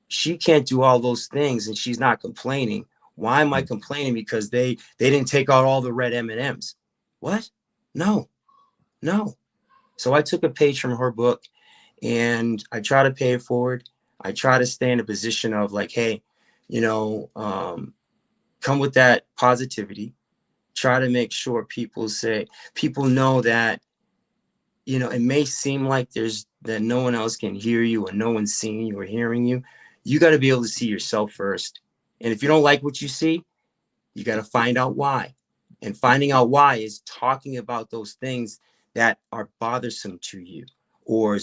she can't do all those things, and she's not complaining. Why am I complaining? Because they didn't take out all the red M&Ms. What? No. So I took a page from her book, and I try to pay it forward. I try to stay in a position of like, hey, come with that positivity. Try to make sure people know that, it may seem like that no one else can hear you, or no one's seeing you or hearing you. You got to be able to see yourself first. And if you don't like what you see, you got to find out why. And finding out why is talking about those things that are bothersome to you, whether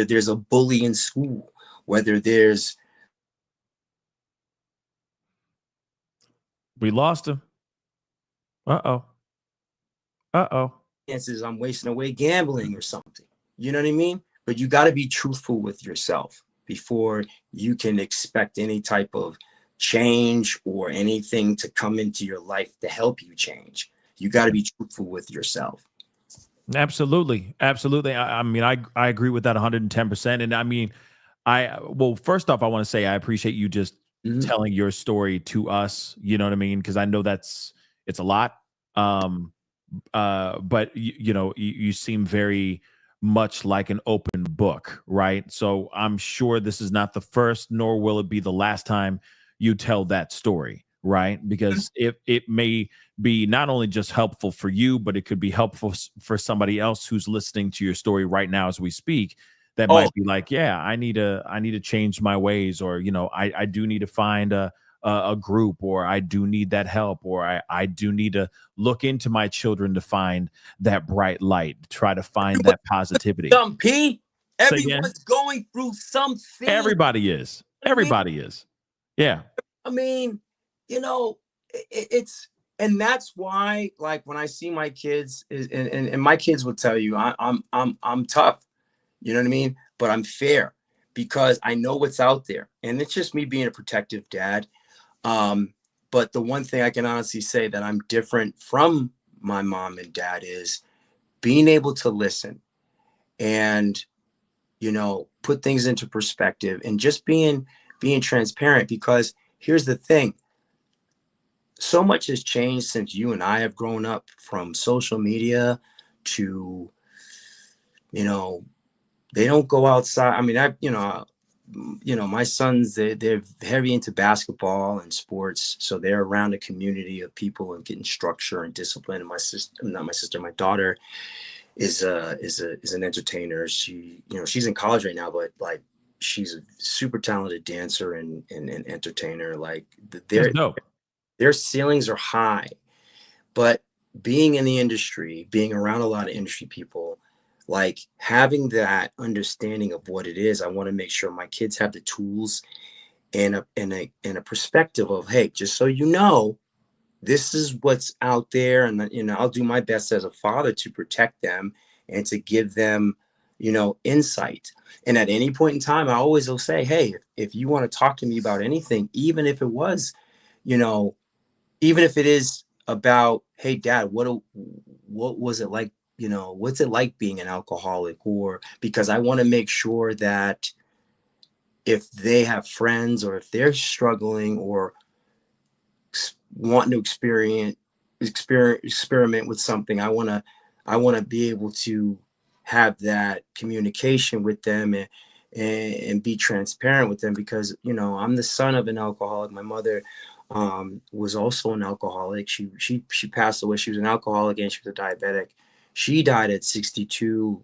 there's a bully in school, whether there's. We lost him. Uh-oh. Chances I'm wasting away gambling or something. You know what I mean? But you got to be truthful with yourself before you can expect any type of change or anything to come into your life to help you change. You got to be truthful with yourself. Absolutely. I mean, I agree with that 110%. And I mean, well, first off, I want to say I appreciate you just telling your story to us. You know what I mean? Because I know it's a lot. But you seem very much like an open book, right? So I'm sure this is not the first, nor will it be the last time you tell that story, right? Because it may be not only just helpful for you, but it could be helpful for somebody else who's listening to your story right now as we speak, that might be like, yeah, I need to change my ways, or I do need to find a group, or I do need that help, or I do need to look into my children to find that bright light, try to find that positivity. Everyone's going through something. Everybody is. Yeah. I mean, it's, and that's why, like, when I see my kids, and my kids will tell you, I'm tough. You know what I mean? But I'm fair, because I know what's out there, and it's just me being a protective dad. But the one thing I can honestly say that I'm different from my mom and dad is being able to listen and, put things into perspective, and just being transparent. Because here's the thing. So much has changed since you and I have grown up, from social media to, they don't go outside. I mean, my sons, they're heavy into basketball and sports. So they're around a community of people and getting structure and discipline. And my daughter is an entertainer. She, she's in college right now, but like, she's a super talented dancer and entertainer. Like, their ceilings are high. But being in the industry, being around a lot of industry people, like, having that understanding of what it is, I want to make sure my kids have the tools and a perspective of, hey, just so you know, this is what's out there, and I'll do my best as a father to protect them and to give them, insight. And at any point in time, I always will say, hey, if you want to talk to me about anything, even if it was, even if it is about, hey, Dad, what was it like? What's it like being an alcoholic? Or because I want to make sure that if they have friends or if they're struggling or wanting to experiment with something, I want to be able to have that communication with them and be transparent with them, because I'm the son of an alcoholic. My mother was also an alcoholic. She passed away. She was an alcoholic and she was a diabetic. She died at 62,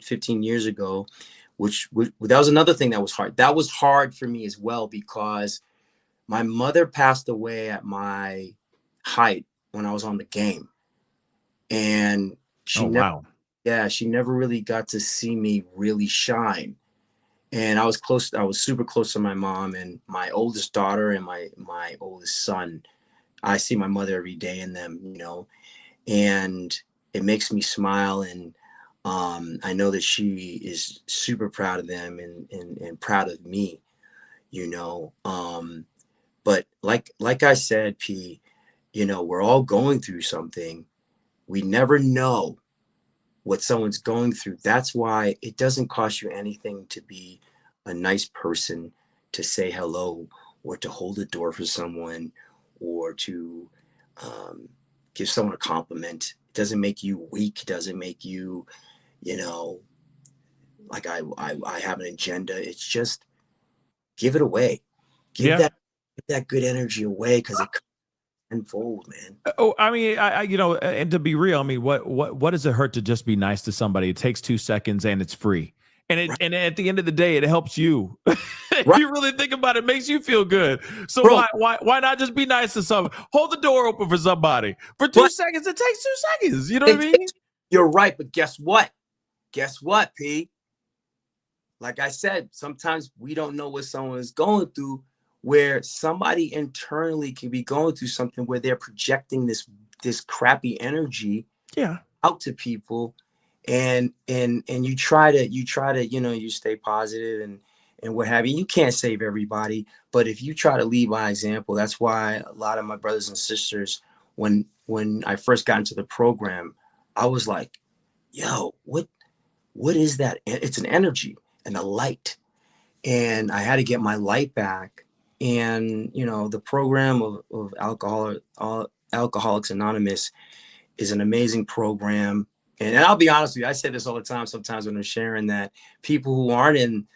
15 years ago, which that was another thing that was hard. That was hard for me as well, because my mother passed away at my height when I was on the game. And she never really got to see me really shine. And I was super close to my mom and my oldest daughter and my oldest son. I see my mother every day in them, and it makes me smile. And I know that she is super proud of them and proud of me, But like I said, P, we're all going through something. We never know what someone's going through. That's why it doesn't cost you anything to be a nice person, to say hello, or to hold the door for someone, or to give someone a compliment. It doesn't make you weak. It doesn't make you, like I have an agenda. It's just give it away. Give that good energy away, because it comes tenfold, man. Oh, I mean, I and to be real, I mean, what does it hurt to just be nice to somebody? It takes 2 seconds and it's free. And and at the end of the day, it helps you. If you really think about it, it makes you feel good. So why not just be nice to someone? Hold the door open for somebody for 2 seconds. It takes 2 seconds. You know what I mean? You're right, but guess what? Guess what, P? Like I said, sometimes we don't know what someone is going through, where somebody internally can be going through something where they're projecting this crappy energy out to people, and you try to you stay positive and what have you. You can't save everybody, but if you try to lead by example, that's why a lot of my brothers and sisters, when I first got into the program, I was like, yo, what is that? It's an energy and a light, and I had to get my light back. And the program of Alcoholics Anonymous is an amazing program. And I'll be honest with you, I say this all the time sometimes when I'm sharing, that people who aren't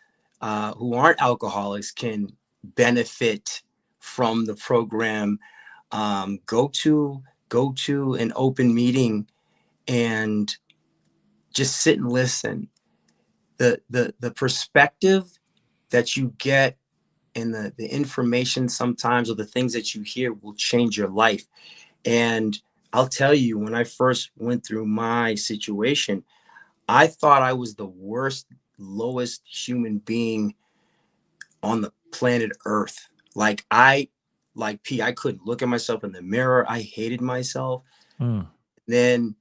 alcoholics can benefit from the program. Go to an open meeting and just sit and listen. The perspective that you get and the information sometimes, or the things that you hear, will change your life. And I'll tell you, when I first went through my situation, I thought I was the worst, lowest human being on the planet Earth. Like P, I couldn't look at myself in the mirror. I hated myself. Then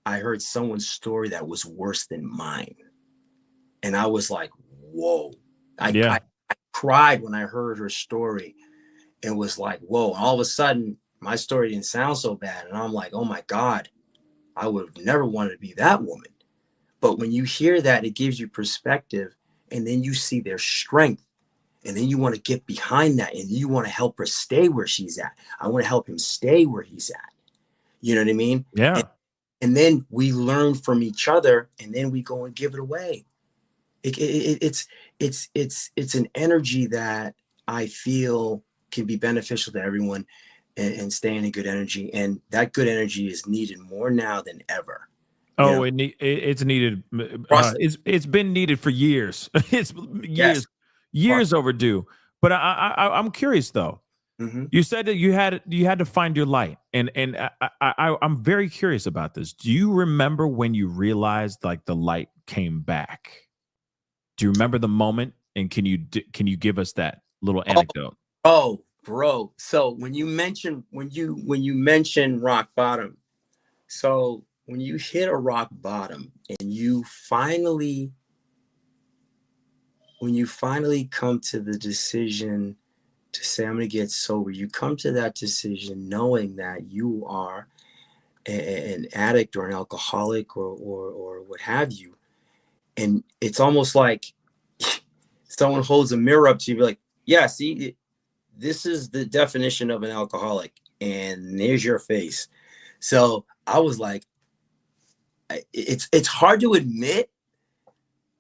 I heard someone's story that was worse than mine. And I was like, whoa. I cried when I heard her story. It was like, whoa. All of a sudden, my story didn't sound so bad. And I'm like, oh my God, I would have never wanted to be that woman. But when you hear that, it gives you perspective, and then you see their strength, and then you want to get behind that, and you want to help her stay where she's at. I want to help him stay where he's at. You know what I mean? Yeah. And then we learn from each other, and then we go and give it away. It's an energy that I feel can be beneficial to everyone, and stay in a good energy. And that good energy is needed more now than ever. Oh, it's needed. It's been needed for years. It's years overdue. But I'm curious though. Mm-hmm. You said that you had to find your light, and I'm very curious about this. Do you remember when you realized like the light came back? Do you remember the moment And can you give us that little anecdote? Oh, bro. So when you mention rock bottom, so when you hit a rock bottom and when you finally come to the decision to say, I'm going to get sober, you come to that decision knowing that you are an addict or an alcoholic or what have you. And it's almost like someone holds a mirror up to you, be like, yeah, see, this is the definition of an alcoholic. And there's your face. So I was like, it's hard to admit.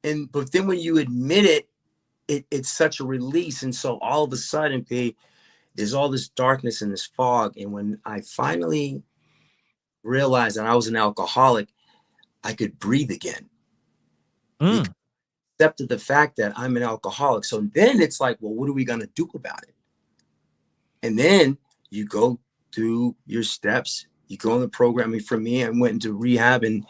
But then when you admit it, it's such a release. And so all of a sudden, there's all this darkness and this fog. And when I finally realized that I was an alcoholic, I could breathe again. Accepted the fact that I'm an alcoholic. So then it's like, well, what are we going to do about it? And then you go through your steps. You go in the programming. For me, I went into rehab and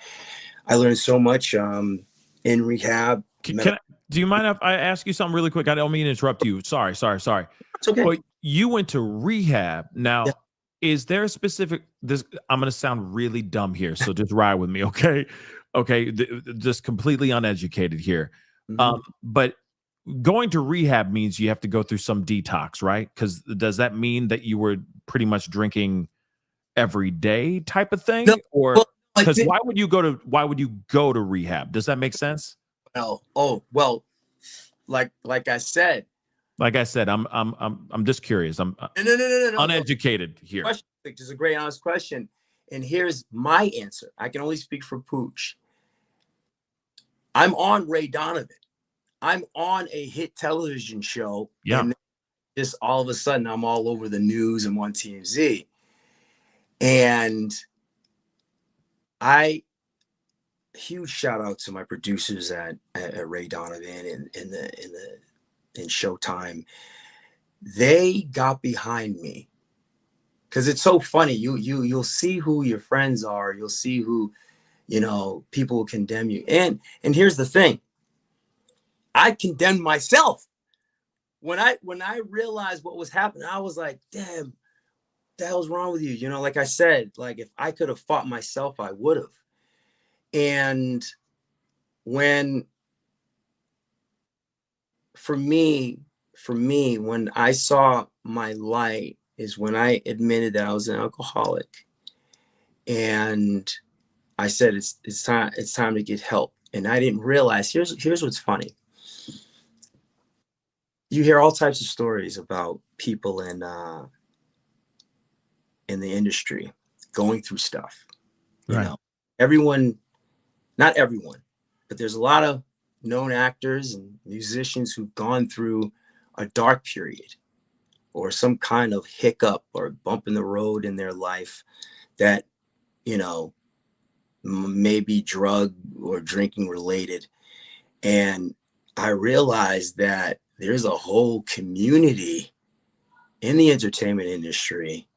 I learned so much in rehab. Do you mind if I ask you something really quick? I don't mean to interrupt you. Sorry. It's okay. Well, you went to rehab. Now, is there a specific, I'm going to sound really dumb here, so just ride with me, okay? Okay, just completely uneducated here. But going to rehab means you have to go through some detox, right? Because does that mean that you were pretty much drinking every day type of thing? No, or because why would you go to rehab? Does that make sense? Well, well, like I said. Like I said, I'm just curious. I'm no, uneducated here. Question, which is a great honest question. And here's my answer. I can only speak for Pooch. I'm on Ray Donovan. I'm on a hit television show. Yeah. And just all of a sudden I'm all over the news and on TMZ. And huge shout out to my producers at Ray Donovan and in Showtime. They got behind me because it's so funny. You'll see who your friends are. You'll see who, people will condemn you. And here's the thing. I condemned myself. When I realized what was happening, I was like, damn, what the hell's wrong with you? Like I said, like if I could have fought myself, I would have. And for me, when I saw my light is when I admitted that I was an alcoholic, and I said it's time to get help. And I didn't realize. Here's what's funny. You hear all types of stories about people in the industry going through stuff. Right. Everyone. Not everyone, but there's a lot of known actors and musicians who've gone through a dark period or some kind of hiccup or bump in the road in their life that, may be drug or drinking related. And I realized that there's a whole community in the entertainment industry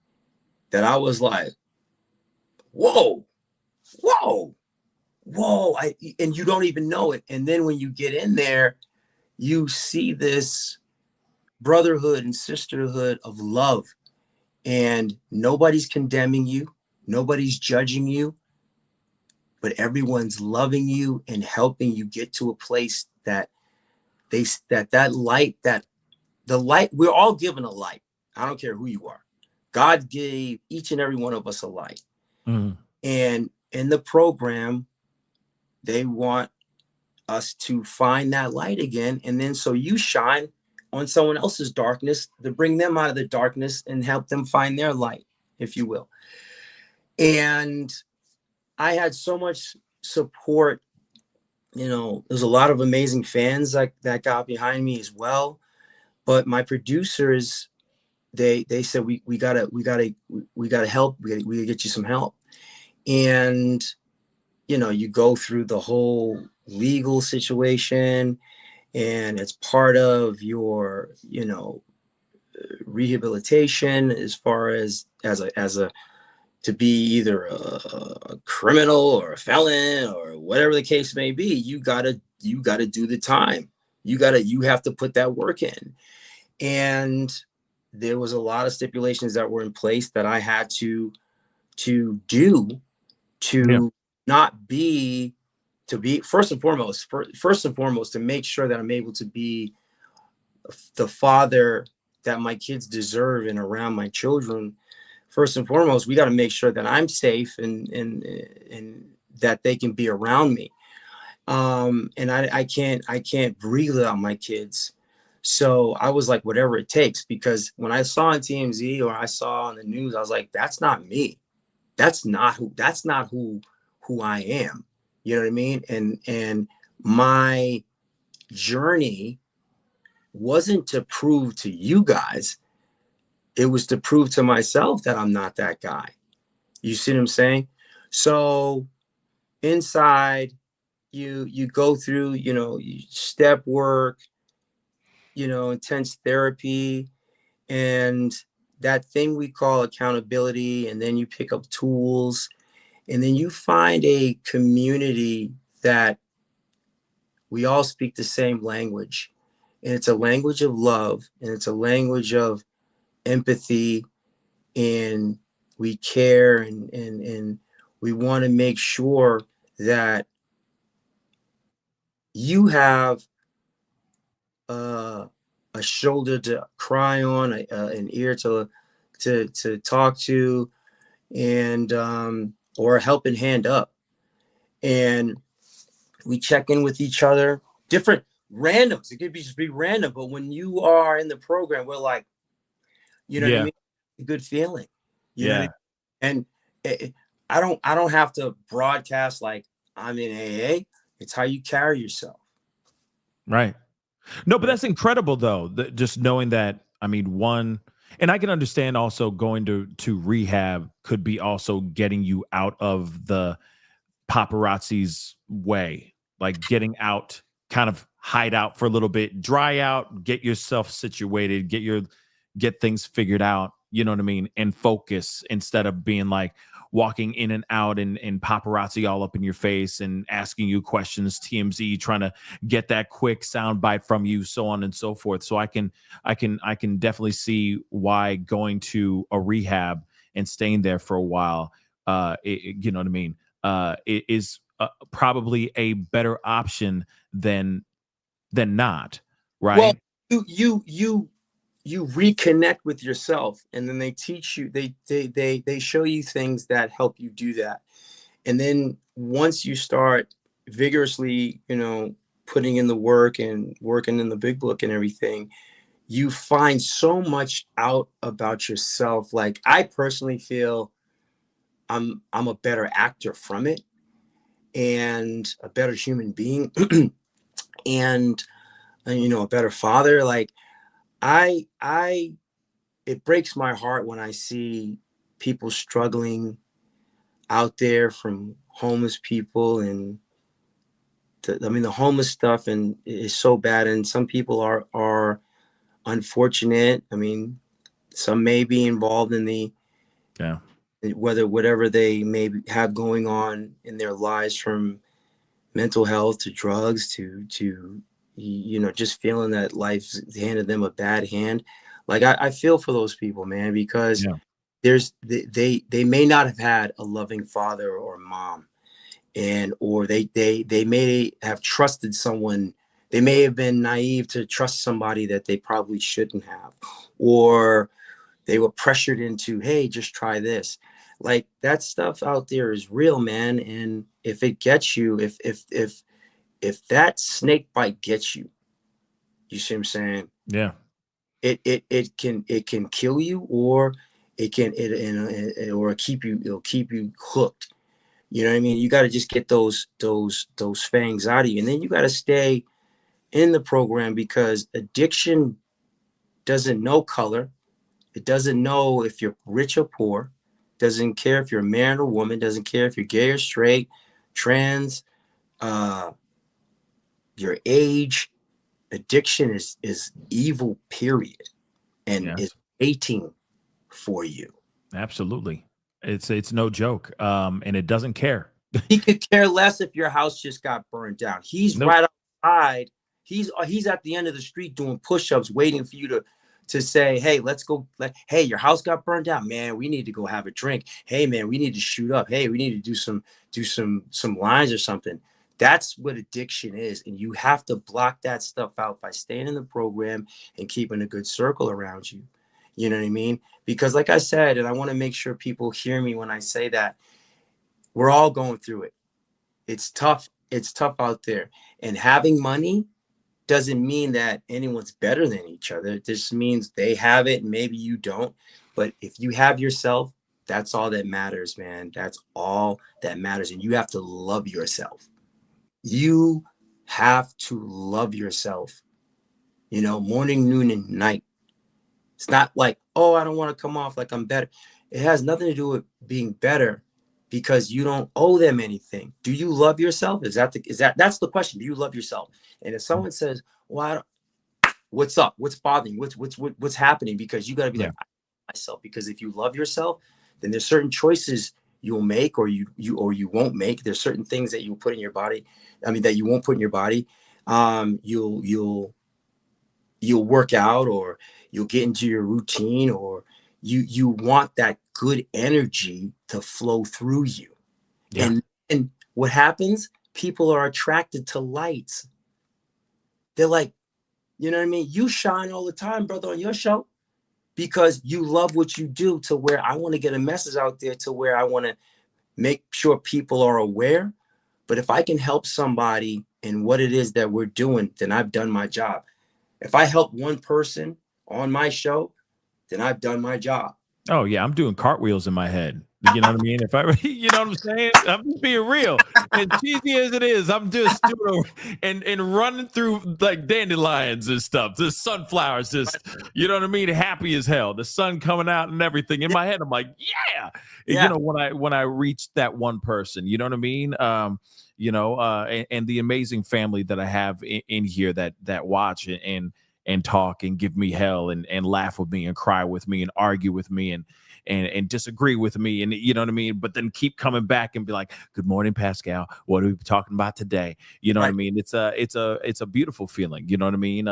that I was like, whoa. And you don't even know it. And then when you get in there, you see this brotherhood and sisterhood of love, and nobody's condemning you. Nobody's judging you, but everyone's loving you and helping you get to a place that the light, we're all given a light. I don't care who you are. God gave each and every one of us a light. And in the program, they want us to find that light again. And then so you shine on someone else's darkness to bring them out of the darkness and help them find their light, if you will. And I had so much support. There's a lot of amazing fans that got behind me as well. But my producers, they said, we gotta help. We gotta get you some help. And you go through the whole legal situation, and it's part of your, rehabilitation as far as to be either a criminal or a felon or whatever the case may be. You gotta do the time. You have to put that work in. And there was a lot of stipulations that were in place that I had to do to not be, to be first and foremost to make sure that I'm able to be the father that my kids deserve and around my children. First and foremost, we got to make sure that I'm safe and that they can be around me. And I can't breathe without my kids. So I was like, whatever it takes, because when I saw on TMZ or I saw on the news, I was like, that's not me. That's not who I am. You know what I mean? And my journey wasn't to prove to you guys. It was to prove to myself that I'm not that guy. You see what I'm saying? So inside, you go through, step work, intense therapy, and that thing we call accountability. And then you pick up tools, and then you find a community that we all speak the same language. And it's a language of love, and it's a language of empathy, and we care, and we want to make sure that you have a shoulder to cry on, an ear to talk to, and or a helping hand up. And we check in with each other, different randoms. It could just be random, but when you are in the program, we're like, you know what I mean? A good feeling. You know what I mean? And I don't have to broadcast like I'm in AA. It's how you carry yourself. Right. No, but that's incredible though. Just knowing that, I mean, one, and I can understand also going to rehab could be also getting you out of the paparazzi's way, like getting out, kind of hide out for a little bit, dry out, get yourself situated, get things figured out, you know what I mean? And focus, instead of being like walking in and out and paparazzi all up in your face and asking you questions, TMZ trying to get that quick sound bite from you, so on and so forth. So I can definitely see why going to a rehab and staying there for a while, you know what I mean? It is probably a better option than not, right? Well, you reconnect with yourself, and then they teach you, they show you things that help you do that. And then once you start vigorously, putting in the work and working in the big book and everything, you find so much out about yourself. Like, I personally feel I'm a better actor from it, and a better human being, and a better father. Like, it breaks my heart when I see people struggling out there, from homeless people, and the homeless stuff and is so bad. And some people are unfortunate. I mean, some may be involved in the, whatever they may have going on in their lives, from mental health to drugs to just feeling that life's handed them a bad hand. Like, I feel for those people, man, because they may not have had a loving father or mom, or they may have trusted someone. They may have been naive to trust somebody that they probably shouldn't have, or they were pressured into, hey, just try this. Like, that stuff out there is real, man. And if it gets you, if that snake bite gets you, you see what I'm saying? Yeah. It can kill you, or it'll keep you hooked. You know what I mean? You got to just get those fangs out of you, and then you got to stay in the program, because addiction doesn't know color. It doesn't know if you're rich or poor. Doesn't care if you're a man or woman. Doesn't care if you're gay or straight, trans, your age. Addiction is evil, period, and is waiting for you. Absolutely. It's no joke. And it doesn't care. He could care less if your house just got burned down. He's right outside He's at the end of the street doing push-ups, waiting for you to say, hey, let's go. Hey, your house got burned down, man. We need to go have a drink. Hey, man, we need to shoot up. Hey, we need to do some lines or something. That's what addiction is. And you have to block that stuff out by staying in the program and keeping a good circle around you. You know what I mean? Because like I said, and I want to make sure people hear me when I say that, we're all going through it. It's tough. It's tough out there. And having money doesn't mean that anyone's better than each other. It just means they have it and maybe you don't. But if you have yourself, that's all that matters, man. That's all that matters. And you have to love yourself. You have to love yourself, you know, morning, noon, and night. It's not like, oh, I don't want to come off like I'm better. It has nothing to do with being better because you don't owe them anything. Do you love yourself? That's the question. Do you love yourself? And if someone says, well, what's up? What's bothering you? What's happening? Because you got to be like, I love myself. Because if you love yourself, then there's certain choices you'll make or you won't make. There's certain things that you put in your body. I mean, that you won't put in your body. You'll work out or you'll get into your routine or you want that good energy to flow through you. Yeah. And what happens? People are attracted to lights. They're like, you know what I mean? You shine all the time, brother, on your show because you love what you do to where I want to get a message out there to where I want to make sure people are aware. But if I can help somebody in what it is that we're doing, then I've done my job. If I help one person on my show, then I've done my job. Oh yeah, I'm doing cartwheels in my head. You know what I mean? If I, you know what I'm saying? I'm just being real. As cheesy as it is, I'm just doing and running through like dandelions and stuff. The sunflowers, just you know what I mean? Happy as hell. The sun coming out and everything. In my head, I'm like, yeah. You know, when I reach that one person, you know what I mean? You know, and the amazing family that I have in here that watch and talk and give me hell and laugh with me and cry with me and argue with me and disagree with me and you know what I mean, but then keep coming back and be like, good morning, Pascal, what are we talking about today? You know what I mean? It's a beautiful feeling, you know what I mean?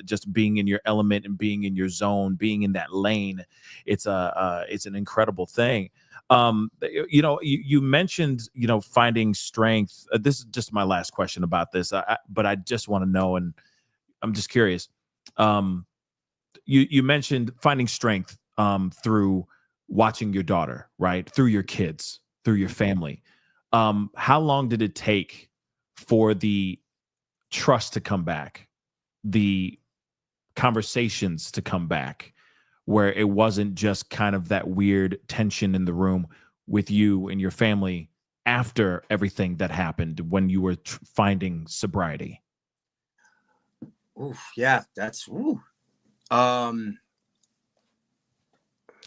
Just being in your element and being in your zone, being in that lane. It's an incredible thing. You know, you mentioned, you know, finding strength. This is just my last question about this, but I just want to know, and I'm just curious. You mentioned finding strength through watching your daughter, right? Through your kids, through your family. How long did it take for the trust to come back, the conversations to come back, where it wasn't just kind of that weird tension in the room with you and your family after everything that happened when you were finding sobriety? Oof, yeah, that's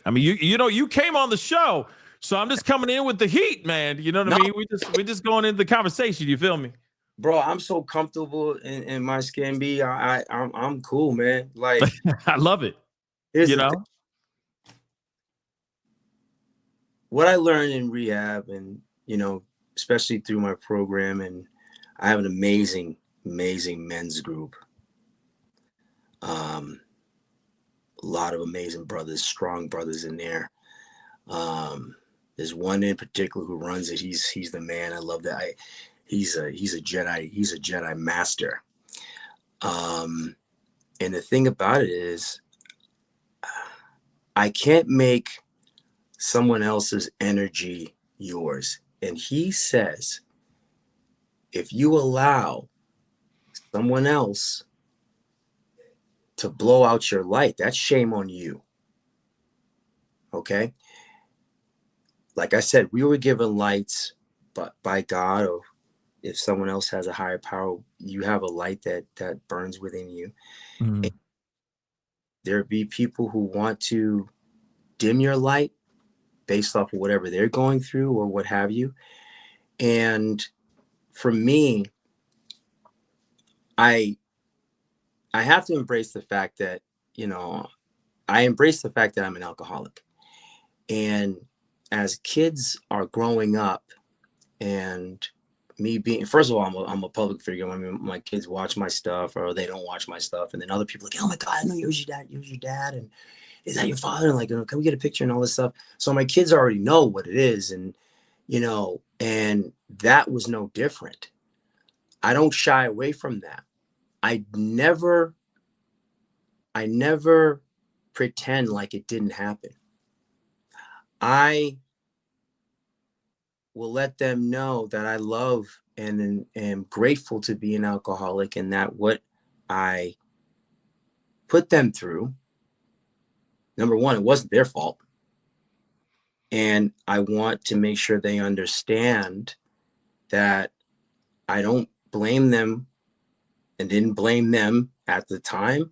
I mean, you know, you came on the show, so I'm just coming in with the heat, man. You know what I mean? We just going into the conversation. You feel me, bro? I'm so comfortable in my skin. I'm cool, man. Like I love it. You know what I learned in rehab, and you know, especially through my program, and I have an amazing men's group. A lot of amazing brothers, strong brothers in there. There's one in particular who runs it. He's the man. I love that. He's a Jedi. He's a Jedi master. And the thing about it is, I can't make someone else's energy yours. And he says, if you allow someone else to blow out your light, that's shame on you. Okay? Like I said, we were given lights but by God, or if someone else has a higher power, you have a light that burns within you. Mm-hmm. There be people who want to dim your light based off of whatever they're going through or what have you. And for me, I have to embrace the fact that, you know, I embrace the fact that I'm an alcoholic. And as kids are growing up and me being, first of all, I'm a public figure. I mean, my kids watch my stuff or they don't watch my stuff. And then other people are like, oh my God, I know you're your dad. You're your dad. And is that your father? And like, can we get a picture and all this stuff? So my kids already know what it is. And, and that was no different. I don't shy away from that. I never pretend like it didn't happen. I will let them know that I love and am grateful to be an alcoholic, and that what I put them through, number one, it wasn't their fault. And I want to make sure they understand that I don't blame them and didn't blame them at the time.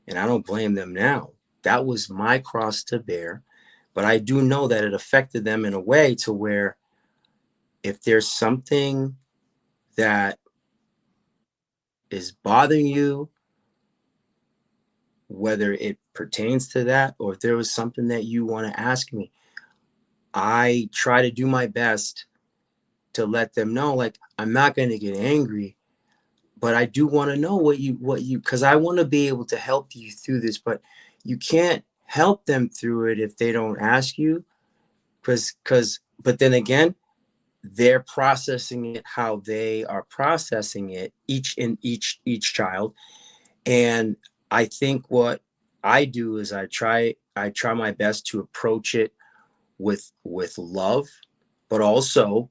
And I don't blame them now. That was my cross to bear. But I do know that it affected them in a way to where if there's something that is bothering you, whether it pertains to that or if there was something that you want to ask me, I try to do my best to let them know, like, I'm not going to get angry, but I do want to know what you, because I want to be able to help you through this, but you can't help them through it if they don't ask you, but then again, they're processing it how they are processing it, each child. And I think what I do is I try my best to approach it with love, but also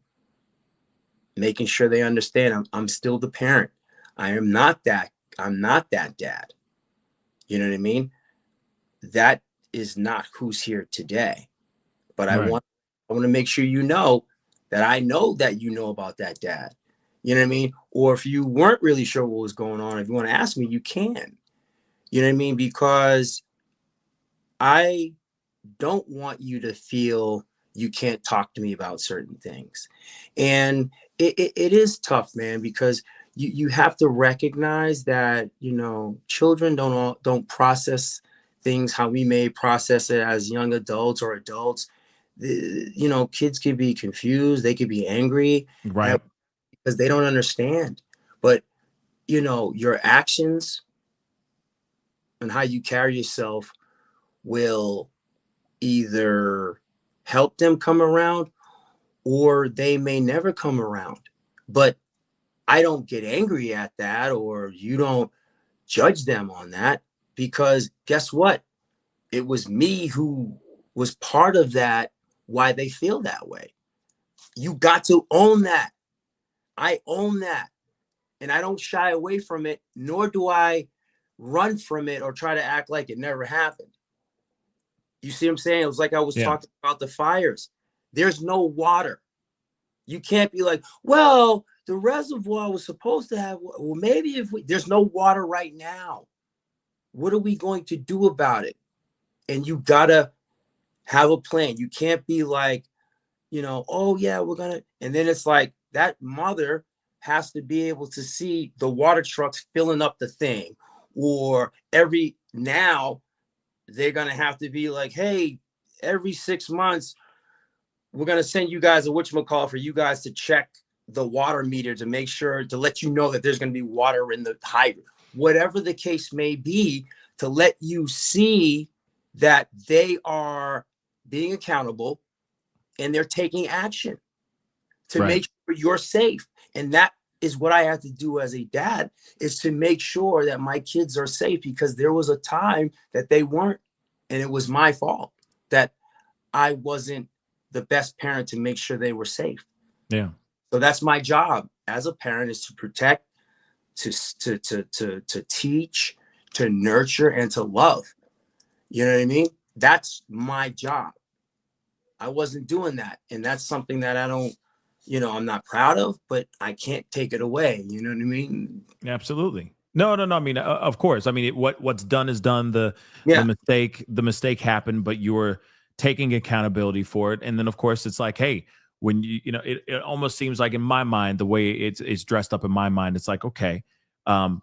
making sure they understand I'm still the parent. I'm not that dad. You know what I mean? That is not who's here today. But right. I want to make sure you know that I know that you know about that dad. You know what I mean? Or if you weren't really sure what was going on, if you want to ask me, you can. You know what I mean? Because I don't want you to feel you can't talk to me about certain things. And it is tough, man, because you have to recognize that, children don't process things how we may process it as young adults or adults. Kids could be confused. They could be angry, right? Because they don't understand. But, your actions and how you carry yourself will either help them come around or they may never come around. But I don't get angry at that, or you don't judge them on that, because guess what? It was me who was part of that, why they feel that way. You got to own that. I own that. And I don't shy away from it, nor do I run from it or try to act like it never happened. You see what I'm saying? It was like I was talking about the fires. There's no water. You can't be like, well, the reservoir was supposed to have, well, maybe there's no water right now. What are we going to do about it? And you gotta have a plan. You can't be like, oh yeah, we're gonna, and then it's like that mother has to be able to see the water trucks filling up the thing, or now they're gonna have to be like, hey, every 6 months, we're gonna send you guys a whatchamacall for you guys to check the water meter to make sure, to let you know that there's gonna be water in the hydrant, whatever the case may be, to let you see that they are being accountable and they're taking action to make sure you're safe. And that is what I have to do as a dad, is to make sure that my kids are safe, because there was a time that they weren't. And it was my fault that I wasn't the best parent to make sure they were safe. Yeah. So that's my job as a parent, is to protect, to teach, to nurture, and to love. You know what I mean? That's my job. I wasn't doing that. And that's something that I don't, I'm not proud of, but I can't take it away. You know what I mean? Absolutely. No. I mean, of course. I mean, what's done is done. The mistake happened, but you're taking accountability for it. And then, of course, it's like, hey, when it almost seems like, in my mind, the way it's dressed up in my mind, it's like, okay, I'm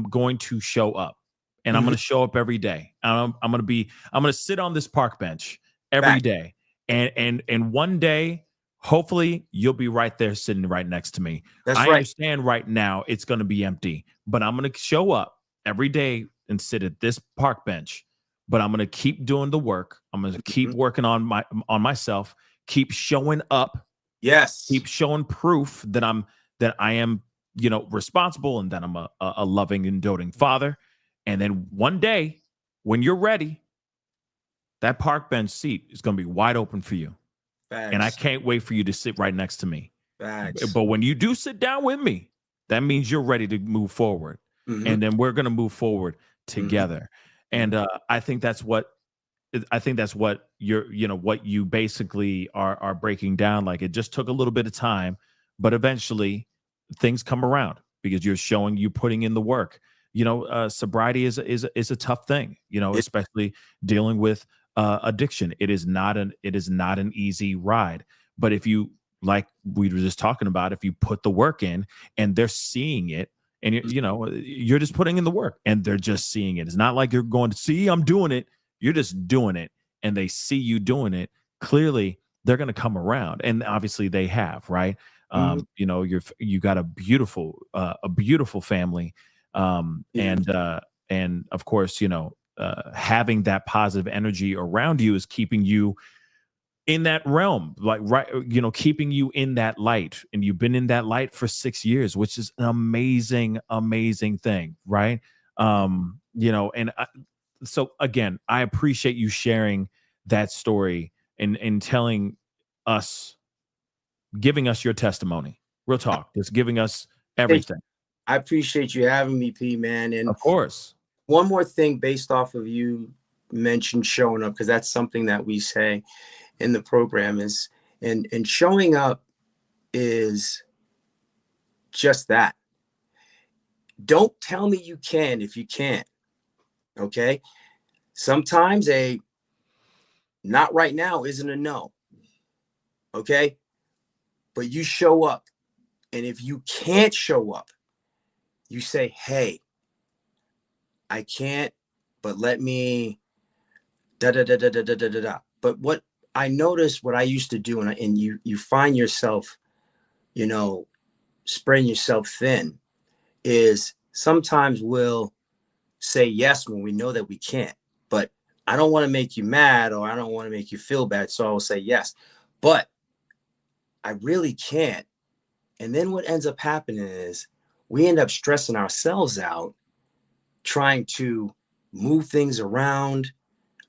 going to show up, and I'm going to show up every day. I'm going to sit on this park bench every day. And one day hopefully you'll be right there sitting right next to me. That's I right. understand right now it's going to be empty, but I'm going to show up every day and sit at this park bench. But I'm going to keep doing the work. I'm going to keep working on myself, keep showing up, Yes. keep showing proof that I am, responsible, and that I'm a loving and doting father. And then one day when you're ready, that park bench seat is going to be wide open for you. Facts. And I can't wait for you to sit right next to me. Facts. But when you do sit down with me, that means you're ready to move forward. And then we're going to move forward together. And I think that's what what you basically are breaking down. Like, it just took a little bit of time, but eventually things come around because you're putting in the work. Sobriety is a tough thing, especially dealing with addiction. It is not an easy ride. But if you, like we were just talking about, if you put the work in and they're seeing it, and you're just putting in the work and they're just seeing it. It's not like you're going to see, I'm doing it. You're just doing it, and they see you doing it. Clearly they're going to come around, and obviously they have, right? You got a beautiful family. And of course, having that positive energy around you is keeping you in that realm, like, right, keeping you in that light. And you've been in that light for 6 years, which is an amazing thing, right? So again, I appreciate you sharing that story and telling us, giving us your testimony. Real talk, just giving us everything. I appreciate you having me, P, man. And of course, one more thing based off of you mentioned showing up, because that's something that we say in the program, is and showing up is just that. Don't tell me you can if you can't. Okay. Sometimes a not right now isn't a no. Okay. But you show up. And if you can't show up, you say, hey, I can't, but let me da da da da da da da da. But what I noticed, what I used to do, and you find yourself, spreading yourself thin, is sometimes we'll say yes when we know that we can't. But I don't want to make you mad, or I don't want to make you feel bad, so I will say yes. But I really can't. And then what ends up happening is we end up stressing ourselves out, trying to move things around,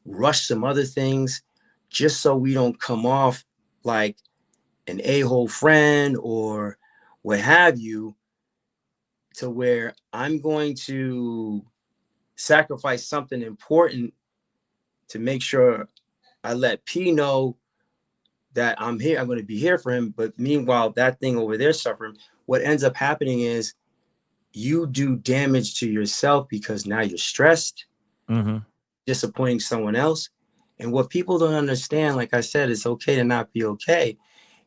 rush some other things, just so we don't come off like an a-hole friend or what have you, to where I'm going to sacrifice something important to make sure I let P know that I'm here. I'm going to be here for him. But meanwhile, that thing over there suffering, what ends up happening is you do damage to yourself, because now you're stressed, disappointing someone else. And what people don't understand, like I said, it's okay to not be okay.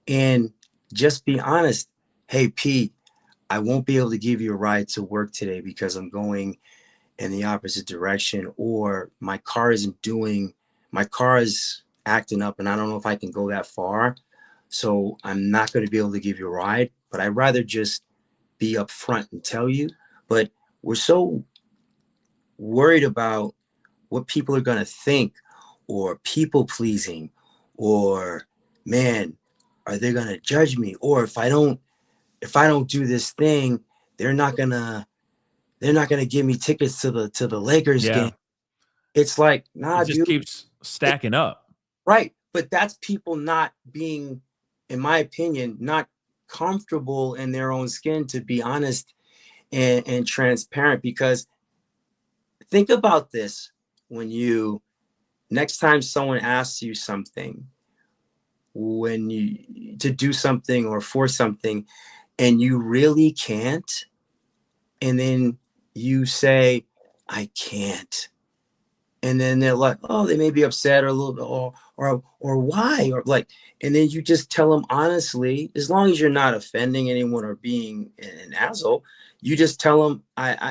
And just be honest. Hey, Pete, I won't be able to give you a ride to work today because I'm going in the opposite direction, or my car is acting up and I don't know if I can go that far. So I'm not going to be able to give you a ride, but I'd rather just be upfront and tell you. But we're so worried about what people are going to think, or people pleasing, or, man, are they going to judge me? Or if I don't do this thing, they're not gonna give me tickets to the Lakers game. It's like, nah, it just keeps stacking up. Right. But that's people not being, in my opinion, not comfortable in their own skin to be honest and transparent. Because think about this, when next time someone asks you something, to do something or for something, and you really can't, and then you say, I can't. And then they're like, oh, they may be upset or a little bit, or why? Or like, and then you just tell them honestly, as long as you're not offending anyone or being an asshole, you just tell them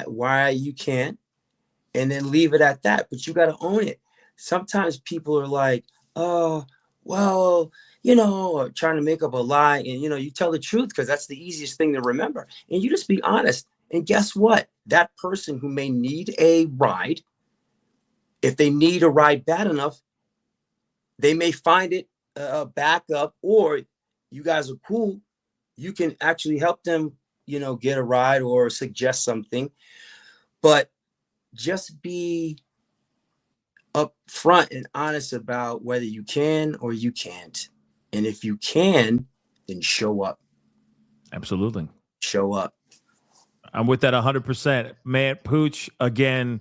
why you can't, and then leave it at that. But you got to own it. Sometimes people are like, oh, well, or trying to make up a lie, and you tell the truth because that's the easiest thing to remember, and you just be honest. And guess what? That person who may need a ride, if they need a ride bad enough, they may find it a backup, or you guys are cool. You can actually help them, get a ride or suggest something. But just be upfront and honest about whether you can or you can't. And if you can, then show up. Absolutely. Show up. I'm with that 100%. Man, Pooch, again,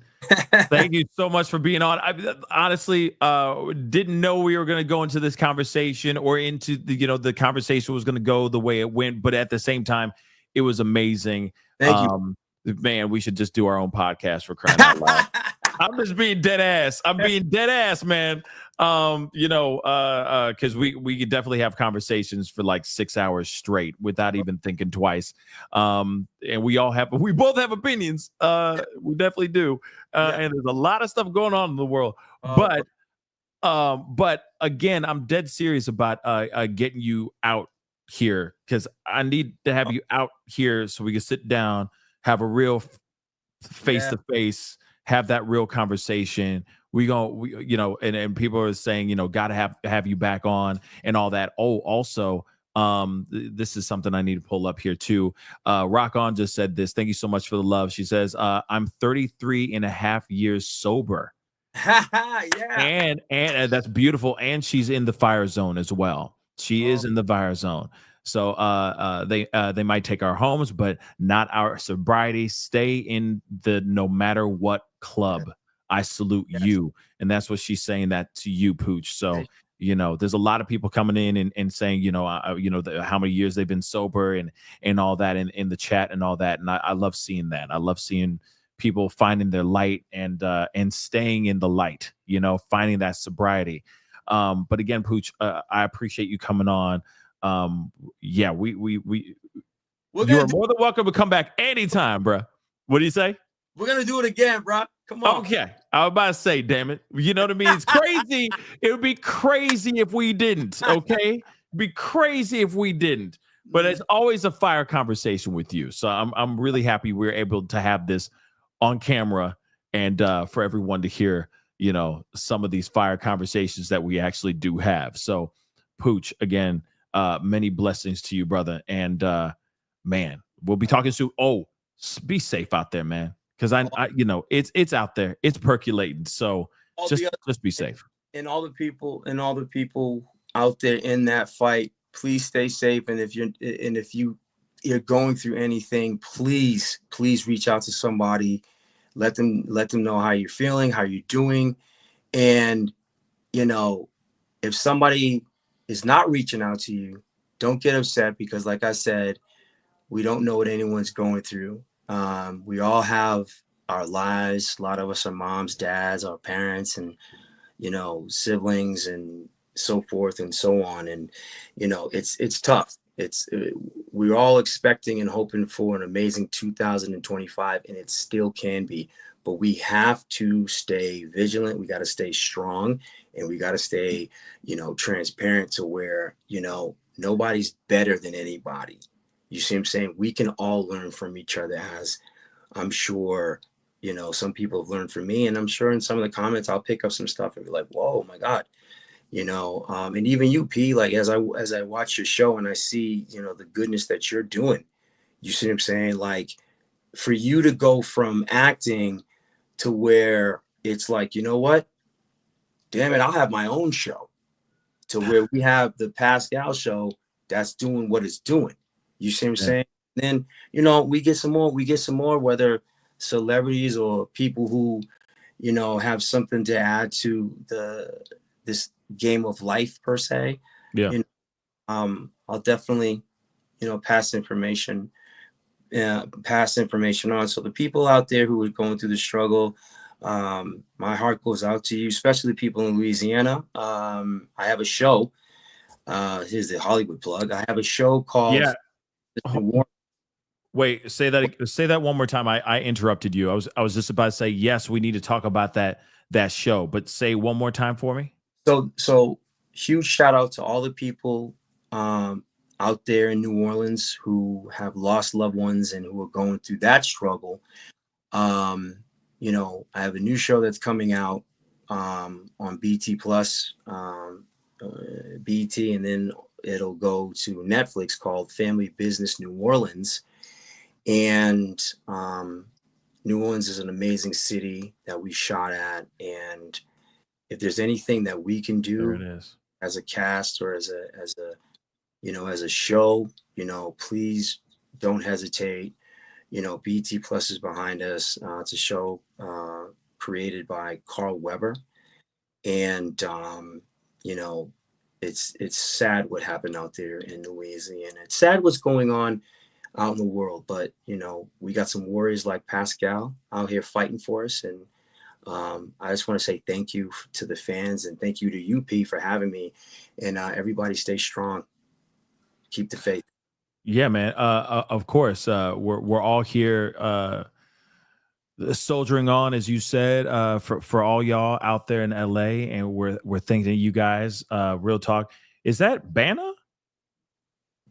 thank you so much for being on. I honestly didn't know we were going to go into this conversation or into the conversation was going to go the way it went. But at the same time, it was amazing. Thank you. Man, we should just do our own podcast for crying out loud. I'm just being dead ass. I'm being dead ass, man. Because we could definitely have conversations for like 6 hours straight without even thinking twice. And we both have opinions. We definitely do. And there's a lot of stuff going on in the world. But again, I'm dead serious about getting you out here because I need to have you out here so we can sit down, have a real face to face, have that real conversation. And people are saying, gotta have you back on and all that. Oh, also, this is something I need to pull up here too. Rock On just said this. Thank you so much for the love. She says, I'm 33 and a half years sober. Yeah. And that's beautiful. And she's in the fire zone as well. She is in the fire zone. So they might take our homes, but not our sobriety. Stay in the no matter what club. I salute you. And that's what she's saying that to you, Pooch. So, there's a lot of people coming in and saying, how many years they've been sober and all that in the chat and all that. And I love seeing that. I love seeing people finding their light and staying in the light, finding that sobriety. But again, Pooch, I appreciate you coming on. You are more than welcome to come back anytime, bro. What do you say? We're gonna do it again, bro. Come on. Okay. I was about to say, damn it. You know what I mean? It's crazy. It would be crazy if we didn't. Okay. It'd be crazy if we didn't. But it's always a fire conversation with you. So I'm really happy we're able to have this on camera and for everyone to hear, some of these fire conversations that we actually do have. So, Pooch, again, many blessings to you, brother. And man, we'll be talking soon. Oh, be safe out there, man. Because I it's out there, it's percolating. So just be safe. And all the people out there in that fight, please stay safe. And if you're going through anything, please reach out to somebody. Let them know how you're feeling, how you're doing. And if somebody is not reaching out to you, don't get upset because, like I said, we don't know what anyone's going through. We all have our lives. A lot of us are moms, dads, our parents, and siblings, and so forth and so on. And it's tough. We're all expecting and hoping for an amazing 2025, and it still can be. But we have to stay vigilant. We got to stay strong, and we got to stay, transparent to where nobody's better than anybody. You see what I'm saying? We can all learn from each other, as I'm sure, some people have learned from me. And I'm sure in some of the comments, I'll pick up some stuff and be like, whoa, my God, and even you, P, like as I watch your show and I see, the goodness that you're doing, you see what I'm saying? Like for you to go from acting to where it's like, you know what? Damn it, I'll have my own show, to where we have the Pascal show that's doing what it's doing. You see what I'm saying? Then, we get some more, whether celebrities or people who, have something to add to this game of life per se. Yeah. I'll definitely, pass information on. So the people out there who are going through the struggle, my heart goes out to you, especially people in Louisiana. I have a show. Here's the Hollywood plug. I have a show called Wait, say that one more time. I interrupted you. I was just about to say, yes, we need to talk about that show, but say one more time for me. So huge shout out to all the people out there in New Orleans who have lost loved ones and who are going through that struggle. You know, I have a new show that's coming out on BT Plus, BT, and then it'll go to Netflix called Family Business New Orleans. And New Orleans is an amazing city that we shot at. And if there's anything that we can do There it is. as a cast or as a you know, as a show, you know, please don't hesitate. You know, BT Plus is behind us. It's a show created by Carl Weber. And, you know, it's sad what happened out there in Louisiana. It's sad what's going on out in the world. But, you know, we got some warriors like Pascal out here fighting for us. And I just want to say thank you to the fans and thank you to UP for having me. And everybody stay strong. Keep the faith. Yeah, man. Of course, we're all here soldiering on, as you said, for all y'all out there in LA, and we're thinking of you guys. Real talk. Is that Banna?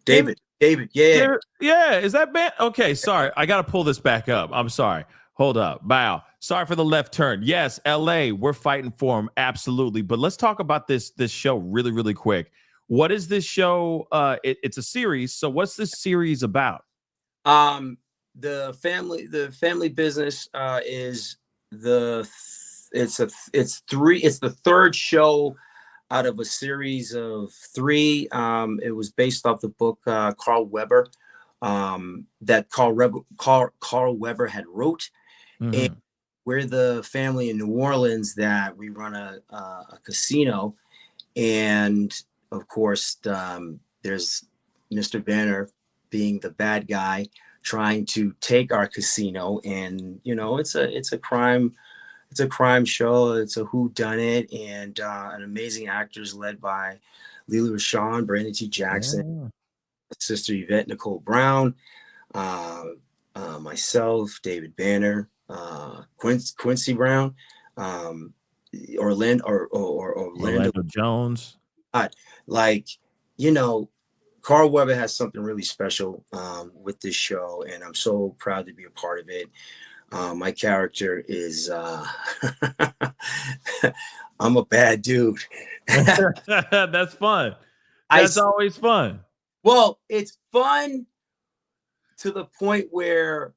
David, yeah. Yeah. Is that Banna? Okay, sorry. I got to pull this back up. I'm sorry. Hold up. Bow. Sorry for the left turn. Yes, LA, we're fighting for him. Absolutely. But let's talk about this show really, really quick. What is this show? It's a series. So what's this series about? The family business is it's the third show out of a series of 3. It was based off the book Carl Weber that Carl Weber had wrote. Mm-hmm. And we're the family in New Orleans that we run a casino, and of course, there's Mr. Banner being the bad guy trying to take our casino. And, you know, it's a crime show. It's a whodunit, and an amazing actors led by Lila Rashawn, Brandon T. Jackson, sister Yvette Nicole Brown, myself, David Banner, Quincy Brown, Orlando Jones. Like, you know, Carl Weber has something really special with this show, and I'm so proud to be a part of it. My character is I'm a bad dude. That's fun. That's always fun. Well, it's fun to the point where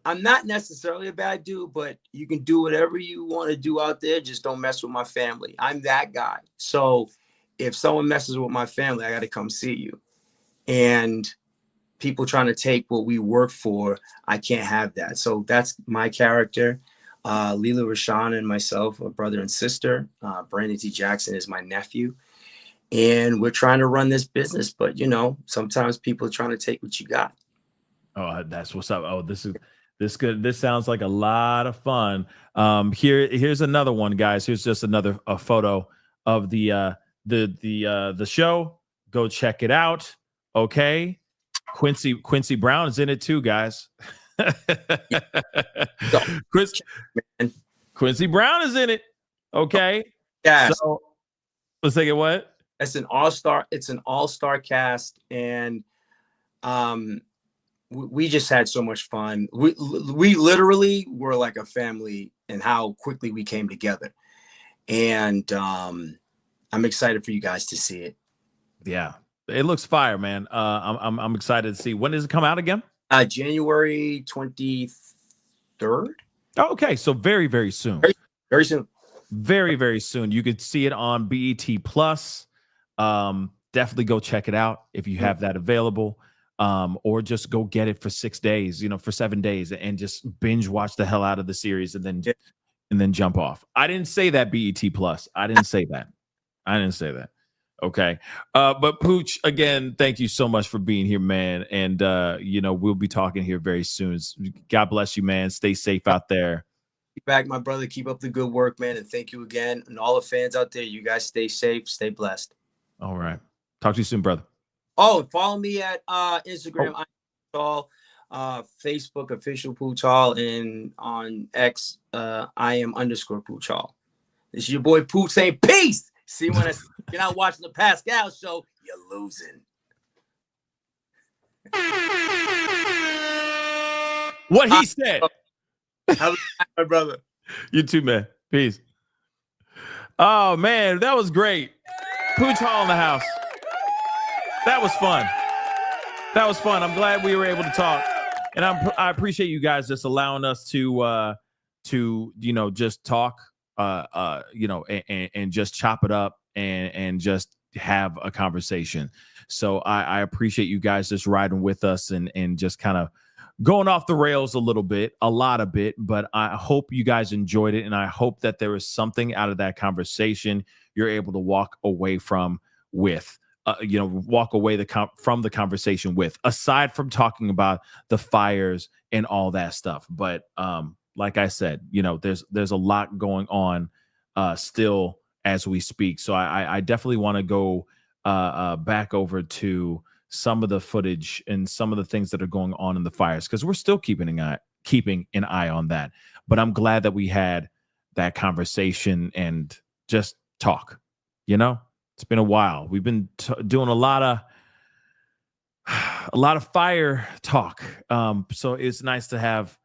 I'm not necessarily a bad dude, but you can do whatever you want to do out there. Just don't mess with my family. I'm that guy. So if someone messes with my family, I got to come see you. And people trying to take what we work for, I can't have that. So that's my character. Lila Rashawn and myself are brother and sister. Brandon T. Jackson is my nephew. And we're trying to run this business. But, you know, sometimes people are trying to take what you got. Oh, that's what's up. Oh, this good. This sounds like a lot of fun. Here's another one, guys. Here's just another photo of the show. Go check it out. Okay. Quincy Brown is in it too, guys. Quincy Brown is in it. Okay. Yeah. So let's take it. What? It's an all-star cast, and we just had so much fun. We literally were like a family in how quickly we came together. And I'm excited for you guys to see it. Yeah. It looks fire, man. I'm excited to see. When does it come out again? January 23rd. Oh, okay, so very, very soon. Very soon. Very, very soon. You could see it on BET Plus. Definitely go check it out if you have that available. Or just go get it for 6 days, for 7 days, and just binge watch the hell out of the series and then jump off. I didn't say that, BET Plus. I didn't say that. Okay. But Pooch, again, thank you so much for being here, man. And, we'll be talking here very soon. God bless you, man. Stay safe out there. Keep back, my brother. Keep up the good work, man. And thank you again. And all the fans out there, you guys stay safe, stay blessed. All right. Talk to you soon, brother. Oh, follow me at Instagram, Facebook, official Pooch Hall, and on X, I am _Pooch Hall. This is your boy Pooch saying peace. See, when you're not watching the Pascal show, you're losing. What he said. Have a good night, my brother. You too, man. Peace. Oh, man, that was great. Pooch Hall in the house. That was fun. That was fun. I'm glad we were able to talk. And I appreciate you guys just allowing us to just talk, and just chop it up and just have a conversation. So I appreciate you guys just riding with us and just kind of going off the rails a lot of it, but I hope you guys enjoyed it. And I hope that there was something out of that conversation you're able to walk away from with, from the conversation with, aside from talking about the fires and all that stuff. But like I said, there's a lot going on still as we speak. So I definitely want to go back over to some of the footage and some of the things that are going on in the fires, because we're still keeping an eye on that. But I'm glad that we had that conversation and just talk. It's been a while. We've been doing a lot of fire talk. So it's nice to have,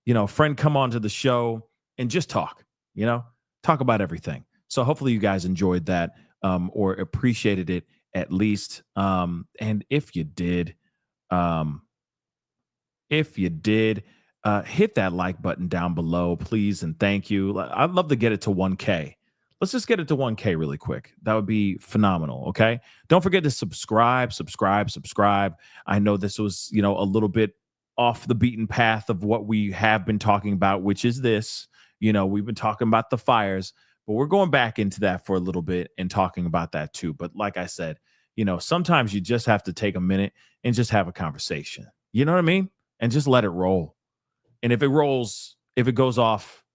a friend come onto the show and just talk, talk about everything. So hopefully you guys enjoyed that or appreciated it at least. And if you did, hit that like button down below, please. And thank you. I'd love to get it to 1K. Let's just get it to 1K really quick. That would be phenomenal. Okay. Don't forget to subscribe. I know this was, a little bit off the beaten path of what we have been talking about, which is this, we've been talking about the fires, but we're going back into that for a little bit and talking about that too. But like I said, sometimes you just have to take a minute and just have a conversation. You know what I mean? And just let it roll. And if it goes off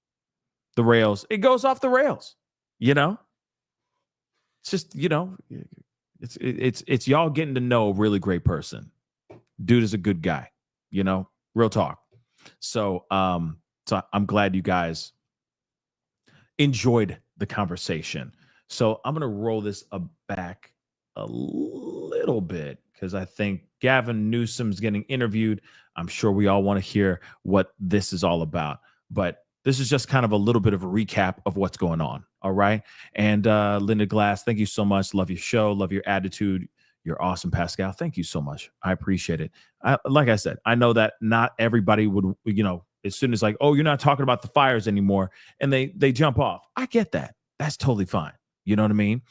the rails, it goes off the rails. It's just, it's y'all getting to know a really great person. Dude is a good guy, real talk. So I'm glad you guys enjoyed the conversation. So I'm going to roll this back a little bit because I think Gavin Newsom's getting interviewed. I'm sure we all want to hear what this is all about, but this is just kind of a little bit of a recap of what's going on. All right. And Linda Glass, thank you so much. Love your show. Love your attitude. You're awesome, Pascal. Thank you so much. I appreciate it. Like I said, I know that not everybody would, as soon as like, oh, you're not talking about the fires anymore, and they jump off. I get that. That's totally fine. You know what I mean?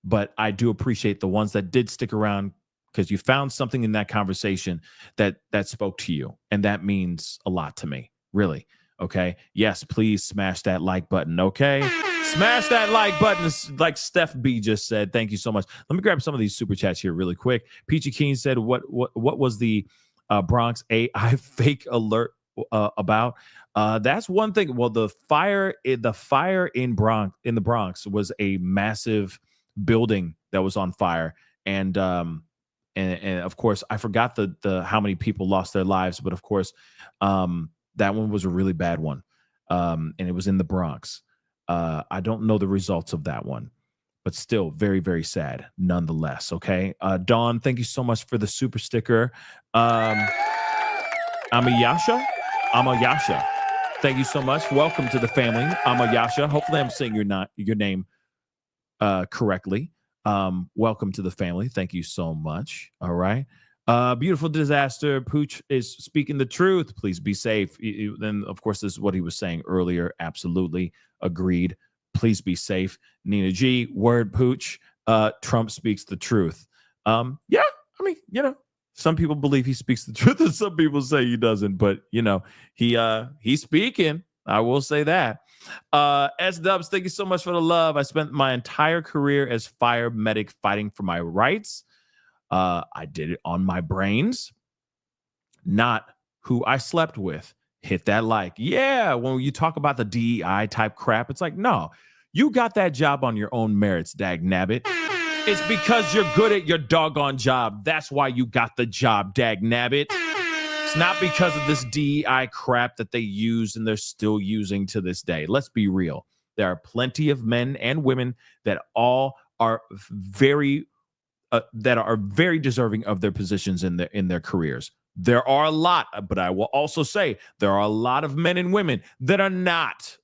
But I do appreciate the ones that did stick around because you found something in that conversation that spoke to you. And that means a lot to me, really. Okay. Yes, please smash that like button. Okay. Smash that like button. Like Steph B just said. Thank you so much. Let me grab some of these super chats here really quick. Peachy Keen said, what was the Bronx AI fake alert about? That's one thing. Well, the fire in the Bronx was a massive building that was on fire. And of course, I forgot the how many people lost their lives, but of course, that one was a really bad one. And it was in the Bronx. I don't know the results of that one, but still very, very sad nonetheless. Okay. Dawn, thank you so much for the super sticker. Amayasha. Thank you so much. Welcome to the family, Amayasha. Hopefully I'm saying your name correctly. Welcome to the family. Thank you so much. All right. Beautiful disaster. Pooch is speaking the truth. Please be safe. Then, of course, this is what he was saying earlier. Absolutely agreed. Please be safe. Nina G, word Pooch. Trump speaks the truth. Yeah, I mean, some people believe he speaks the truth and some people say he doesn't, but he's speaking. I will say that. S Dubs, thank you so much for the love. I spent my entire career as fire medic fighting for my rights. I did it on my brains, not who I slept with. Hit that like. Yeah, when you talk about the DEI type crap, it's like, no, you got that job on your own merits, dag nabbit. It's because you're good at your doggone job. That's why you got the job, dag nabbit. It's not because of this DEI crap that they use and they're still using to this day. Let's be real. There are plenty of men and women that all are very deserving of their positions in their careers. There are a lot, but I will also say there are a lot of men and women that are not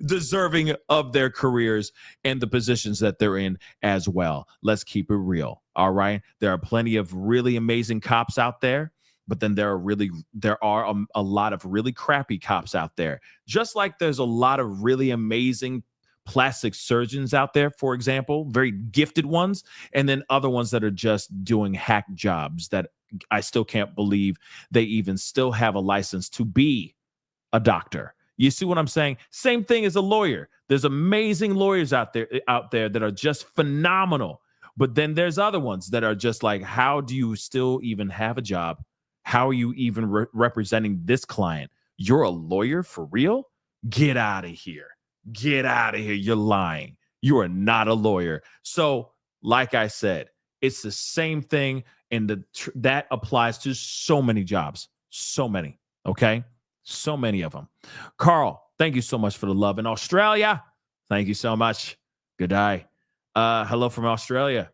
deserving of their careers and the positions that they're in as well. Let's keep it real. All right. There are plenty of really amazing cops out there, but then there are a lot of really crappy cops out there. Just like there's a lot of really amazing plastic surgeons out there, for example, very gifted ones, and then other ones that are just doing hack jobs that I still can't believe they even still have a license to be a doctor. You see what I'm saying? Same thing as a lawyer. There's amazing lawyers out there that are just phenomenal. But then there's other ones that are just like, how do you still even have a job? How are you even representing this client? You're a lawyer for real? Get out of here. Get out of here. You're lying. You are not a lawyer. So, like I said, it's the same thing. And that applies to so many jobs. So many. Okay. So many of them. Carl, thank you so much for the love. In Australia, thank you so much. Good day. Hello from Australia.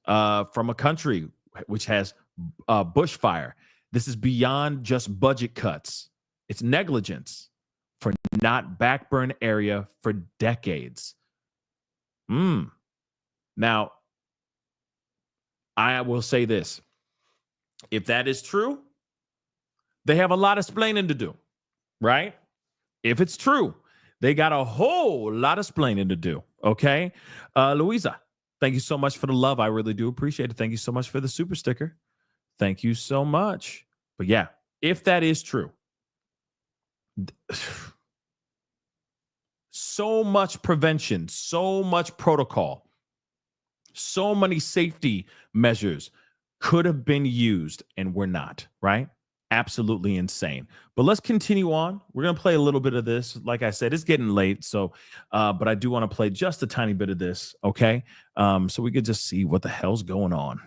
From a country which has bushfire. This is beyond just budget cuts. It's negligence for not backburn area for decades. Now, I will say this. If that is true, they have a lot of explaining to do, right? If it's true, they got a whole lot of explaining to do, okay? Louisa, thank you so much for the love. I really do appreciate it. Thank you so much for the super sticker. Thank you so much. But yeah, if that is true, so much prevention, so much protocol, so many safety measures could have been used and were not, right? Absolutely insane. But let's continue on. We're going to play a little bit of this. Like I said, it's getting late. So, but I do want to play just a tiny bit of this. Okay. So we could just see what the hell's going on.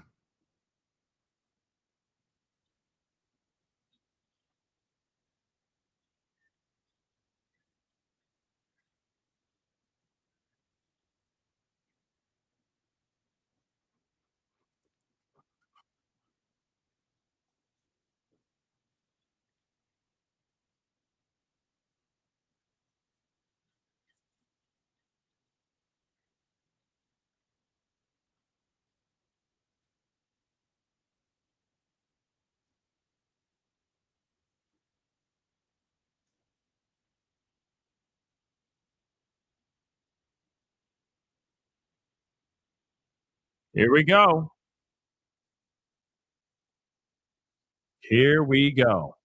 Here we go. Here we go.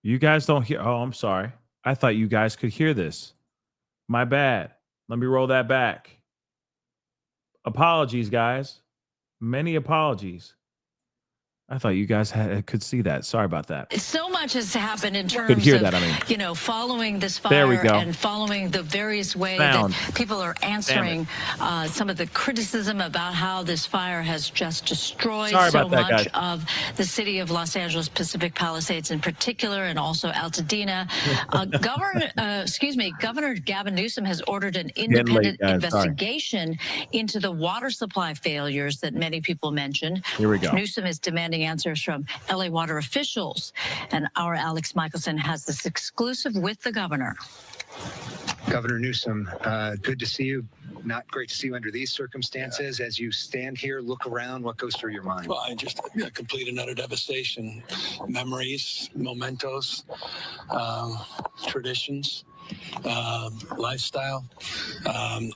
You guys don't hear. Oh, I'm sorry. I thought you guys could hear this. My bad. Let me roll that back. Apologies, guys. Many apologies. I thought you guys could see that. Sorry about that. So much has happened in terms Could hear of, that, I mean. you know, following this There we fire go. and following the various ways Sound. that people are answering some of the criticism about how this fire has just destroyed Sorry so about that, much guys. of the city of Los Angeles Pacific Palisades in particular, and also Altadena. Governor Gavin Newsom has ordered an independent guys. investigation into the water supply failures that many people mentioned. Here we go. Newsom is demanding answers from LA water officials. And our Alex Michelson has this exclusive with the governor. Governor Newsom, good to see you. Not great to see you under these circumstances. As you stand here, look around, what goes through your mind? Well, I just complete and utter devastation. Memories, mementos, traditions, lifestyle,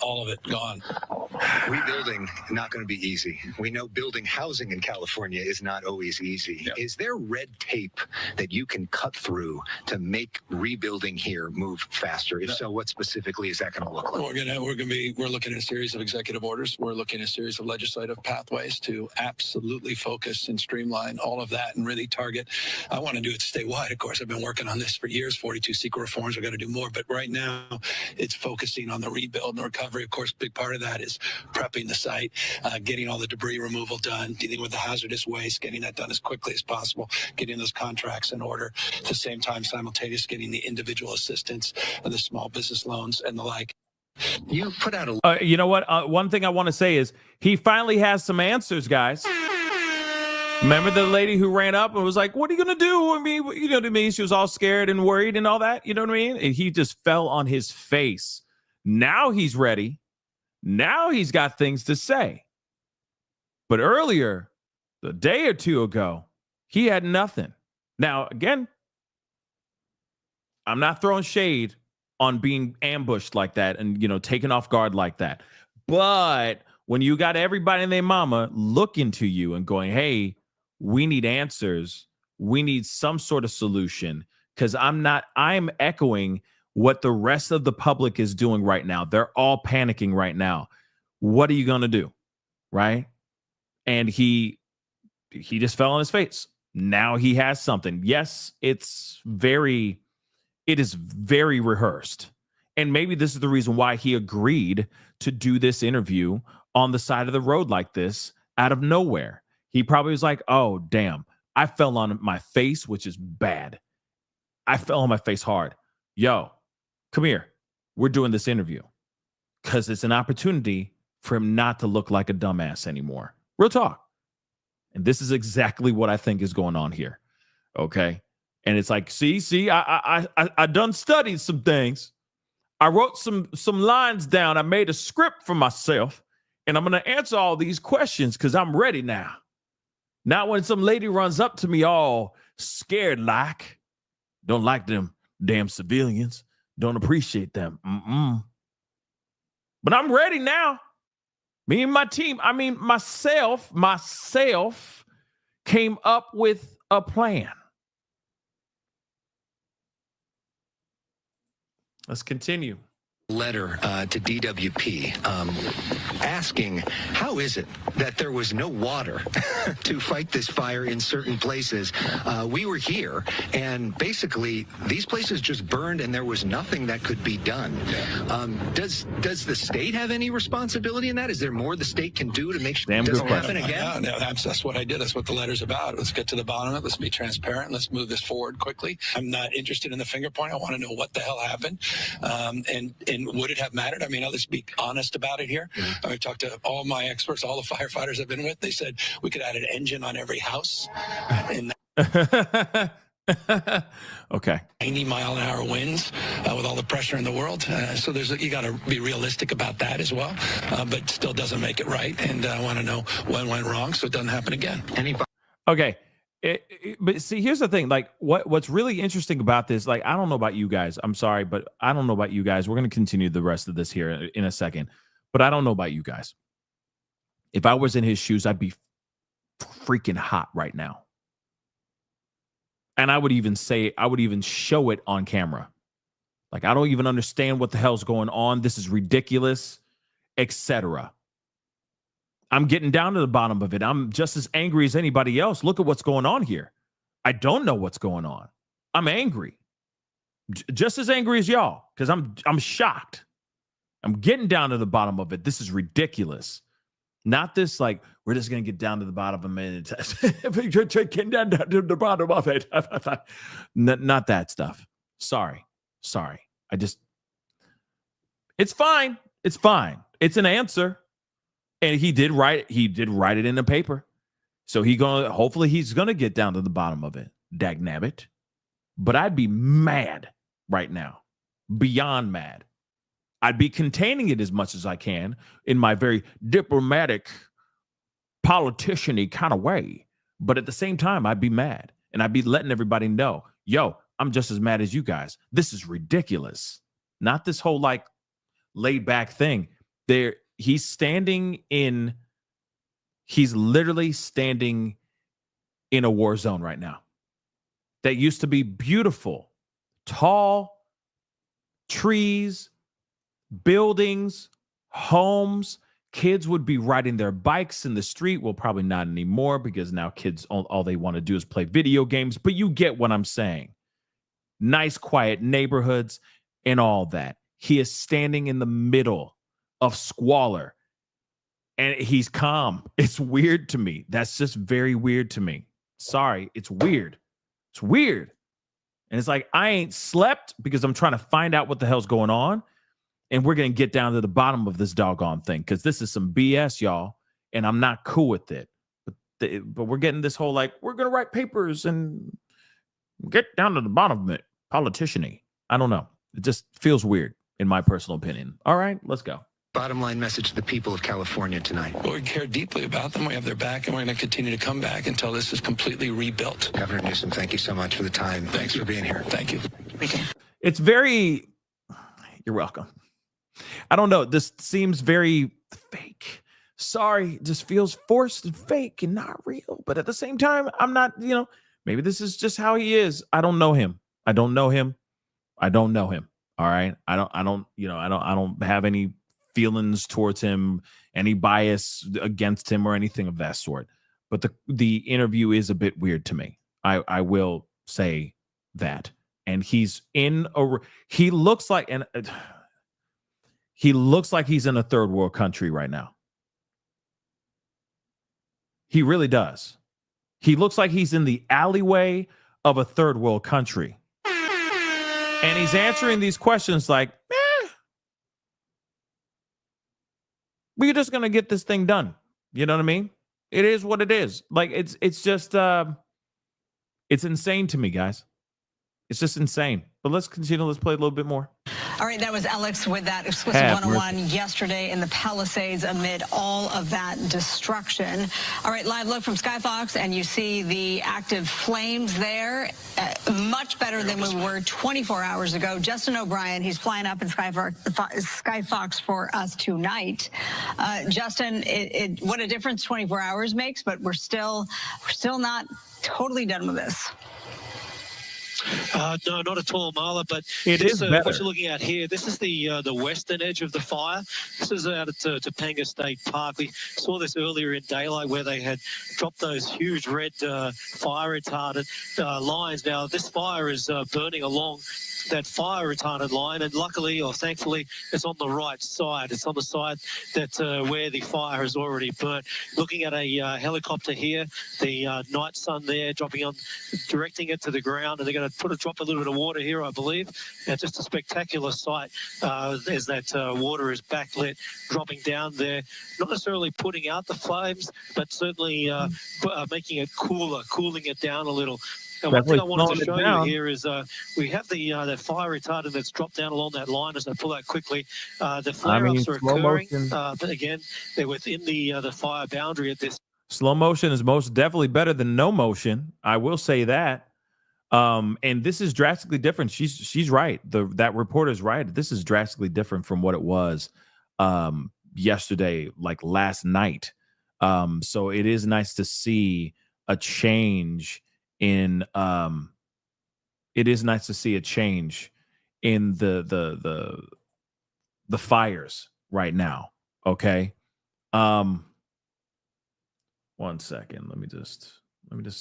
all of it gone. Rebuilding, not going to be easy. We know building housing in California is not always easy. Yep. Is there red tape that you can cut through to make rebuilding here move faster? If so, what specifically is that going to look like? We're looking at a series of executive orders. We're looking at a series of legislative pathways to absolutely focus and streamline all of that and really target. I want to do it statewide, of course. I've been working on this for years, 42 secret reforms. We've got to do more, but right now it's focusing on the rebuild and recovery. Of course, a big part of that is prepping the site, getting all the debris removal done, dealing with the hazardous waste, getting that done as quickly as possible, getting those contracts in order. At the same time, simultaneous getting the individual assistance and the small business loans and the like. You put out a You know what? One thing I want to say is he finally has some answers, guys. Remember the lady who ran up and was like, what are you going to do? I mean, you know what I mean? She was all scared and worried and all that. You know what I mean? And he just fell on his face. Now he's ready. Now he's got things to say. But earlier, a day or two ago, he had nothing. Now, again, I'm not throwing shade on being ambushed like that and, you know, taken off guard like that. But when you got everybody and their mama looking to you and going, hey, we need answers. We need some sort of solution, because I'm echoing what the rest of the public is doing right now. They're all panicking right now. What are you going to do? Right? And he just fell on his face. Now he has something. Yes, it is very rehearsed. And maybe this is the reason why he agreed to do this interview on the side of the road like this out of nowhere. He probably was like, oh, damn, I fell on my face, which is bad. I fell on my face hard. Yo, come here. We're doing this interview because it's an opportunity for him not to look like a dumbass anymore. Real talk. And this is exactly what I think is going on here. Okay. And it's like, see, I done studied some things. I wrote some lines down. I made a script for myself, and I'm going to answer all these questions because I'm ready now. Not when some lady runs up to me all scared like, don't like them damn civilians, don't appreciate them. But I'm ready now. Me and my team, myself came up with a plan. Let's continue. Letter to DWP asking, how is it that there was no water to fight this fire in certain places? We were here, and basically these places just burned, and there was nothing that could be done. Does the state have any responsibility in that? Is there more the state can do to make sure it doesn't happen again? No, that's what I did. That's what the letter's about. Let's get to the bottom of it. Let's be transparent. Let's move this forward quickly. I'm not interested in the finger point. I want to know what the hell happened, and would it have mattered? I mean, I'll just be honest about it here. Mm-hmm. I talked to all my experts, all the firefighters I've been with. They said we could add an engine on every house. And okay. 90-mile-an-hour winds with all the pressure in the world. So you got to be realistic about that as well. But still doesn't make it right. And I want to know what went wrong so it doesn't happen again. Okay. But see, here's the thing. Like, what's really interesting about this, like, I don't know about you guys. I'm sorry, but I don't know about you guys. We're going to continue the rest of this here in a second. But I don't know about you guys. If I was in his shoes, I'd be freaking hot right now. And I would even show it on camera. Like, I don't even understand what the hell's going on. This is ridiculous, etc. I'm getting down to the bottom of it. I'm just as angry as anybody else. Look at what's going on here. I don't know what's going on. I'm angry. Just as angry as y'all, because I'm shocked. I'm getting down to the bottom of it. This is ridiculous. Not this, like, we're just going to get down to the bottom of it. Getting down to the bottom of it. Not that stuff. Sorry. It's fine. It's fine. It's an answer. And he did write it in the paper. So hopefully he's going to get down to the bottom of it. Dagnabbit. But I'd be mad right now. Beyond mad. I'd be containing it as much as I can in my very diplomatic, politician-y kind of way. But at the same time, I'd be mad. And I'd be letting everybody know, yo, I'm just as mad as you guys. This is ridiculous. Not this whole, like, laid-back thing. He's literally standing in a war zone right now. That used to be beautiful. Tall, trees, buildings, homes. Kids would be riding their bikes in the street. Well, probably not anymore because now kids, all they want to do is play video games. But you get what I'm saying. Nice, quiet neighborhoods and all that. He is standing in the middle of squalor and he's calm. It's weird to me. That's just very weird to me. Sorry, it's weird. It's weird. And it's like, I ain't slept because I'm trying to find out what the hell's going on. And we're going to get down to the bottom of this doggone thing because this is some BS, y'all. And I'm not cool with it. But we're getting this whole, like, we're going to write papers and get down to the bottom of it. Politician-y. I don't know. It just feels weird, in my personal opinion. All right, let's go. Bottom line message to the people of California tonight. Well, we care deeply about them. We have their back, and we're going to continue to come back until this is completely rebuilt. Governor Newsom, thank you so much for the time. Thanks for being here. Thank you. It's very... You're welcome. I don't know. This seems very fake. Sorry, it just feels forced and fake and not real. But at the same time, I'm not, maybe this is just how he is. I don't know him. I don't know him. All right. I don't have any feelings towards him, any bias against him or anything of that sort. But the interview is a bit weird to me. I will say that. And he looks like he's in a third world country right now. He really does. He looks like he's in the alleyway of a third world country. And he's answering these questions like, we're just going to get this thing done. You know what I mean? It is what it is. Like, it's just, it's insane to me, guys. It's just insane. But let's continue. Let's play a little bit more. All right, that was Alex with that exclusive one-on-one yesterday in the Palisades amid all of that destruction. All right, live look from Skyfox, and you see the active flames there. Much better than we were 24 hours ago. Justin O'Brien, he's flying up in Skyfox for us tonight. Justin, what a difference 24 hours makes, but we're still not totally done with this. No, not at all, Marla, but it is better. What you're looking at here, this is the western edge of the fire. This is out at Topanga State Park. We saw this earlier in daylight where they had dropped those huge red fire retardant lines. Now, this fire is burning along that fire retardant line, and luckily or thankfully it's on the right side. It's on the side that where the fire has already burnt. Looking at a helicopter here, the night sun there directing it to the ground, and they're going to drop a little bit of water here, I believe. And just a spectacular sight as that water is backlit, dropping down there, not necessarily putting out the flames, but certainly making it cooling it down a little. And one thing I wanted to show you here is we have that fire retardant that's dropped down along that line. As I pull out quickly, the flare-ups are occurring, but again, they're within the fire boundary at this. Slow motion is most definitely better than no motion. I will say that. And this is drastically different. She's right. That reporter's right. This is drastically different from what it was yesterday, like last night. So it is nice to see a change in the fires right now. Okay. 1 second. Let me just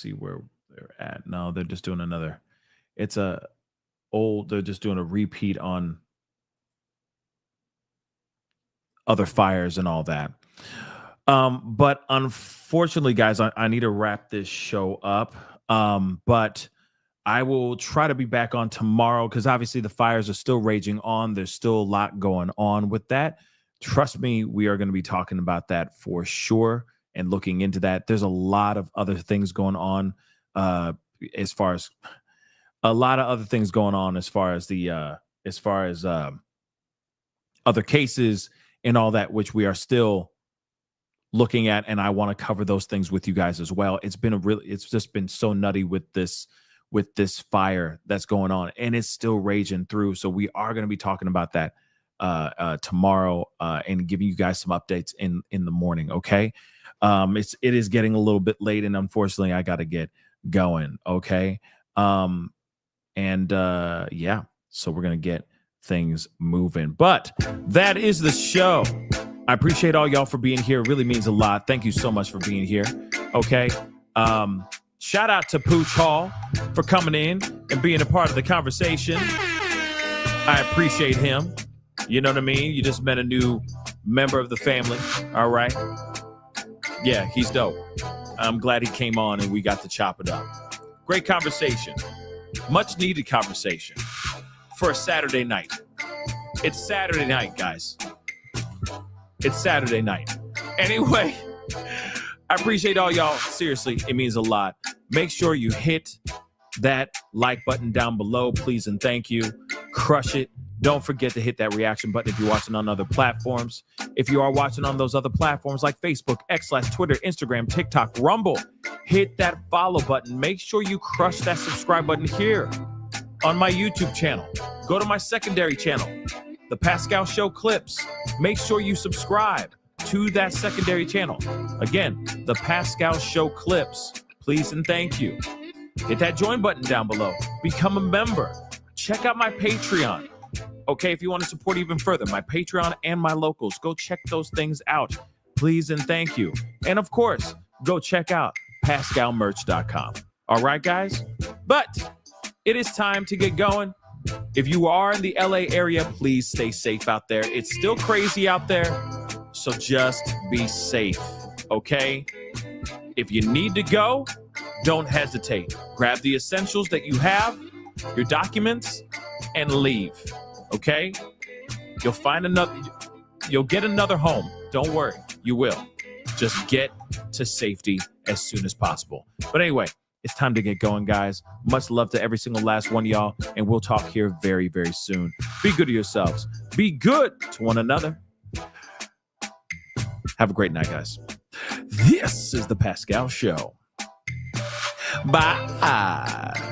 see where they're at. No, they're just doing another. They're just doing a repeat on other fires and all that. But unfortunately, guys, I need to wrap this show up. But I will try to be back on tomorrow because obviously the fires are still raging on. There's still a lot going on with that. Trust me, we are going to be talking about that for sure and looking into that. There's a lot of other things going on as far as other cases and all that, which we are still looking at. And I want to cover those things with you guys as well. It's just been so nutty with this fire that's going on, and it's still raging through. So we are going to be talking about that tomorrow and giving you guys some updates in the morning. Okay. It is getting a little bit late, and unfortunately I got to get going. Okay. Yeah, so we're going to get things moving, but that is the show. I appreciate all y'all for being here. It really means a lot. Thank you so much for being here. Okay. Shout out to Pooch Hall for coming in and being a part of the conversation. I appreciate him. You know what I mean? You just met a new member of the family. All right. Yeah, he's dope. I'm glad he came on and we got to chop it up. Great conversation. Much needed conversation for a Saturday night. It's Saturday night, guys. It's Saturday night. Anyway, I appreciate all y'all. Seriously, it means a lot. Make sure you hit that like button down below, please and thank you. Crush it. Don't forget to hit that reaction button if you're watching on other platforms. If you are watching on those other platforms like Facebook, X/Twitter, Instagram, TikTok, Rumble, hit that follow button. Make sure you crush that subscribe button here on my YouTube channel. Go to my secondary channel, The Pascal Show Clips. Make sure you subscribe to that secondary channel. Again, The Pascal Show Clips. Please and thank you. Hit that join button down below. Become a member. Check out my Patreon. Okay, if you want to support even further, my Patreon and my locals, go check those things out. Please and thank you. And of course, go check out PascalMerch.com. All right, guys? But it is time to get going. If you are in the LA area, please stay safe out there. It's still crazy out there, so just be safe, okay? If you need to go, don't hesitate. Grab the essentials that you have, your documents, and leave. Okay? You'll get another home. Don't worry. You will. Just get to safety as soon as possible. But anyway, it's time to get going, guys. Much love to every single last one of y'all, and we'll talk here very, very soon. Be good to yourselves. Be good to one another. Have a great night, guys. This is The Pascal Show. Bye.